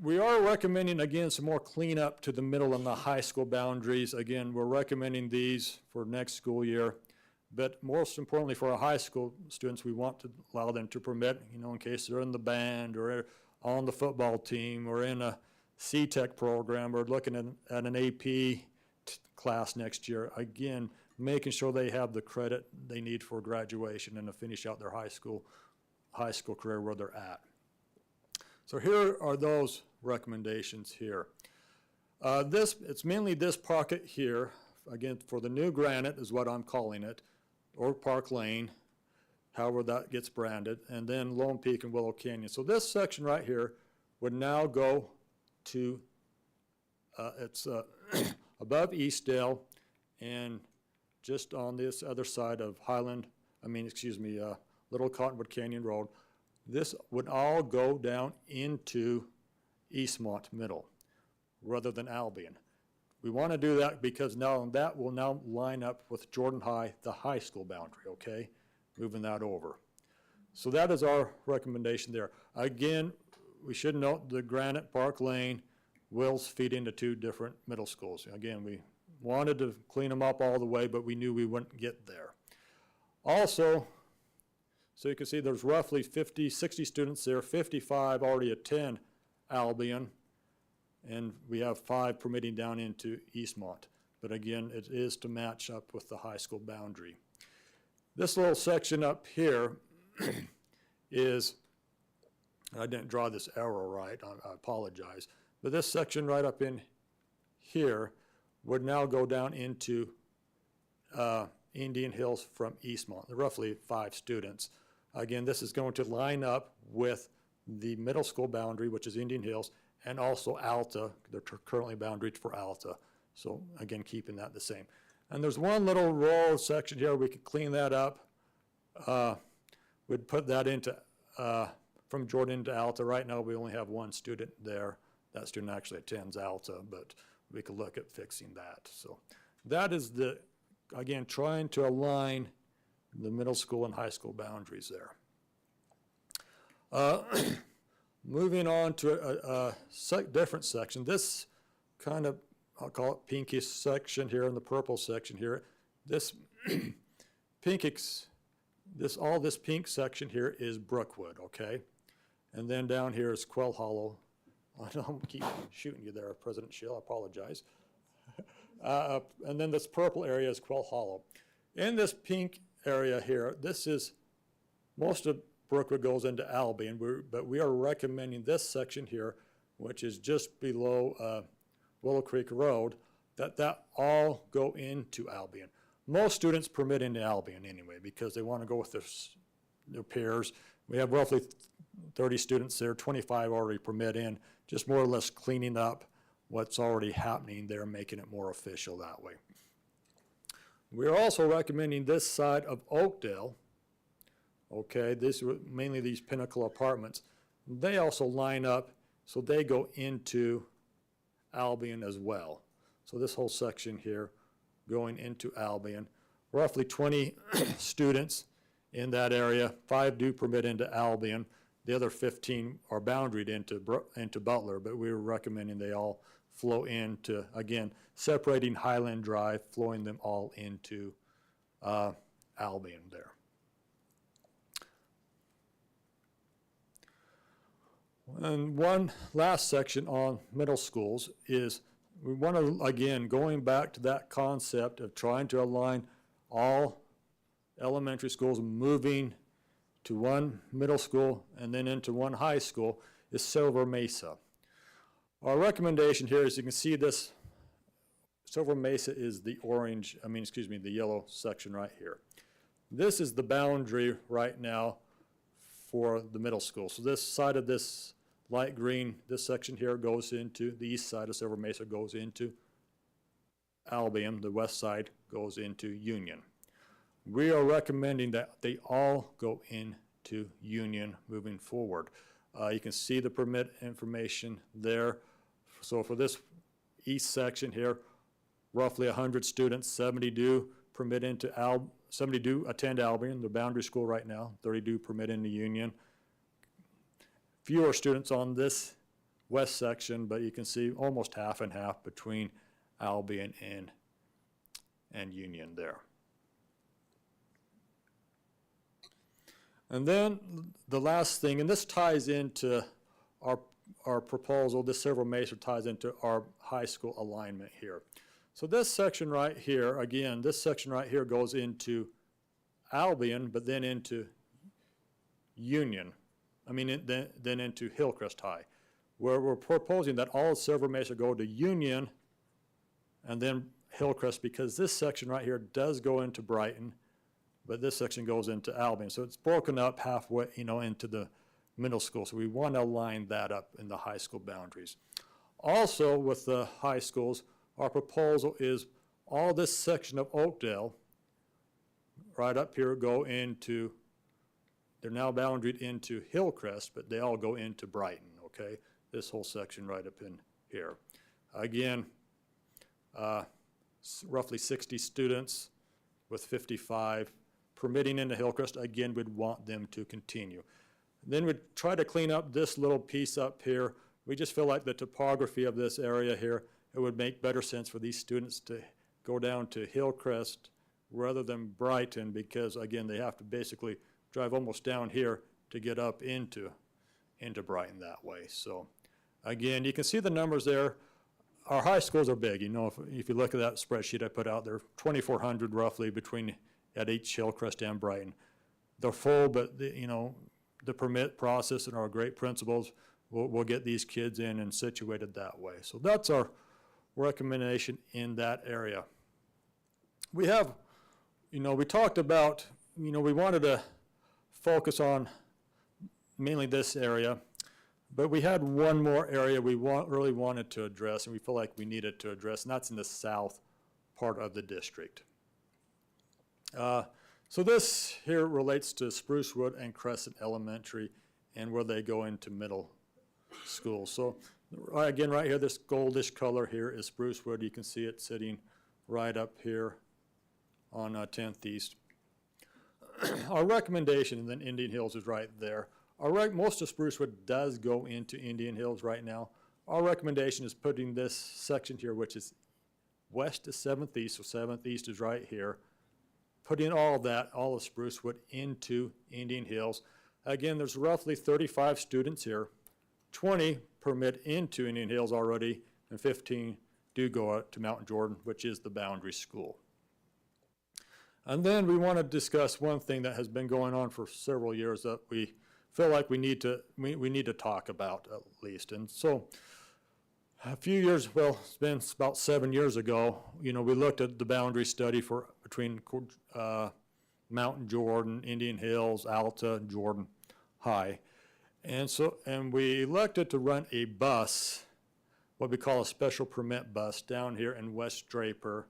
We are recommending, again, some more cleanup to the middle and the high school boundaries. Again, we're recommending these for next school year. But most importantly, for our high school students, we want to allow them to permit, in case they're in the band or on the football team or in a C-Tech program or looking at an AP class next year. Again, making sure they have the credit they need for graduation and to finish out their high school career where they're at. So here are those recommendations here. It's mainly this pocket here. Again, for the new Granite is what I'm calling it, or Park Lane, however that gets branded, and then Lone Peak and Willow Canyon. So this section right here would now go to, it's above Eastdale and just on this other side of Little Cottonwood Canyon Road. This would all go down into Eastmont Middle rather than Albion. We want to do that because now that will now line up with Jordan High, the high school boundary, okay? Moving that over. So that is our recommendation there. Again, we should note the Granite, Park Lane will feed into two different middle schools. Again, we wanted to clean them up all the way, but we knew we wouldn't get there. Also, so you can see there's roughly 60 students there, 55 already attend Albion, and we have 5 permitting down into Eastmont. But again, it is to match up with the high school boundary. This little section up here is, I didn't draw this arrow right, I apologize, but this section right up in here would now go down into Indian Hills from Eastmont, roughly 5 students. Again, this is going to line up with the middle school boundary, which is Indian Hills, and also Alta. They're currently boundaried for Alta. So again, keeping that the same. And there's one little row section here, we could clean that up. We'd put that into, from Jordan to Alta. Right now, we only have 1 student there. That student actually attends Alta, but we could look at fixing that. So that is again, trying to align the middle school and high school boundaries there. Moving on to a different section. This kind of, I'll call it pinkish section here and the purple section here. This all this pink section here is Brookwood, okay? And then down here is Quell Hollow. I don't keep shooting you there, President Schill, I apologize. And then this purple area is Quell Hollow. In this pink area here, this is, most of Brookwood goes into Albion, but we are recommending this section here, which is just below Willow Creek Road, that all go into Albion. Most students permit into Albion anyway, because they want to go with their peers. We have roughly 30 students there, 25 already permit in, just more or less cleaning up what's already happening there, making it more official that way. We're also recommending this side of Oakdale, okay, mainly these Pinnacle apartments. They also line up, so they go into Albion as well. So this whole section here going into Albion. Roughly 20 students in that area. 5 do permit into Albion. The other 15 are boundaried into Butler, but we were recommending they all flow into, again, separating Highland Drive, flowing them all into Albion there. And one last section on middle schools is we want to, again, going back to that concept of trying to align all elementary schools moving to one middle school and then into one high school is Silver Mesa. Our recommendation here is you can see this, Silver Mesa is the the yellow section right here. This is the boundary right now for the middle school. So this side of this light green, this section here goes into, the east side of Silver Mesa goes into Albion, the west side goes into Union. We are recommending that they all go into Union moving forward. You can see the permit information there. So for this east section here, roughly 100 students, 70 do permit into 70 do attend Albion, the boundary school right now, 30 do permit into Union. Fewer students on this west section, but you can see almost half and half between Albion and Union there. And then the last thing, and this ties into our proposal, this Silver Mesa ties into our high school alignment here. So this section right here, again, this section right here goes into Albion, but then into Union. Then into Hillcrest High, where we're proposing that all of Silver Mesa go to Union and then Hillcrest, because this section right here does go into Brighton, but this section goes into Albion. So it's broken up halfway, into the middle school. So we want to line that up in the high school boundaries. Also with the high schools, our proposal is all this section of Oakdale right up here go into, they're now boundaried into Hillcrest, but they all go into Brighton, okay? This whole section right up in here. Again, roughly 60 students with 55 permitting into Hillcrest. Again, we'd want them to continue. Then we'd try to clean up this little piece up here. We just feel like the topography of this area here, it would make better sense for these students to go down to Hillcrest rather than Brighton, because again, they have to basically drive almost down here to get up into Brighton that way. So again, you can see the numbers there. Our high schools are big. If you look at that spreadsheet I put out there, 2,400 roughly at each Hillcrest and Brighton. They're full, but the permit process and our great principals will get these kids in and situated that way. So that's our recommendation in that area. We have, we talked about, we wanted to focus on mainly this area, but we had one more area we really wanted to address, and we feel like we needed to address, and that's in the south part of the district. So this here relates to Sprucewood and Crescent Elementary and where they go into middle school. So again, right here, this goldish color here is Sprucewood. You can see it sitting right up here on 10th East. Our recommendation, and then Indian Hills is right there. Most of Sprucewood does go into Indian Hills right now. Our recommendation is putting this section here, which is west of 7th East, so 7th East is right here, putting all of Sprucewood into Indian Hills. Again, there's roughly 35 students here. 20 permit into Indian Hills already, and 15 do go out to Mount Jordan, which is the boundary school. And then we want to discuss one thing that has been going on for several years that we feel like we need to talk about at least. And so a few years, well, it's been about 7 years ago, we looked at the boundary study between Mount Jordan, Indian Hills, Alta, Jordan High. And we elected to run a bus, what we call a special permit bus, down here in West Draper.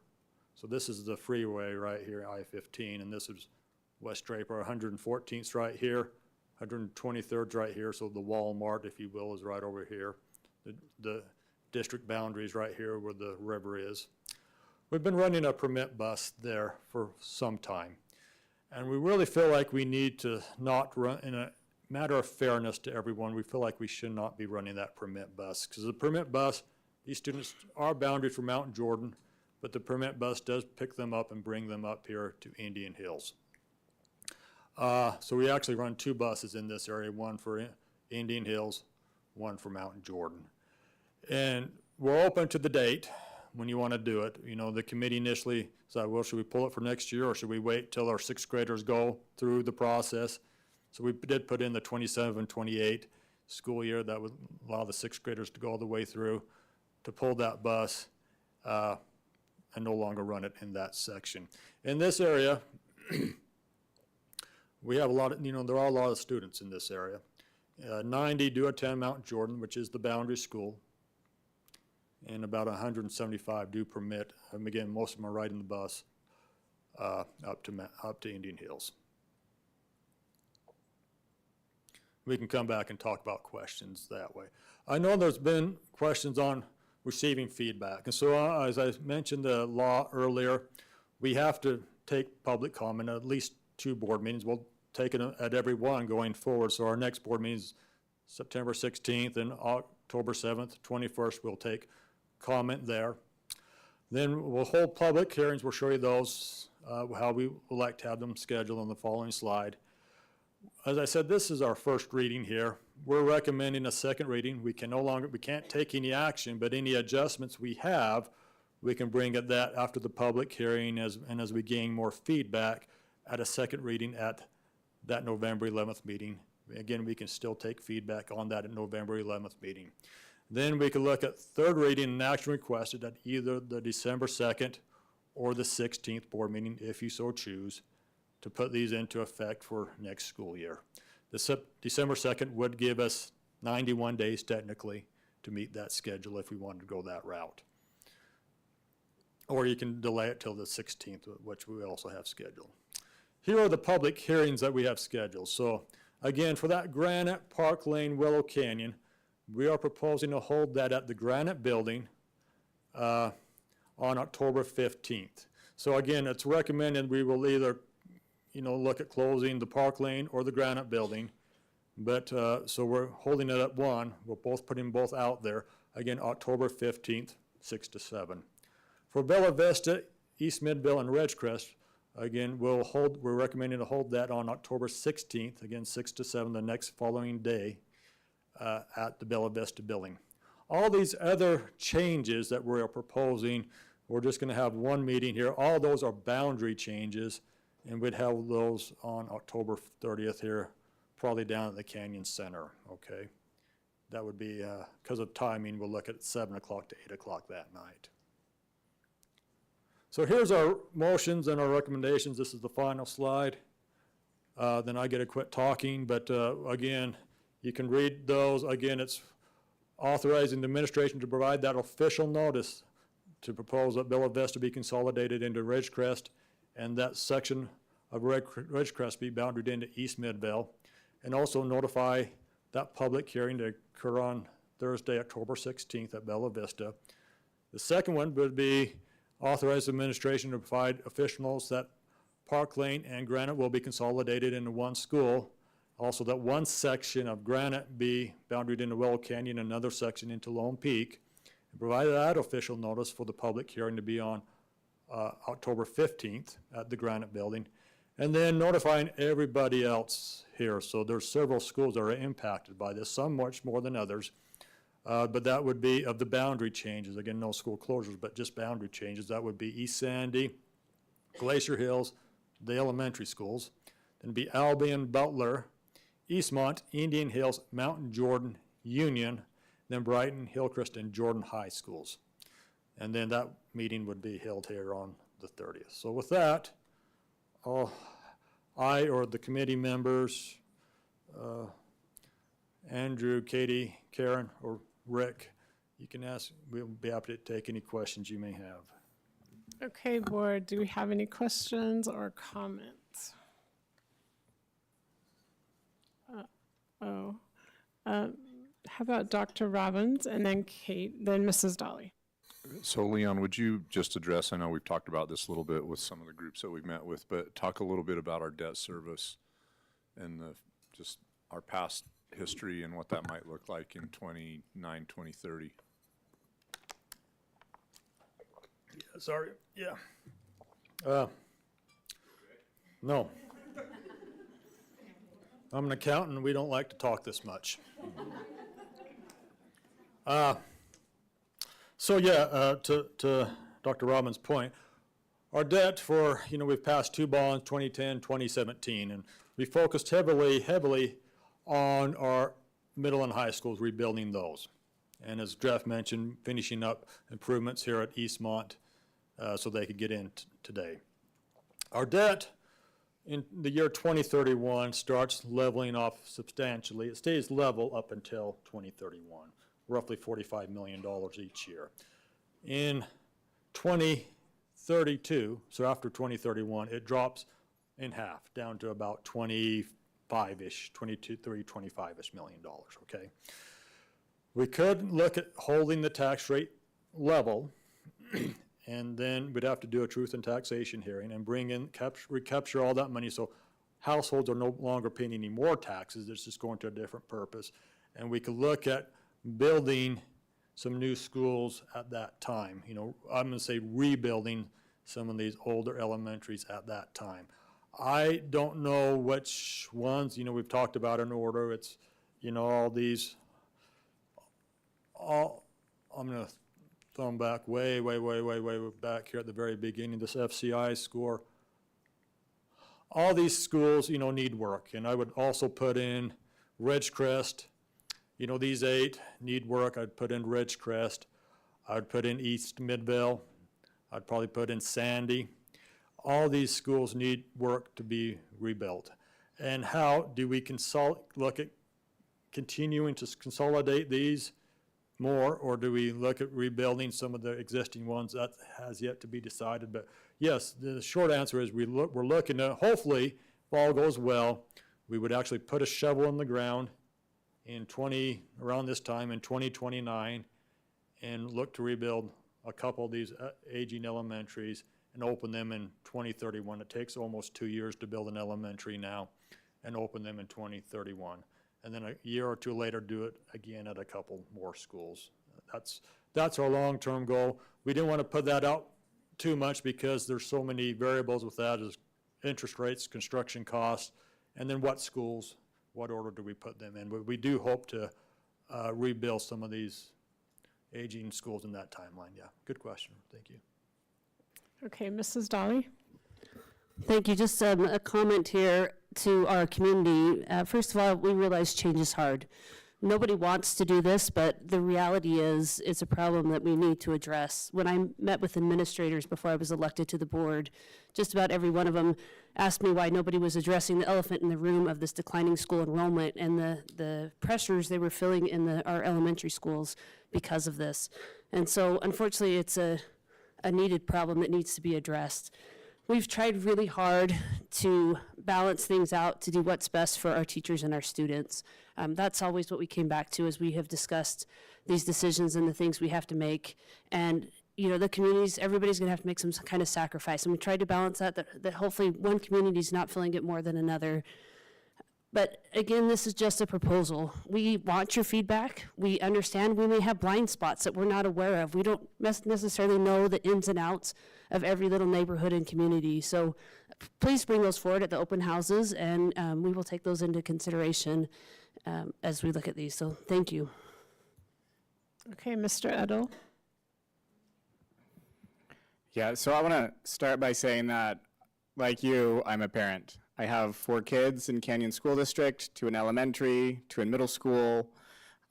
So this is the freeway right here, I-15, and this is West Draper. 114th's right here, 123rd's right here, so the Walmart, if you will, is right over here. The district boundaries right here where the river is. We've been running a permit bus there for some time, and we really feel like we need to not run, in a matter of fairness to everyone, we feel like we should not be running that permit bus, because the permit bus, these students are boundary for Mount Jordan, but the permit bus does pick them up and bring them up here to Indian Hills. So we actually run two buses in this area, one for Indian Hills, one for Mount Jordan. And we're open to the date. when you want to do it. You know, the committee initially said, well, should we pull it for next year, or should we wait till our sixth graders go through the process? So we did put in the 27, 28 school year. That would allow the sixth graders to go all the way through, to pull that bus and no longer run it in that section. In this area, we have a lot of, there are a lot of students in this area. 90 do attend Mount Jordan, which is the boundary school, and about 175 do permit. Again, most of them are riding the bus up to Indian Hills. We can come back and talk about questions that way. I know there's been questions on receiving feedback, and so as I mentioned the law earlier, we have to take public comment at least 2 board meetings. We'll take it at every one going forward. So our next board meeting is September 16th and October 7th, 21st. We'll take comment there. Then we'll hold public hearings. We'll show you those, how we elect to have them scheduled on the following slide. As I said, this is our first reading here. We're recommending a second reading. We can't take any action, but any adjustments we have, we can bring at that after the public hearing as we gain more feedback at a second reading at that November 11th meeting. Again, we can still take feedback on that at November 11th meeting. Then we can look at third reading and action requested at either the December 2nd or the 16th board meeting, if you so choose, to put these into effect for next school year. The December 2nd would give us 91 days technically to meet that schedule if we wanted to go that route. Or you can delay it till the 16th, which we also have scheduled. Here are the public hearings that we have scheduled. So again, for that Granite, Park Lane, Willow Canyon, we are proposing to hold that at the Granite Building on October 15th. So again, it's recommended we will either, look at closing the Park Lane or the Granite Building. But so we're holding it at one. We're putting both out there. Again, October 15th, 6 to 7. For Bella Vista, East Midville, and Ridgecrest, again, we're recommending to hold that on October 16th, again, 6 to 7, the next following day at the Bella Vista building. All these other changes that we're proposing, we're just going to have one meeting here. All those are boundary changes, and we'd have those on October 30th here, probably down at the Canyon Center, okay? That would be, because of timing, we'll look at 7 o'clock to 8 o'clock that night. So here's our motions and our recommendations. This is the final slide. Then I get to quit talking, but again, you can read those. Again, it's authorizing the administration to provide that official notice to propose that Bella Vista be consolidated into Ridgecrest, and that section of Ridgecrest be boundaried into East Midville, and also notify that public hearing to occur on Thursday, October 16th at Bella Vista. The second one would be authorize the administration to provide official notice that Park Lane and Granite will be consolidated into one school. Also, that one section of Granite be boundaried into Willow Canyon, another section into Lone Peak, and provide that official notice for the public hearing to be on October 15th at the Granite Building, and then notifying everybody else here. So there's several schools that are impacted by this, some much more than others. But that would be of the boundary changes. Again, no school closures, but just boundary changes. That would be East Sandy, Glacier Hills, the elementary schools. Then it'd be Albion, Butler, Eastmont, Indian Hills, Mountain Jordan, Union, then Brighton, Hillcrest, and Jordan High schools. And then that meeting would be held here on the 30th. So with that, I or the committee members, Andrew, Katie, Karen, or Rick, you can ask, we'll be happy to take any questions you may have. Okay, board, do we have any questions or comments? How about Dr. Robbins and then Kate, then Mrs. Dolly? So Leon, would you just address, I know we've talked about this a little bit with some of the groups that we've met with, but talk a little bit about our debt service and just our past history and what that might look like in 2030. Yeah, sorry, yeah. No. I'm an accountant, we don't So yeah, to Dr. Robin's point, our debt for, we've passed two bonds, 2010, 2017, and we focused heavily on our middle and high schools, rebuilding those. And as Jeff mentioned, finishing up improvements here at Eastmont so they could get in today. Our debt in the year 2031 starts leveling off substantially. It stays level up until 2031, roughly $45 million each year. In 2032, so after 2031, it drops in half, down to about 25-ish, 25-ish million dollars, okay? We could look at holding the tax rate level, and then we'd have to do a truth and taxation hearing and bring in, recapture all that money so households are no longer paying any more taxes, it's just going to a different purpose. And we could look at building some new schools at that time. I'm gonna say rebuilding some of these older elementaries at that time. I don't know which ones, we've talked about in order. It's, all these, I'm gonna throw them back way back here at the very beginning, this FCI score. All these schools, need work. And I would also put in Ridgecrest. These 8 need work. I'd put in Ridgecrest. I'd put in East Midvale. I'd probably put in Sandy. All these schools need work to be rebuilt. And how do we look at continuing to consolidate these more, or do we look at rebuilding some of the existing ones? That has yet to be decided. But yes, the short answer is we're looking at, hopefully, if all goes well, we would actually put a shovel in the ground around this time in 2029 and look to rebuild a couple of these aging elementaries and open them in 2031. It takes almost 2 years to build an elementary now and open them in 2031. And then a year or two later, do it again at a couple more schools. That's our long-term goal. We didn't want to put that out too much because there's so many variables with that, as interest rates, construction costs, and then what schools, what order do we put them in? But we do hope to rebuild some of these aging schools in that timeline. Yeah, good question. Thank you. Okay, Mrs. Dolly? Thank you. Just a comment here to our community. First of all, we realize change is hard. Nobody wants to do this, but the reality is it's a problem that we need to address. When I met with administrators before I was elected to the board, just about every one of them asked me why nobody was addressing the elephant in the room of this declining school enrollment and the pressures they were feeling in our elementary schools because of this. And so unfortunately, it's a needed problem that needs to be addressed. We've tried really hard to balance things out, to do what's best for our teachers and our students. That's always what we came back to as we have discussed these decisions and the things we have to make. And the communities, everybody's gonna have to make some kind of sacrifice. And we tried to balance that hopefully one community's not feeling it more than another. But again, this is just a proposal. We want your feedback. We understand we may have blind spots that we're not aware of. We don't necessarily know the ins and outs of every little neighborhood and community. So please bring those forward at the open houses, and we will take those into consideration as we look at these. So thank you. Okay, Mr. Edel? Yeah, so I want to start by saying that, like you, I'm a parent. I have 4 kids in Canyon School District, 2 in elementary, 2 in middle school,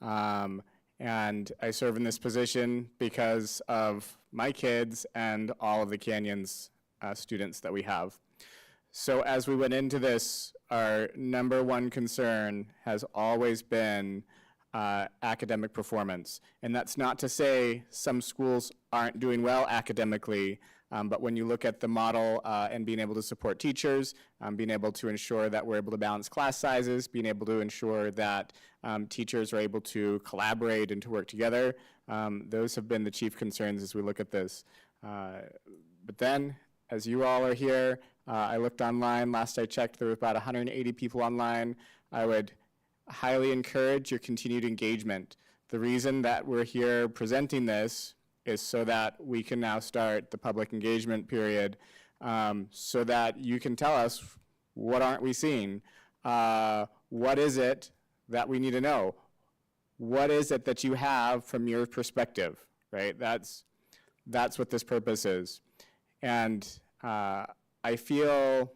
and I serve in this position because of my kids and all of the Canyon's students that we have. So as we went into this, our number one concern has always been academic performance. And that's not to say some schools aren't doing well academically, but when you look at the model and being able to support teachers, being able to ensure that we're able to balance class sizes, being able to ensure that teachers are able to collaborate and to work together, those have been the chief concerns as we look at this. But then, as you all are here, I looked online, last I checked there were about 180 people online. I would highly encourage your continued engagement. The reason that we're here presenting this is so that we can now start the public engagement period, so that you can tell us, what aren't we seeing? What is it that we need to know? What is it that you have from your perspective, right? That's what this purpose is. And I feel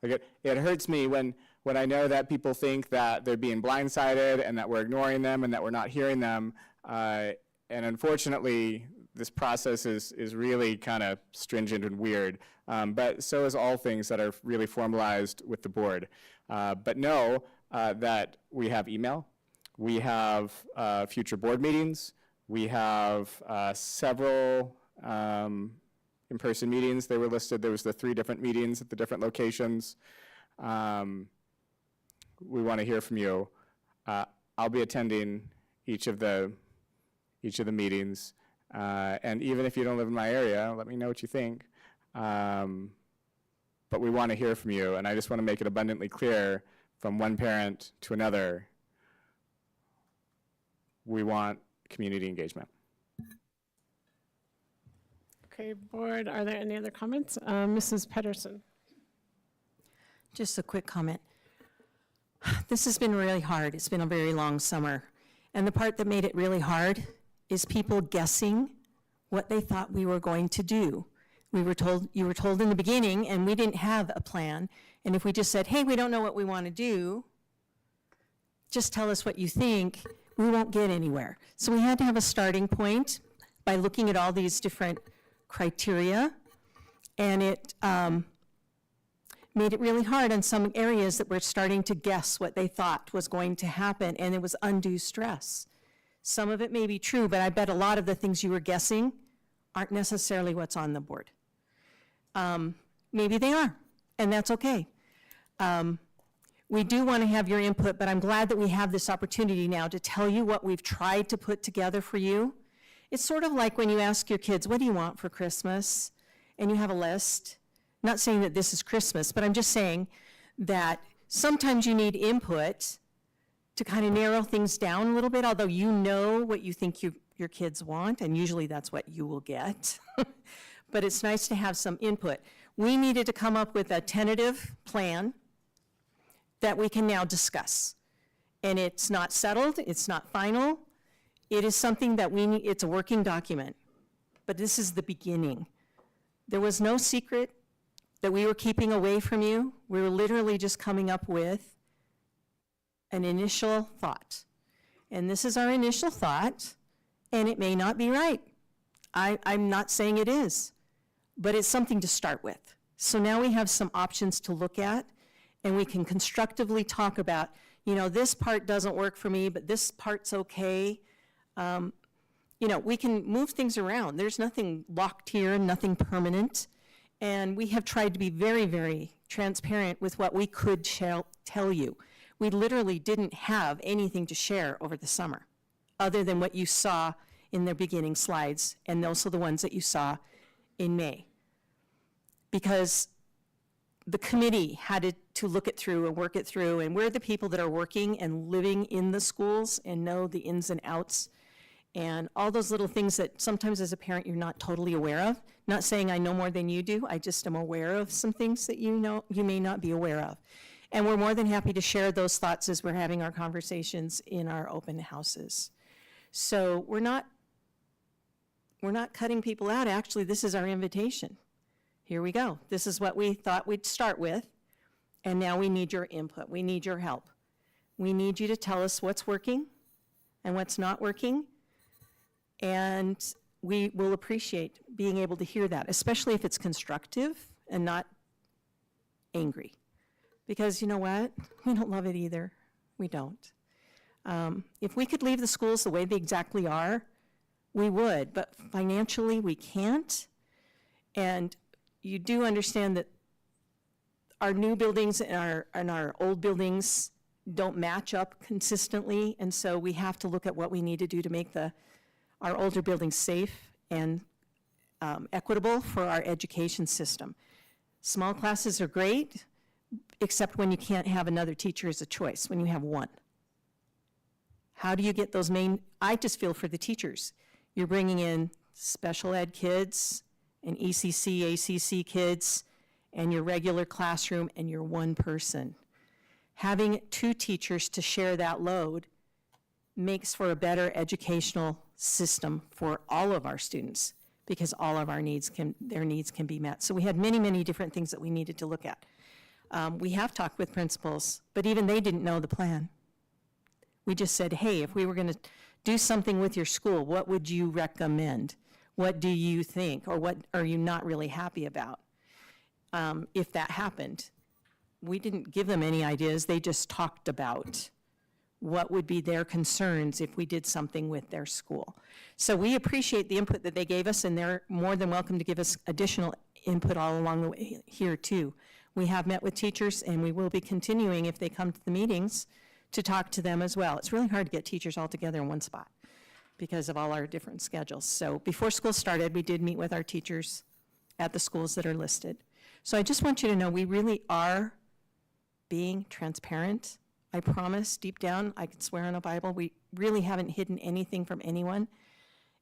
like it hurts me when I know that people think that they're being blindsided and that we're ignoring them and that we're not hearing them. And unfortunately, this process is really kind of stringent and weird. But so is all things that are really formalized with the board. But know that we have email, we have future board meetings, we have several in-person meetings. They were listed. There was the 3 different meetings at the different locations. We want to hear from you. I'll be attending each of the meetings. And even if you don't live in my area, let me know what you think. But we want to hear from you, and I just want to make it abundantly clear from one parent to another, we want community engagement. Okay, board, are there any other comments? Mrs. Pedersen? Just a quick comment. This has been really hard. It's been a very long summer. And the part that made it really hard is people guessing what they thought we were going to do. You were told in the beginning, and we didn't have a plan. And if we just said, hey, we don't know what we want to do, just tell us what you think, we won't get anywhere. So we had to have a starting point by looking at all these different criteria, and it made it really hard in some areas that were starting to guess what they thought was going to happen, and it was undue stress. Some of it may be true, but I bet a lot of the things you were guessing aren't necessarily what's on the board. Maybe they are, and that's okay. We do want to have your input, but I'm glad that we have this opportunity now to tell you what we've tried to put together for you. It's sort of like when you ask your kids, what do you want for Christmas? And you have a list. Not saying that this is Christmas, but I'm just saying that sometimes you need input to kind of narrow things down a little bit, although you know what you think your kids want, and usually that's what you will get. But it's nice to have some input. We needed to come up with a tentative plan that we can now discuss. And it's not settled, it's not final. It is something that it's a working document, but this is the beginning. There was no secret that we were keeping away from you. We were literally just coming up with an initial thought. And this is our initial thought, and it may not be right. I'm not saying it is, but it's something to start with. So now we have some options to look at, and we can constructively talk about, this part doesn't work for me, but this part's okay. We can move things around. There's nothing locked here, nothing permanent. And we have tried to be very, very transparent with what we could tell you. We literally didn't have anything to share over the summer, other than what you saw in their beginning slides, and also the ones that you saw in May. Because the committee had to look it through and work it through, and we're the people that are working and living in the schools and know the ins and outs and all those little things that sometimes as a parent you're not totally aware of. Not saying I know more than you do, I just am aware of some things that you may not be aware of. And we're more than happy to share those thoughts as we're having our conversations in our open houses. So we're not cutting people out. Actually, this is our invitation. Here we go. This is what we thought we'd start with, and now we need your input. We need your help. We need you to tell us what's working and what's not working, and we will appreciate being able to hear that, especially if it's constructive and not angry. Because you know what? We don't love it either. We don't. If we could leave the schools the way they exactly are, we would, but financially we can't. And you do understand that our new buildings and our old buildings don't match up consistently, and so we have to look at what we need to do to make our older buildings safe and equitable for our education system. Small classes are great, except when you can't have another teacher as a choice, when you have one. How do you get those I just feel for the teachers. You're bringing in special ed kids and ECC, ACC kids, and your regular classroom, and you're one person. Having two teachers to share that load makes for a better educational system for all of our students, because all of our their needs can be met. So we had many, many different things that we needed to look at. We have talked with principals, but even they didn't know the plan. We just said, hey, if we were going to do something with your school, what would you recommend? What do you think? Or what are you not really happy about? If that happened, we didn't give them any ideas. They just talked about what would be their concerns if we did something with their school. So we appreciate the input that they gave us, and they're more than welcome to give us additional input all along the way here too. We have met with teachers, and we will be continuing, if they come to the meetings, to talk to them as well. It's really hard to get teachers all together in one spot because of all our different schedules. So before school started, we did meet with our teachers at the schools that are listed. So I just want you to know we really are being transparent. I promise, deep down, I can swear on a Bible, we really haven't hidden anything from anyone.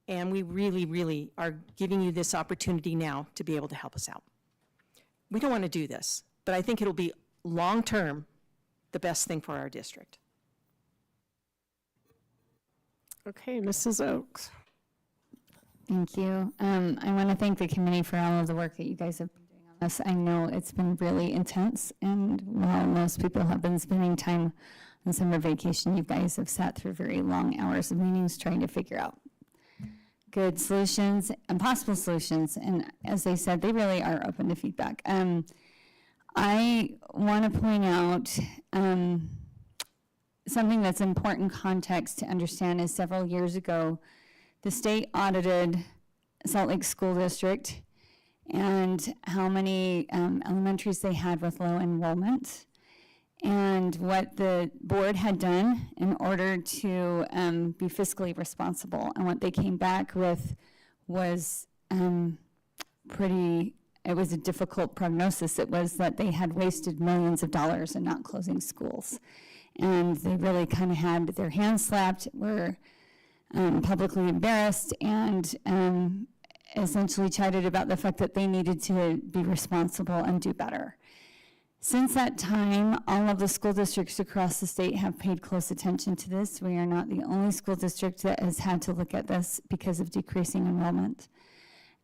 And we really, really are giving you this opportunity now to be able to help us out. We don't want to do this, but I think it'll be long-term the best thing for our district. Okay, Mrs. Oaks. Thank you. I want to thank the committee for all of the work that you guys have been doing on this. I know it's been really intense, and while most people have been spending time on summer vacation, you guys have sat through very long hours of meetings trying to figure out good solutions and possible solutions. And as they said, they really are open to feedback. I want to point out something that's important context to understand is several years ago, the state audited Salt Lake School District and how many elementaries they had with low enrollment, and what the board had done in order to be fiscally responsible. And what they came back with was it was a difficult prognosis. It was that they had wasted millions of dollars in not closing schools. And they really kind of had their hands slapped, were publicly embarrassed, and essentially chided about the fact that they needed to be responsible and do better. Since that time, all of the school districts across the state have paid close attention to this. We are not the only school district that has had to look at this because of decreasing enrollment.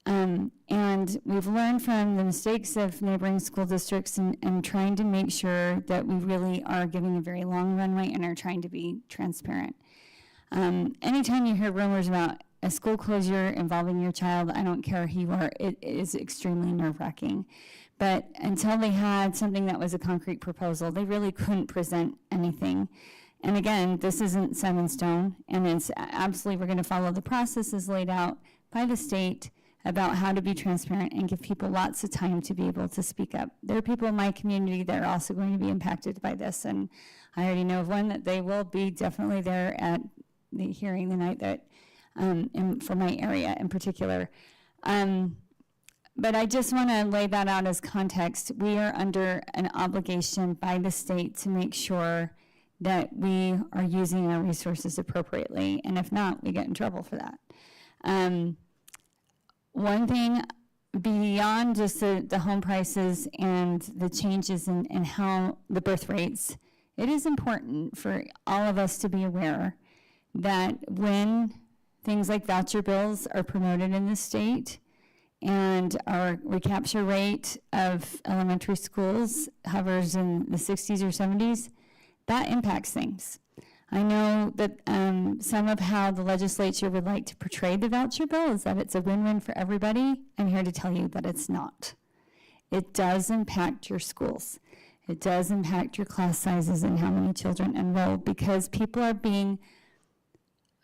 And we've learned from the mistakes of neighboring school districts and trying to make sure that we really are giving a very long runway and are trying to be transparent. Anytime you hear rumors about a school closure involving your child, I don't care who you are, it is extremely nerve-wracking. But until they had something that was a concrete proposal, they really couldn't present anything. And again, this isn't set in stone, and it's absolutely, we're gonna follow the processes laid out by the state about how to be transparent and give people lots of time to be able to speak up. There are people in my community that are also going to be impacted by this, and I already know of one that they will be definitely there at the hearing the night that, for my area in particular. But I just want to lay that out as context. We are under an obligation by the state to make sure that we are using our resources appropriately, and if not, we get in trouble for that. One thing beyond just the home prices and the changes in how the birth rates, it is important for all of us to be aware that when things like voucher bills are promoted in the state and our recapture rate of elementary schools hovers in the 60s or 70s, that impacts things. I know that some of how the legislature would like to portray the voucher bill is that it's a win-win for everybody. I'm here to tell you that it's not. It does impact your schools. It does impact your class sizes and how many children enroll, because people are being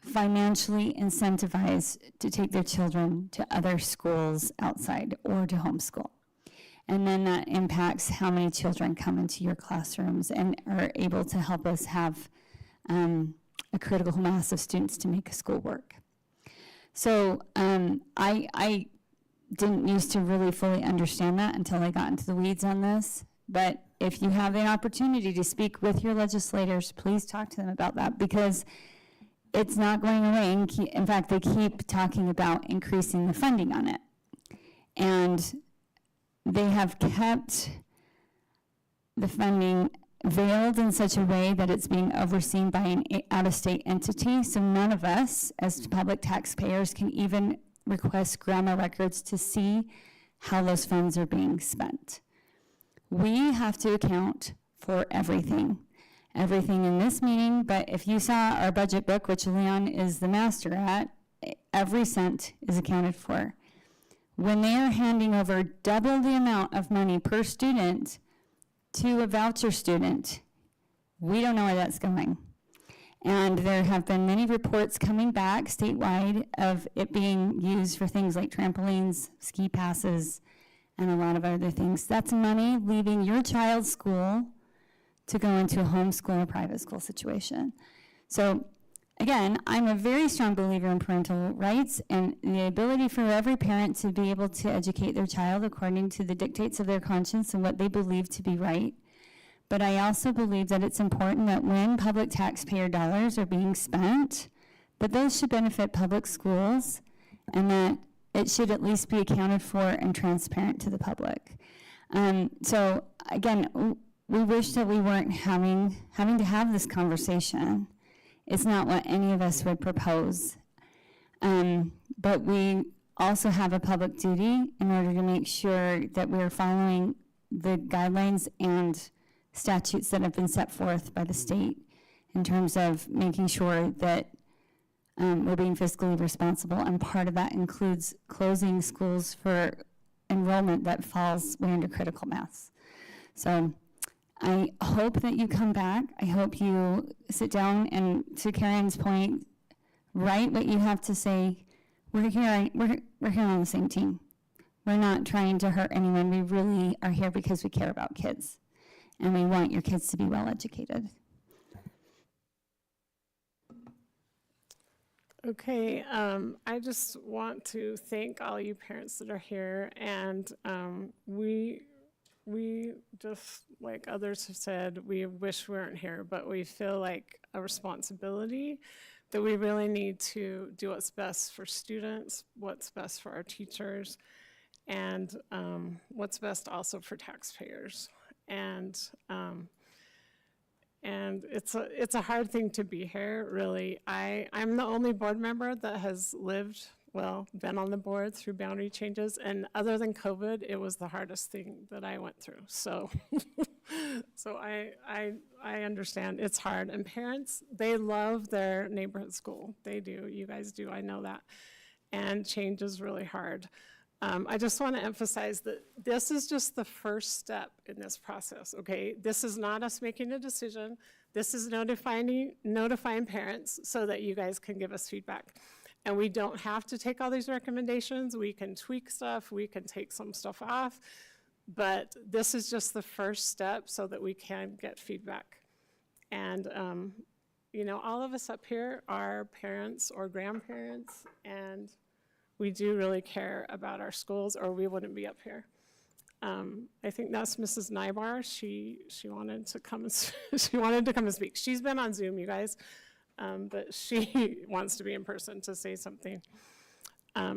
financially incentivized to take their children to other schools outside or to homeschool. And then that impacts how many children come into your classrooms and are able to help us have a critical mass of students to make a school work. So I didn't used to really fully understand that until I got into the weeds on this. But if you have the opportunity to speak with your legislators, please talk to them about that, because it's not going away. In fact, they keep talking about increasing the funding on it. And they have kept the funding veiled in such a way that it's being overseen by an out-of-state entity, so none of us as public taxpayers can even request grandma records to see how those funds are being spent. We have to account for everything in this meeting, but if you saw our budget book, which Leon is the master at, every cent is accounted for. When they are handing over double the amount of money per student to a voucher student, we don't know where that's going. And there have been many reports coming back statewide of it being used for things like trampolines, ski passes, and a lot of other things. That's money leaving your child's school to go into a homeschool or private school situation. So again, I'm a very strong believer in parental rights and the ability for every parent to be able to educate their child according to the dictates of their conscience and what they believe to be right. But I also believe that it's important that when public taxpayer dollars are being spent, that those should benefit public schools and that it should at least be accounted for and transparent to the public. So again, we wish that we weren't having to have this conversation. It's not what any of us would propose. But we also have a public duty in order to make sure that we're following the guidelines and statutes that have been set forth by the state in terms of making sure that we're being fiscally responsible. And part of that includes closing schools for enrollment that falls way under critical mass. So I hope that you come back. I hope you sit down and, to Karen's point, write what you have to say. We're here on the same team. We're not trying to hurt anyone. We really are here because we care about kids, and we want your kids to be well educated. Okay, I just want to thank all you parents that are here, and we just, like others have said, we wish we weren't here, but we feel like a responsibility that we really need to do what's best for students, what's best for our teachers, and what's best also for taxpayers. And it's a hard thing to be here, really. I'm the only board member that has been on the board through boundary changes, and other than COVID, it was the hardest thing that I went through. So, so I understand it's hard, and parents, they love their neighborhood school. They do, you guys do, I know that, and change is really hard. I just want to emphasize that this is just the first step in this process, okay? This is not us making a decision. This is notifying parents so that you guys can give us feedback. And we don't have to take all these recommendations. We can tweak stuff. We can take some stuff off. But this is just the first step so that we can get feedback. And, you know, all of us up here are parents or grandparents, and we do really care about our schools, or we wouldn't be up here. I think that's Mrs. Nybar. She wanted to come and speak. She's been on Zoom, you guys. But she wants to be in person to say something.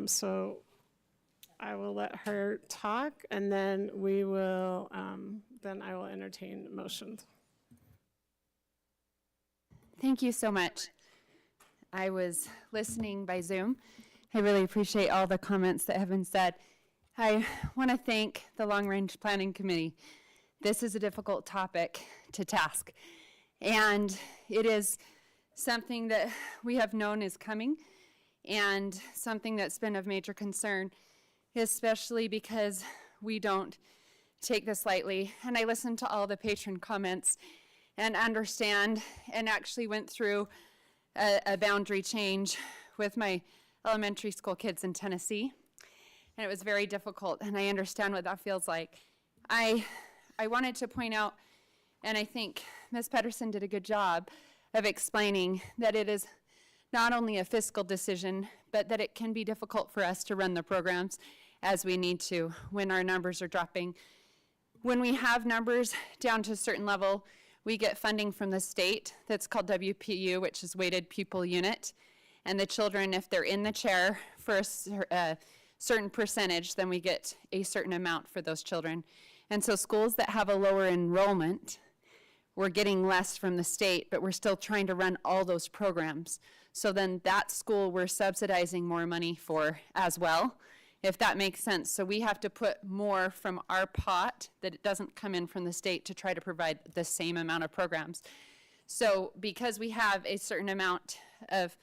So I will let her talk, and then I will entertain motions. Thank you so much. I was listening by Zoom. I really appreciate all the comments that have been said. I want to thank the Long Range Planning Committee. This is a difficult topic to task, and it is something that we have known is coming, and something that's been of major concern, especially because we don't take this lightly. And I listened to all the patron comments and understand, and actually went through a boundary change with my elementary school kids in Tennessee, and it was very difficult, and I understand what that feels like. I wanted to point out, and I think Ms. Pedersen did a good job of explaining that it is not only a fiscal decision, but that it can be difficult for us to run the programs as we need to when our numbers are dropping. When we have numbers down to a certain level, we get funding from the state that's called WPU, which is weighted pupil unit. And the children, if they're in the chair for a certain percentage, then we get a certain amount for those children. And so schools that have a lower enrollment, we're getting less from the state, but we're still trying to run all those programs. So then that school we're subsidizing more money for as well, if that makes sense. So we have to put more from our pot that it doesn't come in from the state to try to provide the same amount of programs. So because we have a certain amount of,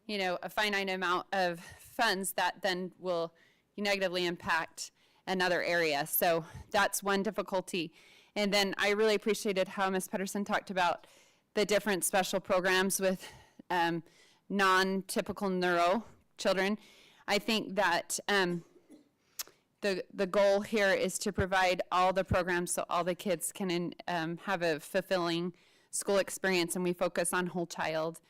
a finite amount of funds, that then will negatively impact another area. So that's one difficulty. And then I really appreciated how Ms. Pedersen talked about the different special programs with non-typical neuro children. I think that the goal here is to provide all the programs so all the kids can have a fulfilling school experience, and we focus on whole child.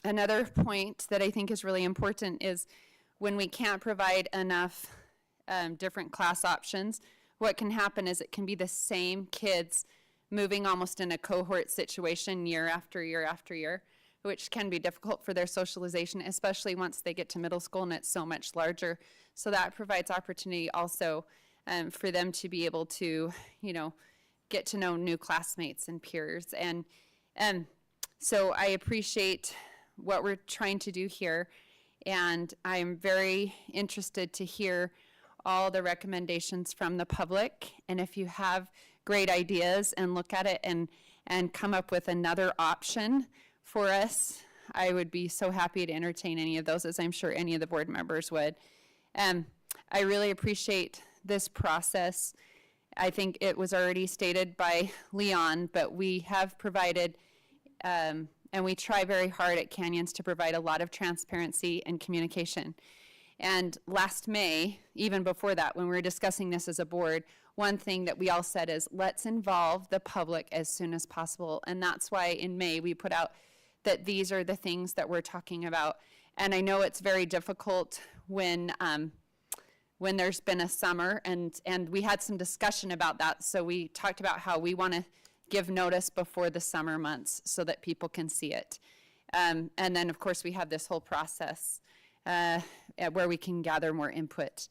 Another point that I think is really important is when we can't provide enough different class options, what can happen is it can be the same kids moving almost in a cohort situation year after year after year, which can be difficult for their socialization, especially once they get to middle school and it's so much larger. So that provides opportunity also for them to be able to, get to know new classmates and peers. And so I appreciate what we're trying to do here. And I'm very interested to hear all the recommendations from the public. And if you have great ideas and look at it and come up with another option for us, I would be so happy to entertain any of those, as I'm sure any of the board members would. I really appreciate this process. I think it was already stated by Leon, but we have provided, and we try very hard at Canyons to provide a lot of transparency and communication. And last May, even before that, when we were discussing this as a board, one thing that we all said is, let's involve the public as soon as possible. And that's why in May we put out that these are the things that we're talking about. And I know it's very difficult when there's been a summer, and we had some discussion about that. So we talked about how we want to give notice before the summer months so that people can see it. And then, of course, we have this whole process where we can gather more input.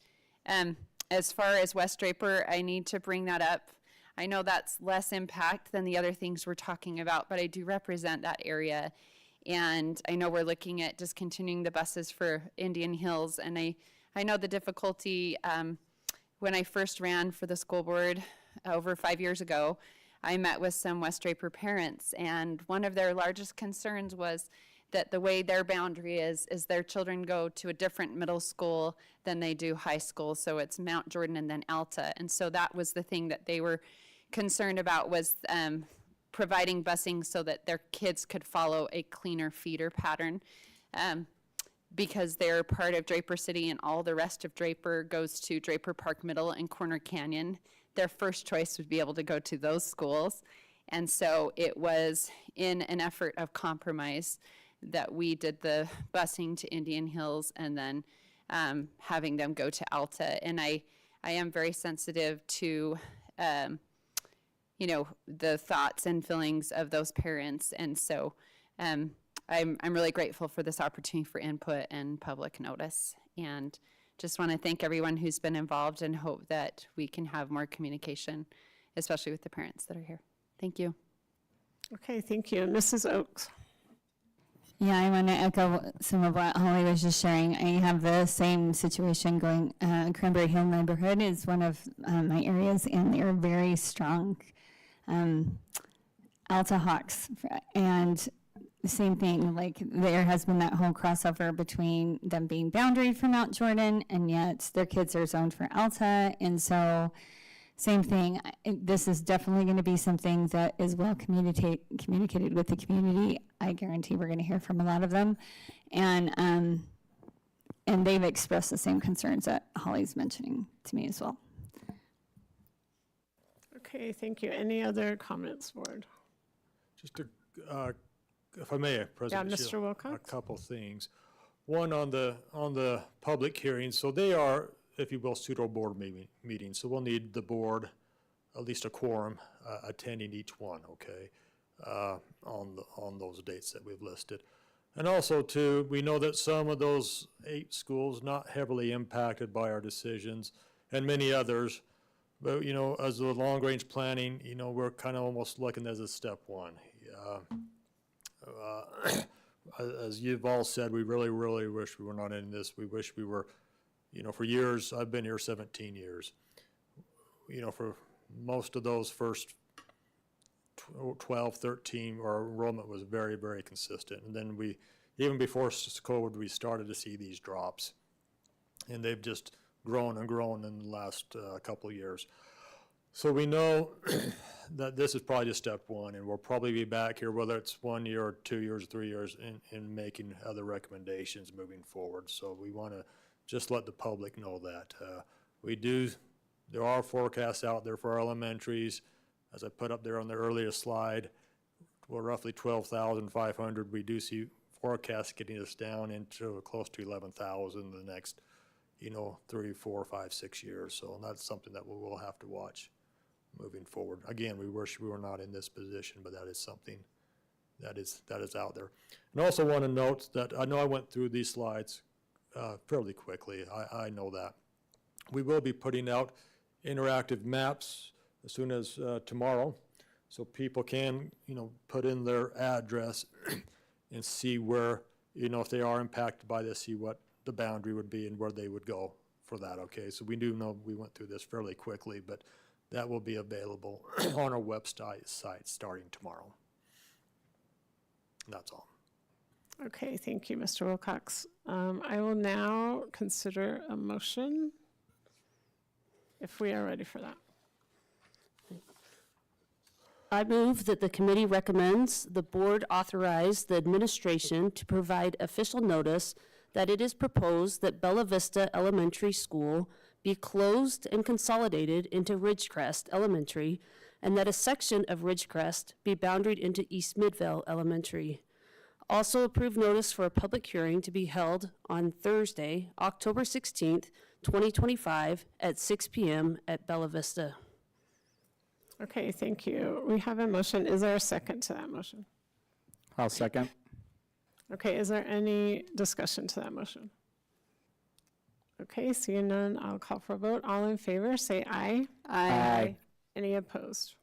As far as West Draper, I need to bring that up. I know that's less impact than the other things we're talking about, but I do represent that area. And I know we're looking at discontinuing the buses for Indian Hills. And I know the difficulty when I first ran for the school board over 5 years ago, I met with some West Draper parents, and one of their largest concerns was that the way their boundary is their children go to a different middle school than they do high school. So it's Mount Jordan and then Alta. And so that was the thing that they were concerned about, was providing busing so that their kids could follow a cleaner feeder pattern. Because they're part of Draper City and all the rest of Draper goes to Draper Park Middle and Corner Canyon, their first choice would be able to go to those schools. And so it was in an effort of compromise that we did the busing to Indian Hills and then having them go to Alta. And I am very sensitive to, the thoughts and feelings of those parents. And so I'm really grateful for this opportunity for input and public notice. And just want to thank everyone who's been involved and hope that we can have more communication, especially with the parents that are here. Thank you. Okay, thank you. Mrs. Oakes. Yeah, I want to echo some of what Holly was just sharing. I have the same situation going. Cranberry Hill neighborhood is one of my areas, and they're very strong Alta Hawks. And the same thing, like there has been that whole crossover between them being boundaried for Mount Jordan, and yet their kids are zoned for Alta. And so same thing, this is definitely going to be something that is well communicated with the community. I guarantee we're going to hear from a lot of them. And they've expressed the same concerns that Holly's mentioning to me as well. Okay, thank you. Any other comments, board? Just to, if I may, President Yeah, Shield, Mr. Wilcox? a couple things. One on the public hearings. So they are, if you will, pseudo board meetings. So we'll need the board, at least a quorum, attending each one. Okay, on those dates that we've listed. And also too, we know that some of those 8 schools not heavily impacted by our decisions, and many others But, you know, as the long-range planning, you know, we're kind of almost looking as a step one. As you've all said, we really, really wish we were not in this. We wish we were, you know, for years, I've been here 17 years. You know, for most of those first 12, 13, our enrollment was very, very consistent. And then we, even before COVID, we started to see these drops. And they've just grown and grown in the last couple of years. So we know that this is probably just step one, and we'll probably be back here, whether it's 1 year or 2 years, 3 years, in making other recommendations moving forward. So we want to just let the public know that. There are forecasts out there for our elementaries. As I put up there on the earlier slide, we're roughly 12,500. We do see forecasts getting us down into close to 11,000 the next, you know, 3, 4, 5, 6 years. So that's something that we will have to watch moving forward. Again, we wish we were not in this position, but that is something that is out there. And I also want to note that I know I went through these slides fairly quickly. I know that. We will be putting out interactive maps as soon as tomorrow, so people can, you know, put in their address and see where, you know, if they are impacted by this, see what the boundary would be and where they would go for that, okay? So we do know we went through this fairly quickly, but that will be available on our website starting tomorrow. That's all. Okay, thank you, Mr. Wilcox. I will now consider a motion if we are ready for that. I move that the committee recommends the board authorize the administration to provide official notice that it is proposed that Bella Vista Elementary School be closed and consolidated into Ridgecrest Elementary, and that a section of Ridgecrest be boundaried into East Midvale Elementary. Also approve notice for a public hearing to be held on Thursday, October 16th, 2025 at 6 p.m. at Bella Vista. Okay, thank you. We have a motion. Is there a second to that motion? I'll second. Okay, is there any discussion to that motion? Okay, seeing none, I'll call for a vote. All in favor, say aye. Aye. Any opposed?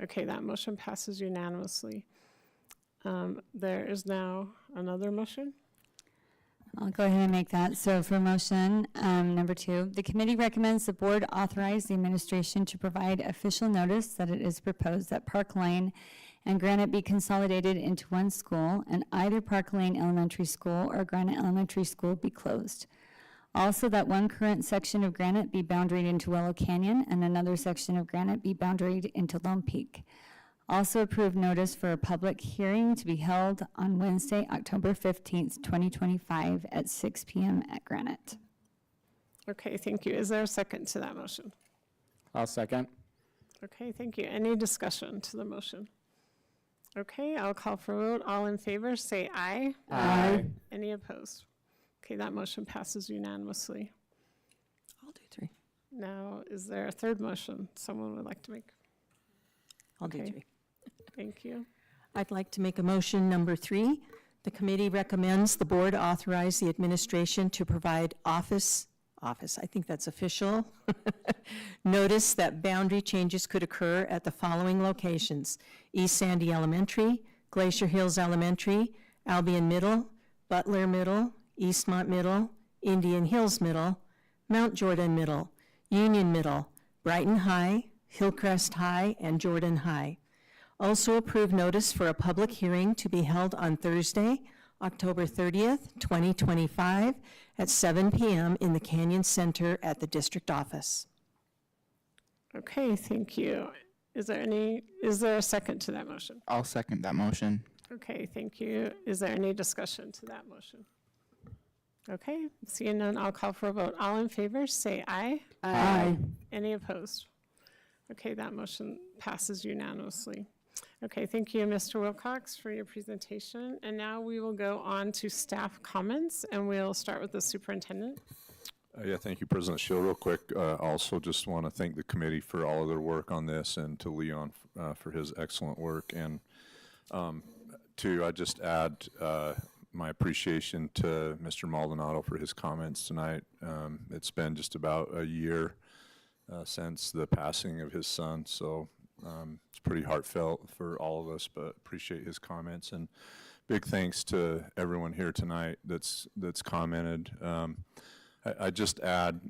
Okay, that motion passes unanimously. There is now another motion. I'll go ahead and make that. So for motion number 2, the committee recommends the board authorize the administration to provide official notice that it is proposed that Park Lane and Granite be consolidated into one school, and either Park Lane Elementary School or Granite Elementary School be closed. Also, that one current section of Granite be boundaried into Willow Canyon and another section of Granite be boundaried into Lone Peak. Also approve notice for a public hearing to be held on Wednesday, October 15th, 2025 at 6 p.m. at Granite. Okay, thank you. Is there a second to that motion? I'll second. Okay, thank you. Any discussion to the motion? Okay, I'll call for a vote. All in favor, say aye. Aye. Any opposed? Okay, that motion passes unanimously. I'll do 3. Now, is there a third motion someone would like to make? I'll do Okay. 3. Thank you. I'd like to make a motion number 3. The committee recommends the board authorize the administration to provide office, I think that's official, notice that boundary changes could occur at the following locations: East Sandy Elementary, Glacier Hills Elementary, Albion Middle, Butler Middle, Eastmont Middle, Indian Hills Middle, Mount Jordan Middle, Union Middle, Brighton High, Hillcrest High, and Jordan High. Also approve notice for a public hearing to be held on Thursday, October 30th, 2025 at 7 p.m. in the Canyon Center at the district office. Okay, thank you. Is there a second to that motion? I'll second that motion. Okay, thank you. Is there any discussion to that motion? Okay, seeing none, I'll call for a vote. All in favor, say aye. Aye. Any opposed? Okay, that motion passes unanimously. Okay, thank you, Mr. Wilcox, for your presentation. And now we will go on to staff comments, and we'll start with the superintendent. Yeah, thank you, President Schill. Real quick, also just want to thank the committee for all of their work on this, and to Leon for his excellent work. And I just add my appreciation to Mr. Maldonado for his comments tonight. It's been just about a year since the passing of his son. So it's pretty heartfelt for all of us, but appreciate his comments, and big thanks to everyone here tonight that's commented. I just add,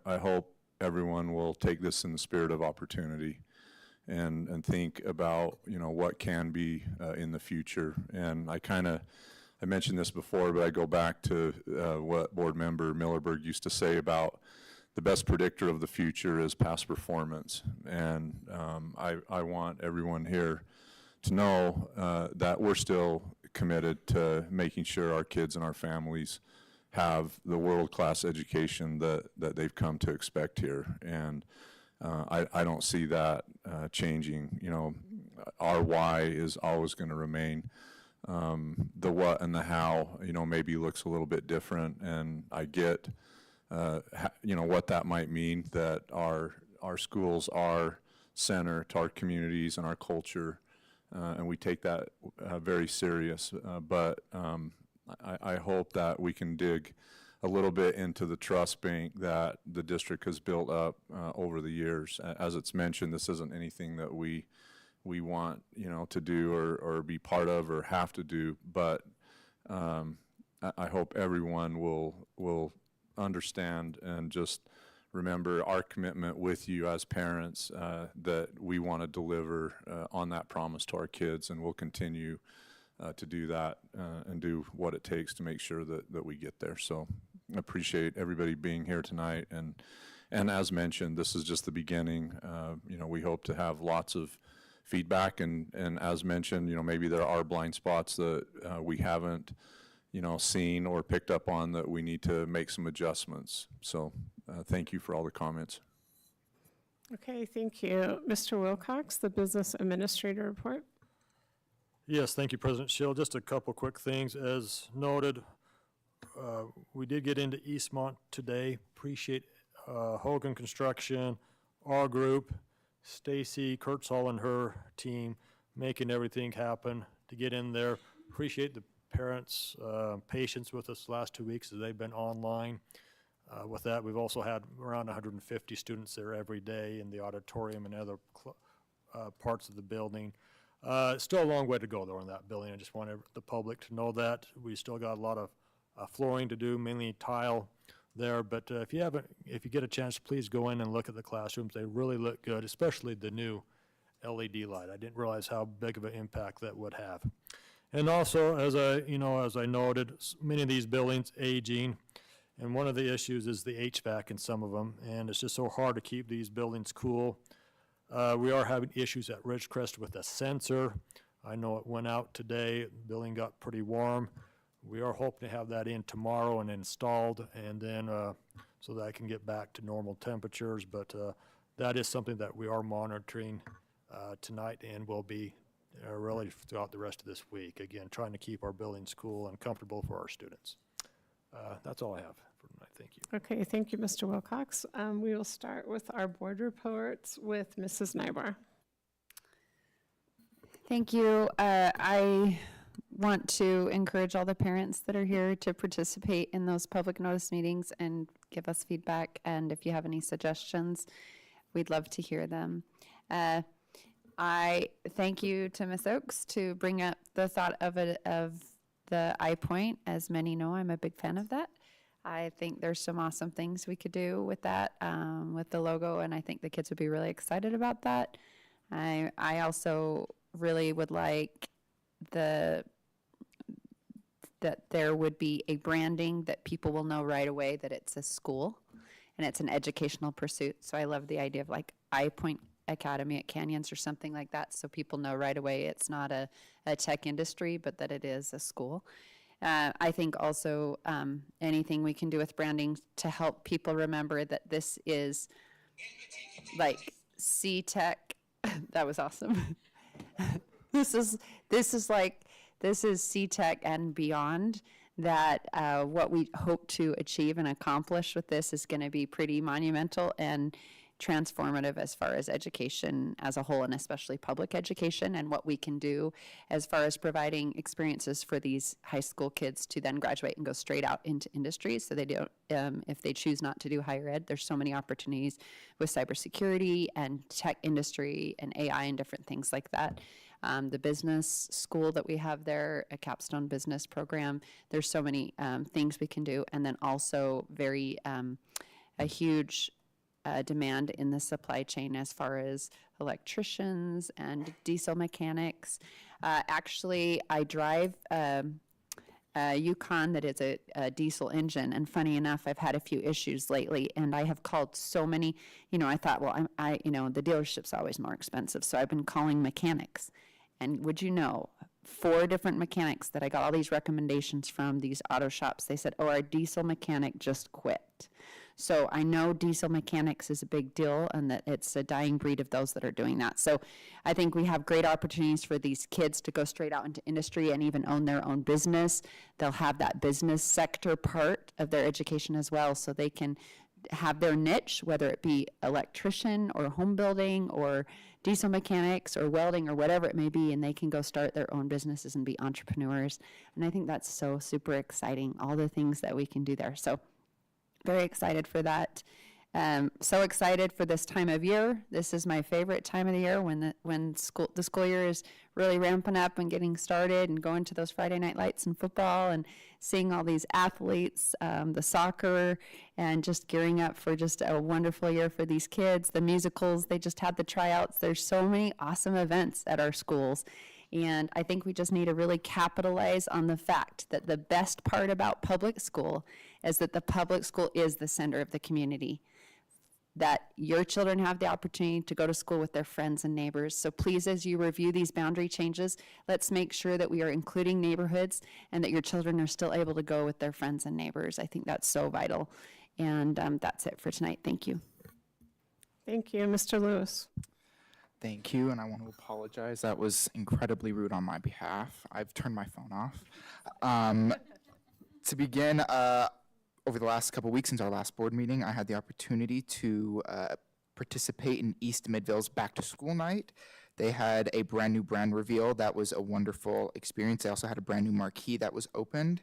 I hope everyone will take this in the spirit of opportunity and think about, what can be in the future. And I mentioned this before, but I go back to what Board Member Millerberg used to say about the best predictor of the future is past performance. And I want everyone here to know that we're still committed to making sure our kids and our families have the world-class education that they've come to expect here. And I don't see that changing. Our why is always going to remain. The what and the how, maybe looks a little bit different, and I get, what that might mean, that our schools are center to our communities and our culture, and we take that very serious. But I hope that we can dig a little bit into the trust bank that the district has built up over the years. As it's mentioned, this isn't anything that we want, to do or be part of or have to do, but I hope everyone will understand and just remember our commitment with you as parents, that we want to deliver on that promise to our kids, and we'll continue to do that and do what it takes to make sure that we get there. So I appreciate everybody being here tonight, and as mentioned, this is just the beginning. We hope to have lots of feedback, and as mentioned, maybe there are blind spots that we haven't seen or picked up on that we need to make some adjustments. So thank you for all the comments. Okay, thank you. Mr. Wilcox, the Business Administrator Report. Yes, thank you, President Schill. Just a couple quick things. As noted, we did get into Eastmont today. Appreciate Hogan Construction, our group, Stacy Kurtzall and her team making everything happen to get in there. Appreciate the parents' patience with us the last 2 weeks as they've been online. With that, we've also had around 150 students there every day in the auditorium and other parts of the building. Still a long way to go though in that building. I just want the public to know that. We still got a lot of flooring to do, mainly tile there, but if you get a chance, please go in and look at the classrooms. They really look good, especially the new LED light. I didn't realize how big of an impact that would have. And also, as I noted, many of these buildings aging, and one of the issues is the HVAC in some of them, and it's just so hard to keep these buildings cool. We are having issues at Ridgecrest with a sensor. I know it went out today. The building got pretty warm. We are hoping to have that in tomorrow and installed, and then so that I can get back to normal temperatures. But that is something that we are monitoring tonight and will be really throughout the rest of this week. Again, trying to keep our buildings cool and comfortable for our students. That's all I have for tonight. Thank you. Okay, thank you, Mr. Wilcox. We will start with our board reports with Mrs. Nybar. Thank you. I want to encourage all the parents that are here to participate in those public notice meetings and give us feedback. And if you have any suggestions, we'd love to hear them. I thank you to Ms. Oakes to bring up the thought of the iPoint. As many know, I'm a big fan of that. I think there's some awesome things we could do with that, with the logo, and I think the kids would be really excited about that. I also really would like that there would be a branding that people will know right away that it's a school and it's an educational pursuit. So I love the idea of like iPoint Academy at Canyons or something like that, so people know right away it's not a tech industry, but that it is a school. I think also anything we can do with branding to help people remember that this is like C-Tech. That was awesome. This is C-Tech and beyond, that what we hope to achieve and accomplish with this is going to be pretty monumental, and transformative as far as education as a whole, and especially public education, and what we can do as far as providing experiences for these high school kids to then graduate and go straight out into industry. So they don't, if they choose not to do higher ed, there's so many opportunities with cybersecurity and tech industry and AI and different things like that. The business school that we have there, a capstone business program, there's so many things we can do. And then also very a huge demand in the supply chain as far as electricians and diesel mechanics. Actually, I drive a Yukon that is a diesel engine, and funny enough, I've had a few issues lately, and I have called so many. I thought, well, the dealership's always more expensive, so I've been calling mechanics. And would you know, 4 different mechanics that I got all these recommendations from, these auto shops, they said, oh, our diesel mechanic just quit. So I know diesel mechanics is a big deal, and that it's a dying breed of those that are doing that. So I think we have great opportunities for these kids to go straight out into industry and even own their own business. They'll have that business sector part of their education as well, so they can have their niche, whether it be electrician or home building or diesel mechanics or welding or whatever it may be, and they can go start their own businesses and be entrepreneurs. And I think that's so super exciting, all the things that we can do there. So very excited for that. So excited for this time of year. This is my favorite time of the year when the school year is really ramping up and getting started, and going to those Friday night lights and football and seeing all these athletes, the soccer, and just gearing up for just a wonderful year for these kids. The musicals, they just had the tryouts. There's so many awesome events at our schools. And I think we just need to really capitalize on the fact that the best part about public school is that the public school is the center of the community, that your children have the opportunity to go to school with their friends and neighbors. So please, as you review these boundary changes, let's make sure that we are including neighborhoods and that your children are still able to go with their friends and neighbors. I think that's so vital. And that's it for tonight. Thank you. Thank you, Mr. Lewis. Thank you, and I want to apologize. That was incredibly rude on my behalf. I've turned my phone off. To begin, over the last couple weeks since our last board meeting, I had the opportunity to participate in East Midville's Back to School Night. They had a brand new brand reveal. That was a wonderful experience. They also had a brand new marquee that was opened.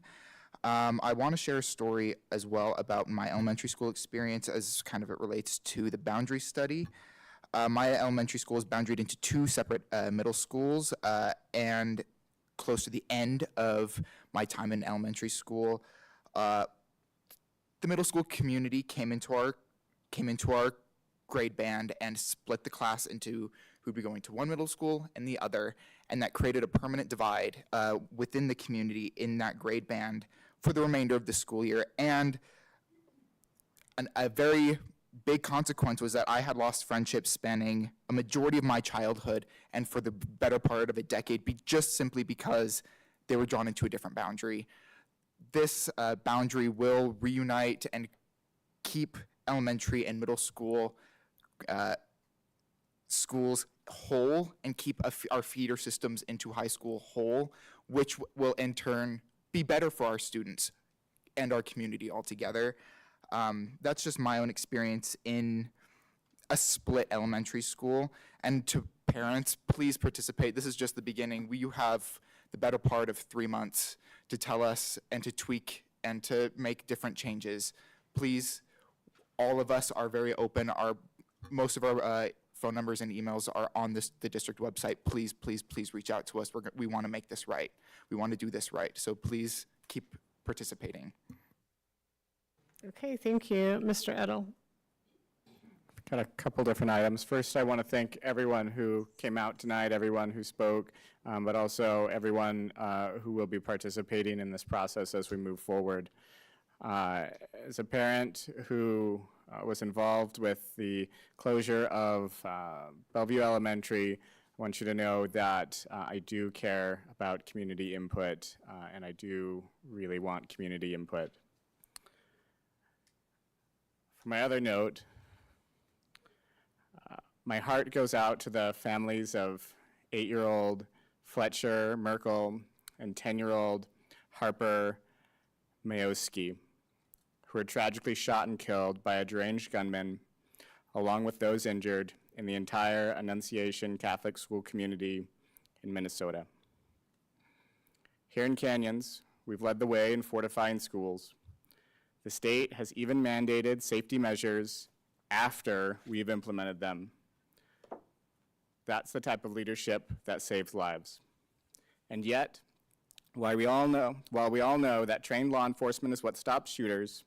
I want to share a story as well about my elementary school experience as kind of it relates to the boundary study. My elementary school is boundaried into 2 separate middle schools, and close to the end of my time in elementary school, the middle school community came into our grade band and split the class into who'd be going to one middle school and the other, and that created a permanent divide within the community in that grade band for the remainder of the school year. And a very big consequence was that I had lost friendships spanning a majority of my childhood and for the better part of a decade, just simply because they were drawn into a different boundary. This boundary will reunite and keep elementary and middle school schools whole, and keep our feeder systems into high school whole, which will in turn be better for our students and our community altogether. That's just my own experience in a split elementary school. And to parents, please participate. This is just the beginning. You have the better part of 3 months to tell us and to tweak and to make different changes. Please, all of us are very open. Most of our phone numbers and emails are on the district website. Please, please, please reach out to us. We want to make this right. We want to do this right. So please keep participating. Okay, thank you. Mr. Edel. Got a couple different items. First, I want to thank everyone who came out tonight, everyone who spoke, but also everyone who will be participating in this process as we move forward. As a parent who was involved with the closure of Bellevue Elementary, I want you to know that I do care about community input, and I do really want community input. For my other note, my heart goes out to the families of 8-year-old Fletcher Merkel and 10-year-old Harper Mayoski, who were tragically shot and killed by a deranged gunman along with those injured in the entire Annunciation Catholic school community in Minnesota. Here in Canyons, we've led the way in fortifying schools. The state has even mandated safety measures after we've implemented them. That's the type of leadership that saves lives. And yet, while we all know that trained law enforcement is what stops shooters,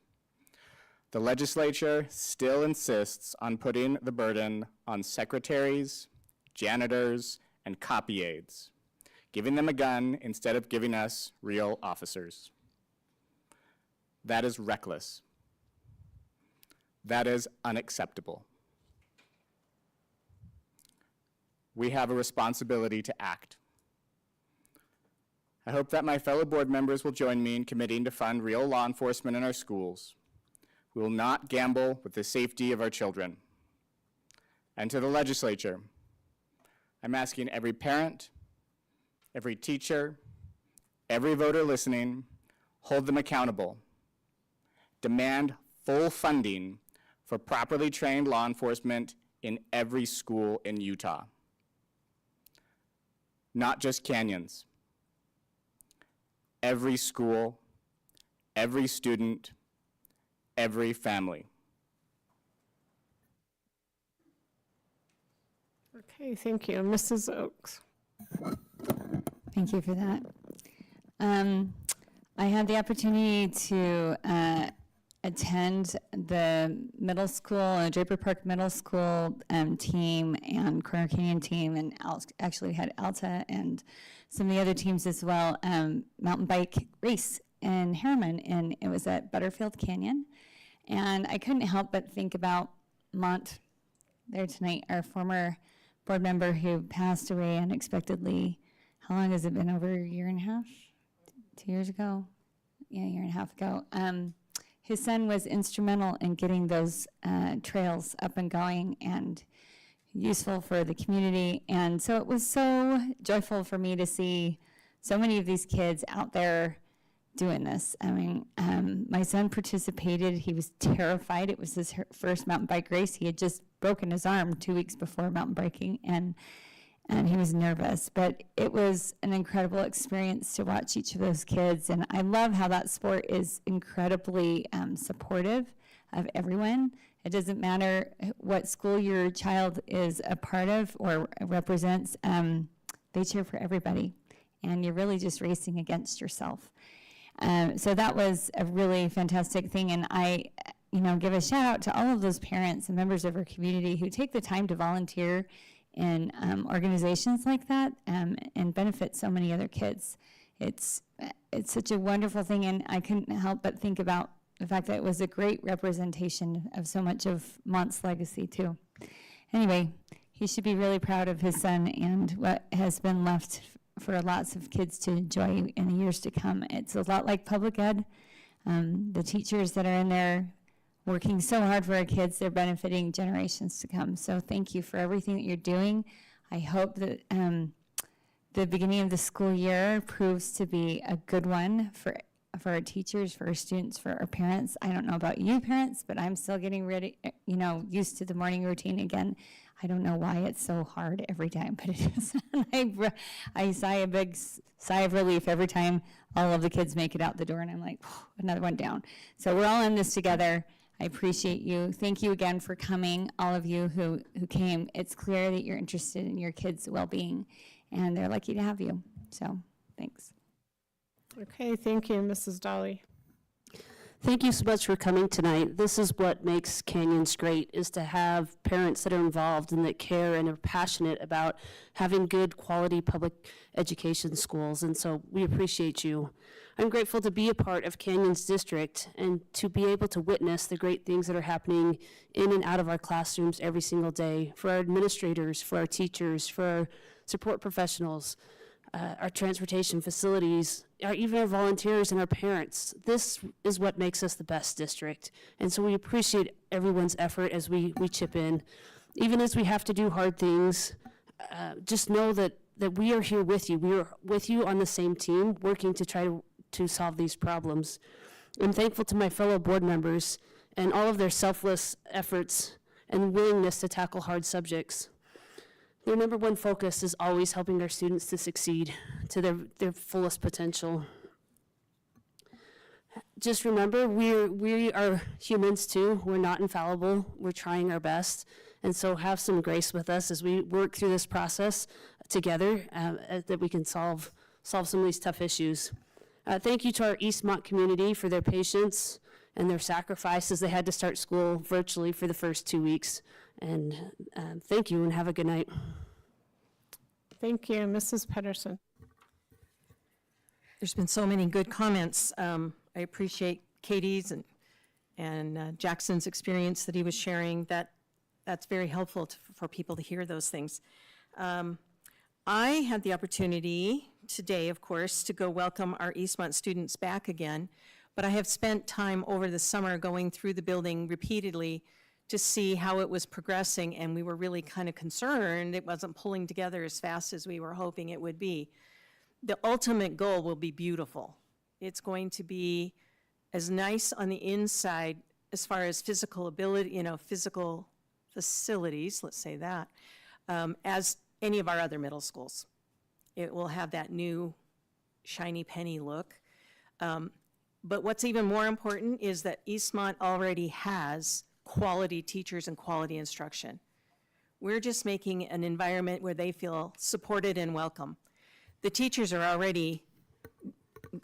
the legislature still insists on putting the burden on secretaries, janitors, and copy aides, giving them a gun instead of giving us real officers. That is reckless. That is unacceptable. We have a responsibility to act. I hope that my fellow board members will join me in committing to fund real law enforcement in our schools. We will not gamble with the safety of our children. And to the legislature, I'm asking every parent, every teacher, every voter listening, hold them accountable. Demand full funding for properly trained law enforcement in every school in Utah. Not just Canyons. Every school, every student, every family. Okay, thank you. Mrs. Oaks. Thank you for that. I had the opportunity to attend the middle school, Draper Park Middle School team and Corner Canyon team, and actually had Alta and some of the other teams as well, mountain bike race in Harriman, and it was at Butterfield Canyon. And I couldn't help but think about Mont there tonight, our former board member who passed away unexpectedly. How long has it been? Over a year and a half? 2 years ago? Yeah, a year and a half ago. His son was instrumental in getting those trails up and going and useful for the community. And so it was so joyful for me to see so many of these kids out there doing this. I mean, my son participated. He was terrified. It was his first mountain bike race. He had just broken his arm 2 weeks before mountain biking, and he was nervous. But it was an incredible experience to watch each of those kids. And I love how that sport is incredibly supportive of everyone. It doesn't matter what school your child is a part of or represents. They cheer for everybody, and you're really just racing against yourself. So that was a really fantastic thing, and I, give a shout out to all of those parents and members of our community who take the time to volunteer in organizations like that and benefit so many other kids. It's such a wonderful thing, and I couldn't help but think about the fact that it was a great representation of so much of Mont's legacy too. Anyway, he should be really proud of his son and what has been left for lots of kids to enjoy in the years to come. It's a lot like public ed. The teachers that are in there working so hard for our kids, they're benefiting generations to come. So thank you for everything that you're doing. I hope that the beginning of the school year proves to be a good one for our teachers, for our students, for our parents. I don't know about you parents, but I'm still getting ready, used to the morning routine again. I don't know why it's so hard every time, but it is. I sigh a big sigh of relief every time all of the kids make it out the door, and I'm like, another one down. So we're all in this together. I appreciate you. Thank you again for coming, all of you who came. It's clear that you're interested in your kids' well-being, and they're lucky to have you. So thanks. Okay, thank you, Mrs. Dolly. Thank you so much for coming tonight. This is what makes Canyons great, is to have parents that are involved and that care and are passionate about having good quality public education schools, and so we appreciate you. I'm grateful to be a part of Canyons District and to be able to witness the great things that are happening in and out of our classrooms every single day, for our administrators, for our teachers, for our support professionals, our transportation facilities, even our volunteers and our parents. This is what makes us the best district. And so we appreciate everyone's effort as we chip in. Even as we have to do hard things, just know that we are here with you. We are with you on the same team, working to try to solve these problems. I'm thankful to my fellow board members and all of their selfless efforts and willingness to tackle hard subjects. Their number one focus is always helping their students to succeed to their fullest potential. Just remember, we are humans too. We're not infallible. We're trying our best. And so have some grace with us as we work through this process together, that we can solve some of these tough issues. Thank you to our Eastmont community for their patience and their sacrifice as they had to start school virtually for the first 2 weeks. And thank you and have a good night. Thank you, Mrs. Pedersen. There's been so many good comments. I appreciate Katie's and Jackson's experience that he was sharing. That's very helpful for people to hear those things. I had the opportunity today, of course, to go welcome our Eastmont students back again, but I have spent time over the summer going through the building repeatedly to see how it was progressing, and we were really kind of concerned it wasn't pulling together as fast as we were hoping it would be. The ultimate goal will be beautiful. It's going to be as nice on the inside as far as physical ability, physical facilities, let's say that, as any of our other middle schools. It will have that new shiny penny look. But what's even more important is that Eastmont already has quality teachers and quality instruction. We're just making an environment where they feel supported and welcome. The teachers are already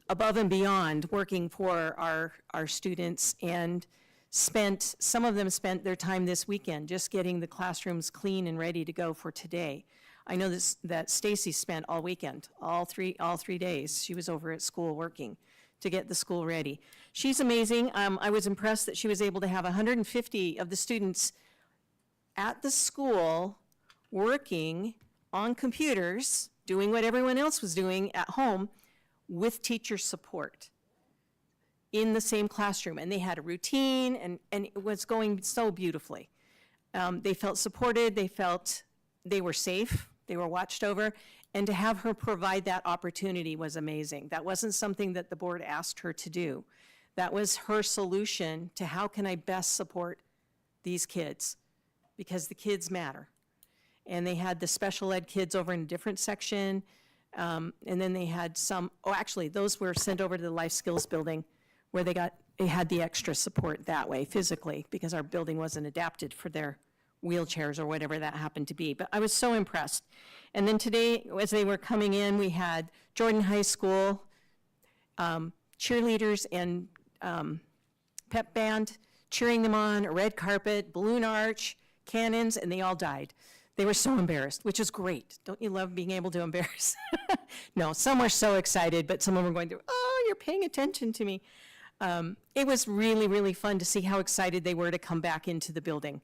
above and beyond working for our students, and some of them spent their time this weekend just getting the classrooms clean and ready to go for today. I know that Stacy spent all weekend, all three days. She was over at school working to get the school ready. She's amazing. I was impressed that she was able to have 150 of the students at the school working on computers, doing what everyone else was doing at home with teacher support in the same classroom. And they had a routine, and it was going so beautifully. They felt supported, they felt they were safe, they were watched over, and to have her provide that opportunity was amazing. That wasn't something that the board asked her to do. That was her solution to how can I best support these kids, because the kids matter. And they had the special ed kids over in a different section, and then they had actually those were sent over to the life skills building where they had the extra support that way physically, because our building wasn't adapted for their wheelchairs or whatever that happened to be. But I was so impressed. And then today, as they were coming in, we had Jordan High School cheerleaders and pep band cheering them on, a red carpet, balloon arch, cannons, and they all died. They were so embarrassed, which is great. Don't you love being able to embarrass? No, some were so excited, but some of them were going through, oh, you're paying attention to me. It was really, really fun to see how excited they were to come back into the building.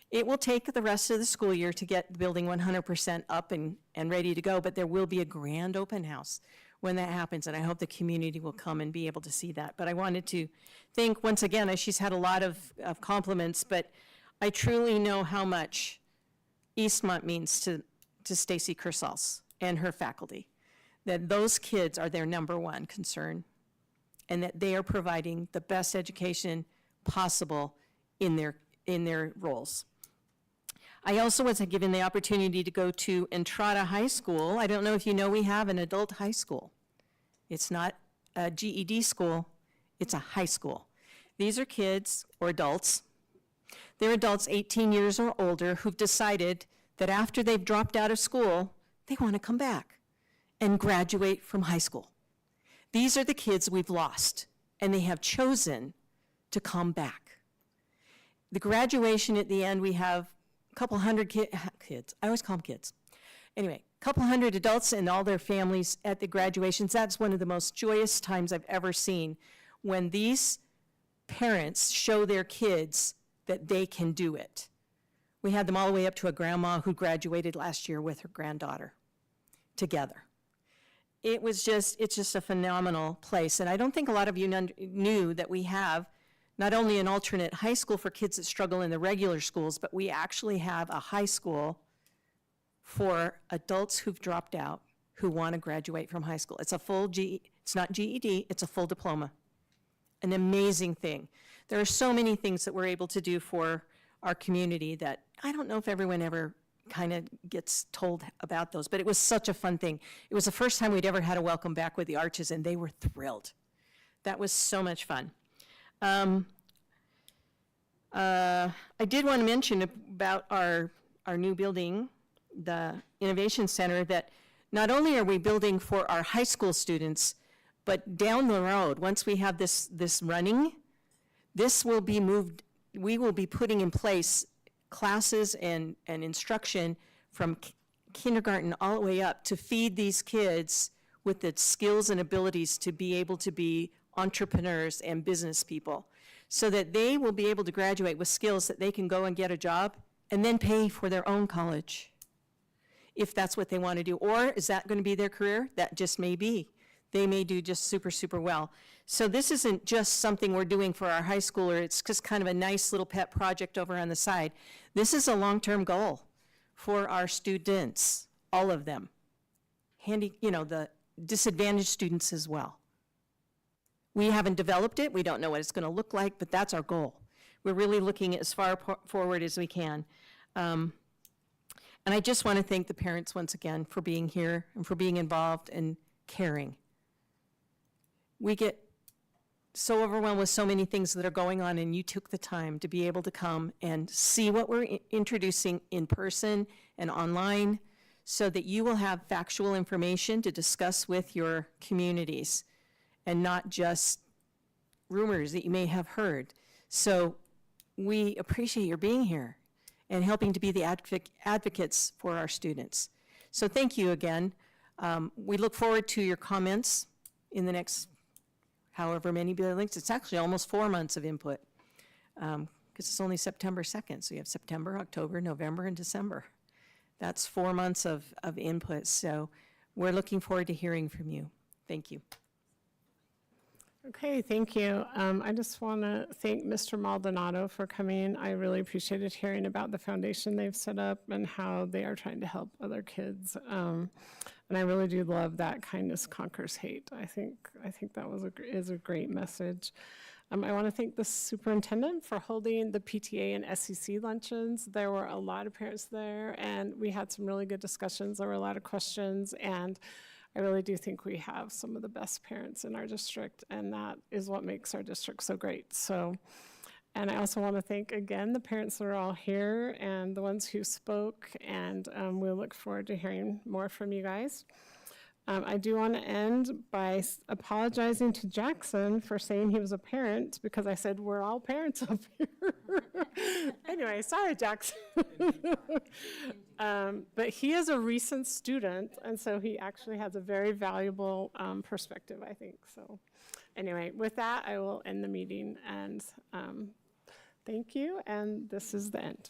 It will take the rest of the school year to get the building 100% up and ready to go, but there will be a grand open house when that happens, and I hope the community will come and be able to see that. But I wanted to thank, once again, she's had a lot of compliments, but I truly know how much Eastmont means to Stacy Kersals and her faculty, that those kids are their number one concern, and that they are providing the best education possible in their roles. I also was given the opportunity to go to Entrada High School. I don't know if you know, we have an adult high school. It's not a GED school, it's a high school. These are kids or adults. They're adults 18 years or older who've decided that after they've dropped out of school, they want to come back and graduate from high school. These are the kids we've lost, and they have chosen to come back. The graduation at the end, we have a couple hundred kids. I always call them kids. Anyway, a couple hundred adults and all their families at the graduations. That's one of the most joyous times I've ever seen, when these parents show their kids that they can do it. We had them all the way up to a grandma who graduated last year with her granddaughter together. It's just a phenomenal place. And I don't think a lot of you knew that we have not only an alternate high school for kids that struggle in the regular schools, but we actually have a high school for adults who've dropped out who want to graduate from high school. It's a full it's not GED, it's a full diploma. An amazing thing. There are so many things that we're able to do for our community that I don't know if everyone ever kind of gets told about those, but it was such a fun thing. It was the first time we'd ever had a welcome back with the Arches, and they were thrilled. That was so much fun. I did want to mention about our new building, the Innovation Center, that not only are we building for our high school students, but down the road, once we have this running, this will be moved, we will be putting in place classes and instruction from kindergarten all the way up to feed these kids with the skills and abilities to be able to be entrepreneurs and business people, so that they will be able to graduate with skills that they can go and get a job and then pay for their own college, if that's what they want to do. Or is that going to be their career? That just may be. They may do just super, super well. So this isn't just something we're doing for our high schooler. It's just kind of a nice little pet project over on the side. This is a long-term goal for our students, all of them. The disadvantaged students as well. We haven't developed it. We don't know what it's going to look like, but that's our goal. We're really looking as far forward as we can. And I just want to thank the parents once again for being here and for being involved and caring. We get so overwhelmed with so many things that are going on, and you took the time to be able to come and see what we're introducing in person and online, so that you will have factual information to discuss with your communities and not just rumors that you may have heard. So we appreciate your being here and helping to be the advocates for our students. So thank you again. We look forward to your comments in the next however many buildings. It's actually almost 4 months of input, because it's only September 2nd. So you have September, October, November, and December. That's 4 months of input. So we're looking forward to hearing from you. Thank you. Okay, thank you. I just want to thank Mr. Maldonado for coming. I really appreciated hearing about the foundation they've set up and how they are trying to help other kids. And I really do love that kindness conquers hate. I think that is a great message. I want to thank the superintendent for holding the PTA and SEC luncheons. There were a lot of parents there, and we had some really good discussions. There were a lot of questions, and I really do think we have some of the best parents in our district, and that is what makes our district so great. So, and I also want to thank again the parents that are all here and the ones who spoke, and we'll look forward to hearing more from you guys. I do want to end by apologizing to Jackson for saying he was a parent, because I said we're all parents up here. Anyway, sorry, Jackson. But he is a recent student, and so he actually has a very valuable perspective, I think. So anyway, with that, I will end the meeting, and thank you, and this is the end.